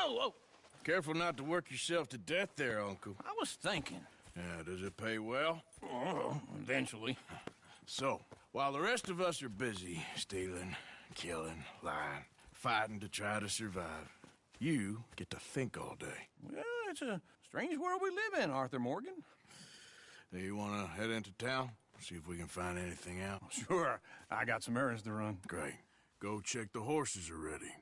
Whoa! Careful not to work yourself to death there, Uncle. I was thinking. Yeah, does it pay well? Oh, eventually. So, while the rest of us are busy stealing, killing, lying, fighting to try to survive, you get to think all day. Well, it's a strange world we live in, Arthur Morgan. Do you want to head into town? See if we can find anything out? Sure. I got some errands to run. Great. Go check the horses are ready.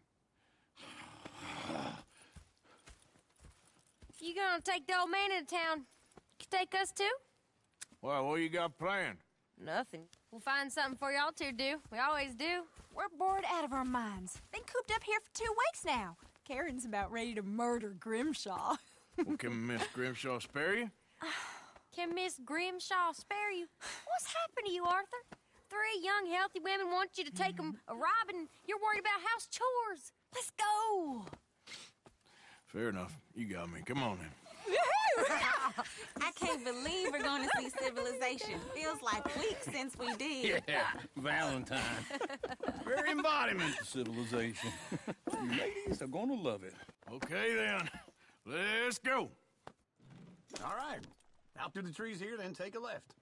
You gonna take the old man into town? Take us too? Well, what you got planned? Nothing. We'll find something for y'all to do. We always do. We're bored out of our minds. Been cooped up here for 2 weeks now. Karen's about ready to murder Grimshaw. Well, can Miss Grimshaw spare you? Can Miss Grimshaw spare you? What's happened to you, Arthur? 3 young, healthy women want you to take them a robbing. You're worried about house chores. Let's go. Fair enough. You got me. Come on then. I can't believe we're going to see civilization. Feels like weeks since we did. Yeah, Valentine. Very embodiment of civilization. You ladies are going to love it. Okay, then. Let's go. All right. Out through the trees here, then take a left.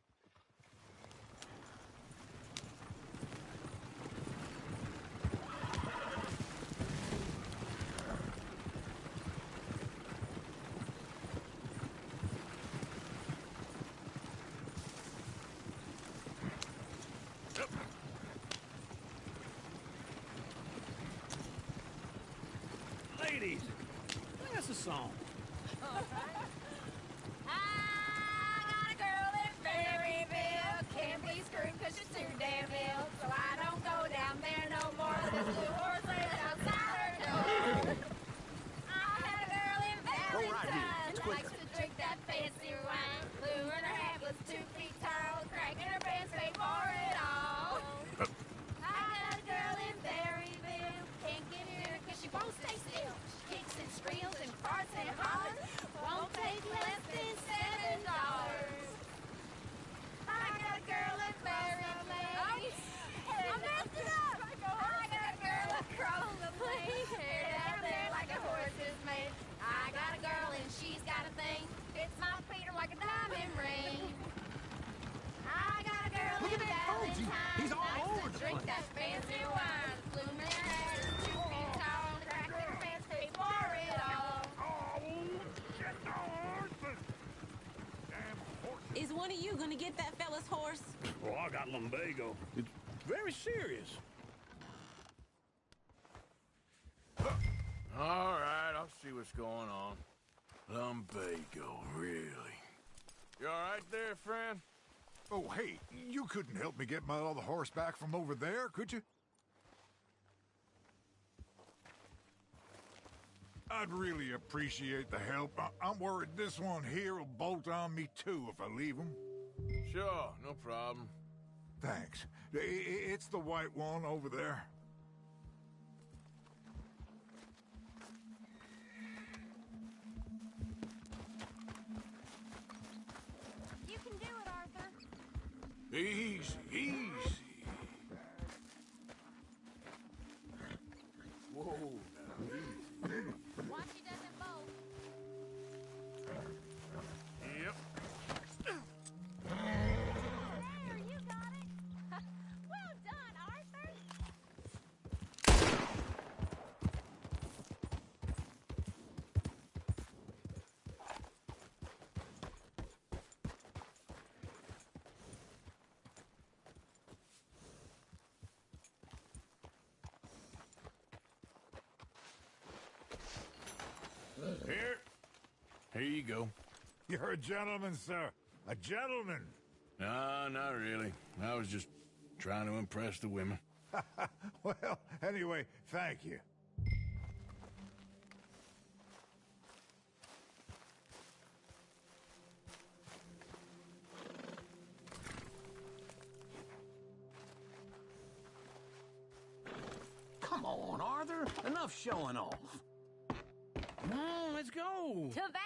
Ladies, sing us a song. I got a girl in Ferryville. Can't be screwed 'cause she's too damn ill. So I don't go down there no more. This blue horse lays outside her door. I had a girl in Valentine that likes to drink that fancy wine. Blue in her hat was 2 feet tall, cracking her pants paid for it all. I got a girl in Berryville. Can't get near her 'cause she won't stay still. She kicks and squeals and farts and fancy wines, blooming hats, 2 feet tall, crackling fence, pay for it all. Is one of you gonna get that fella's horse? Well, I got lumbago. It's very serious. All right, I'll see what's going on. Lumbago, really? You all right there, friend? Oh, hey, you couldn't help me get my other horse back from over there, could you? I'd really appreciate the help. I'm worried this one here will bolt on me too if I leave him. Sure, no problem. Thanks. It's the white one over there. You can do it, Arthur. Easy, easy. Whoa, now, easy. Watch he doesn't bolt. Yep. There, you got it. Well done, Arthur. Here you go. You're a gentleman, sir. A gentleman. No, not really. I was just trying to impress the women. Well, anyway, thank you. Come on, Arthur. Enough showing off. Come on, let's go. To Valentine!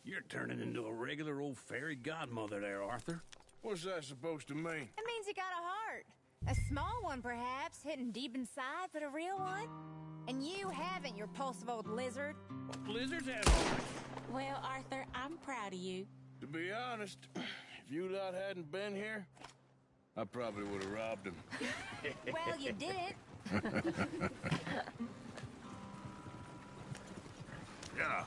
You're turning into a regular old fairy godmother there, Arthur. What's that supposed to mean? It means you got a heart. A small one, perhaps, hidden deep inside, but a real one. And you haven't, you repulsive old lizard. Lizards have hearts. Well, Arthur, I'm proud of you. To be honest, if you lot hadn't been here, I probably would have robbed him. Well, you did. Yeah.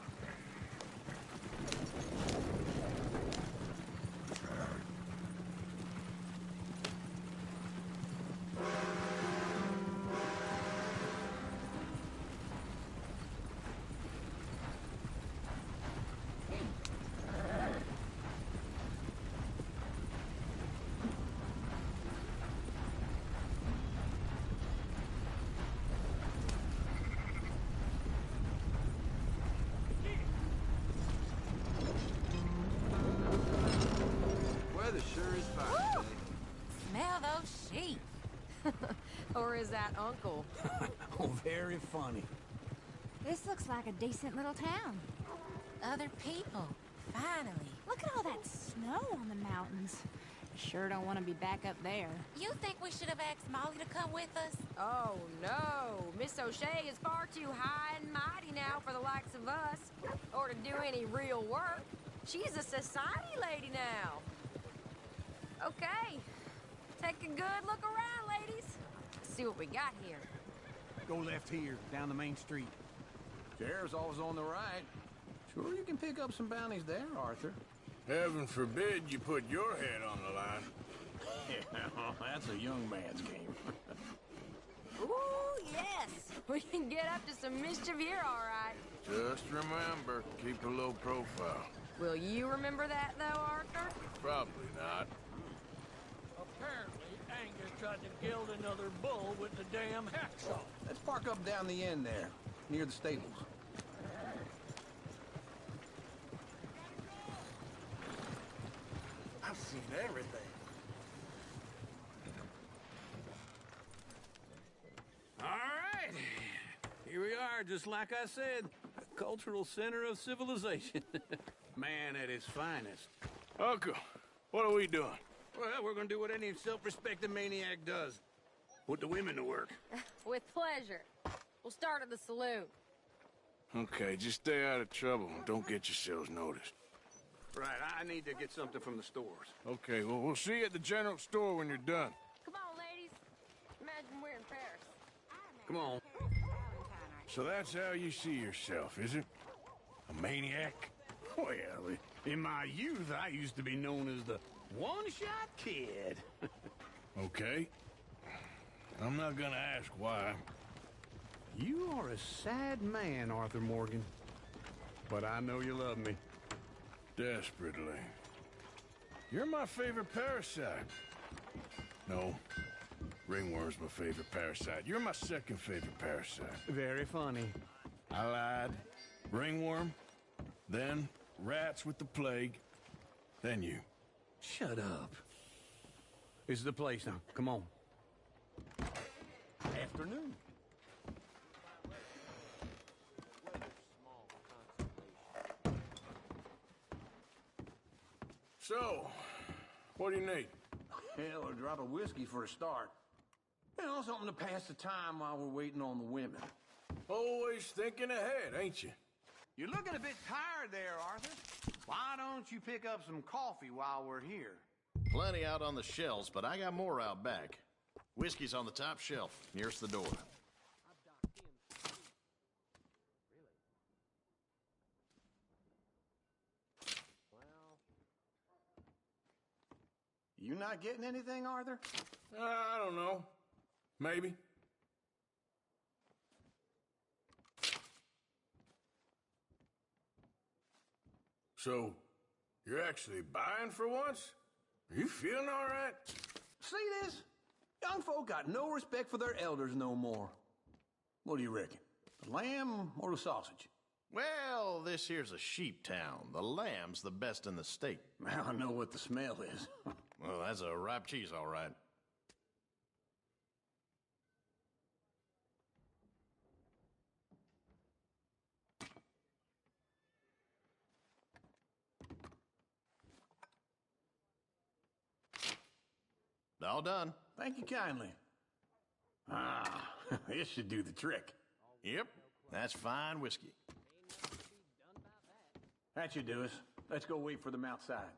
Weather sure is fine today. Smell those sheep. Or is that Uncle? Oh, very funny. This looks like a decent little town. Other people. Finally. Look at all that snow on the mountains. Sure don't want to be back up there. You think we should have asked Molly to come with us? Oh, no. Miss O'Shea is far too high and mighty now for the likes of us, or to do any real work. She's a society lady now. Okay. Take a good look around, ladies. See what we got here. Go left here, down the main street. Sheriff's always on the right. Sure you can pick up some bounties there, Arthur. Heaven forbid you put your head on the line. Yeah, that's a young man's game. Ooh, yes. We can get up to some mischief here, all right. Just remember, keep a low profile. Will you remember that, though, Arthur? Probably not. Apparently, Angus tried to gild another bull with the damn hacksaw. Let's park up down the end there, near the stables. I've seen everything. All right. Here we are, just like I said. A cultural center of civilization. Man at his finest. Uncle, what are we doing? Well, we're gonna do what any self-respecting maniac does. Put the women to work. With pleasure. We'll start at the saloon. Okay, just stay out of trouble and don't get yourselves noticed. Right, I need to get something from the stores. Okay, well, we'll see you at the general store when you're done. Come Come on. So that's how you see yourself, is it? A maniac? Well, in my youth, I used to be known as the one-shot kid. Okay. I'm not gonna ask why. You are a sad man, Arthur Morgan. But I know you love me. Desperately. You're my favorite parasite. No. Ringworm's my favorite parasite. You're my second favorite parasite. Very funny. I lied. Ringworm, then rats with the plague, then you. Shut up. This is the place now. Come on. Afternoon. So, what do you need? Hell, a drop of whiskey for a start. You know, something to pass the time while we're waiting on the women. Always thinking ahead, ain't you? You're looking a bit tired there, Arthur. Why don't you pick up some coffee while we're here? Plenty out on the shelves, but I got more out back. Whiskey's on the top shelf, nearest the door. You not getting anything, Arthur? I don't know. Maybe. So, you're actually buying for once? Are you feeling all right? See this? Young folk got no respect for their elders no more. What do you reckon? The lamb or the sausage? Well, this here's a sheep town. The lamb's the best in the state. Now I know what the smell is. Well, that's a ripe cheese, all right. All done. Thank you kindly. Ah, this should do the trick. Yep, that's fine whiskey. That should do us. Let's go wait for them outside.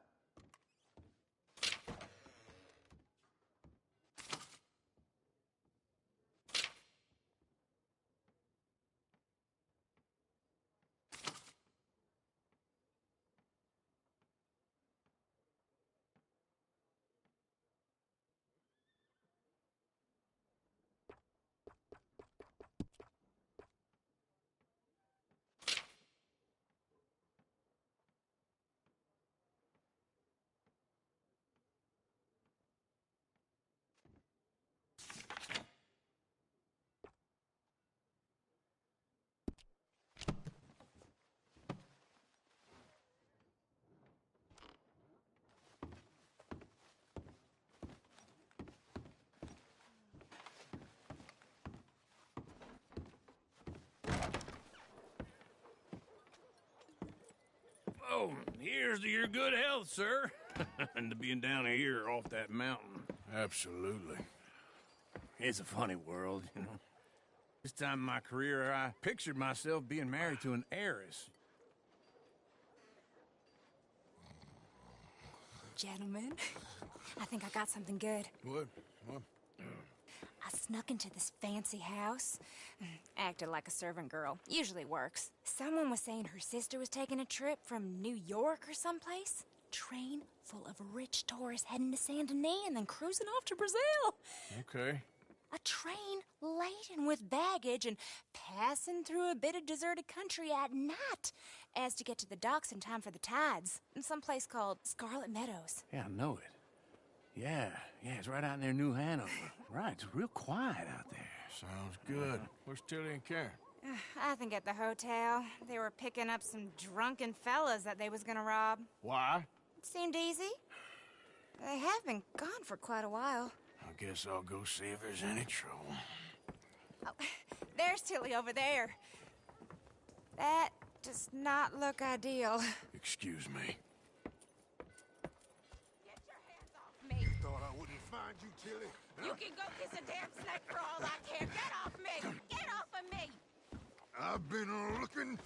Oh, here's to your good health, sir. And to being down here off that mountain. Absolutely. It's a funny world, you know. This time in my career, I pictured myself being married to an heiress. Gentlemen, I think I got something good. What? I snuck into this fancy house. Acted like a servant girl. Usually works. Someone was saying her sister was taking a trip from New York or someplace. Train full of rich tourists heading to Saint Denis and then cruising off to Brazil. Okay. A train laden with baggage and passing through a bit of deserted country at night as to get to the docks in time for the tides in some place called Scarlet Meadows. Yeah, I know it. Yeah, it's right out near New Hanover. Right, it's real quiet out there. Sounds good. Where's Tilly and Karen? I think at the hotel. They were picking up some drunken fellas that they was gonna rob. Why? It seemed easy. They have been gone for quite a while. I guess I'll go see if there's any trouble. Oh, there's Tilly over there. That does not look ideal. Excuse me. Me. Thought I wouldn't find you, Tilly. You can go kiss a damn snake for all I care. Get off me! Get off of me! I've been looking.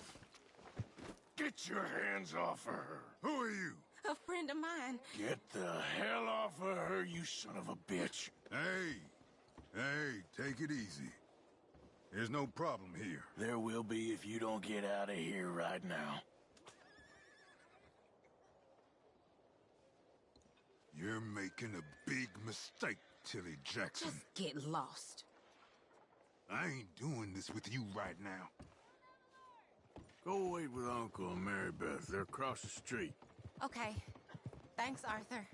Get your hands off of her. Who are you? A friend of mine. Get the hell off of her, you son of a bitch. Hey, take it easy. There's no problem here. There will be if you don't get out of here right now. You're making a big mistake, Tilly Jackson. Just get lost. I ain't doing this with you right now. Go wait with Uncle and Mary Beth. They're across the street. Okay. Thanks, Arthur.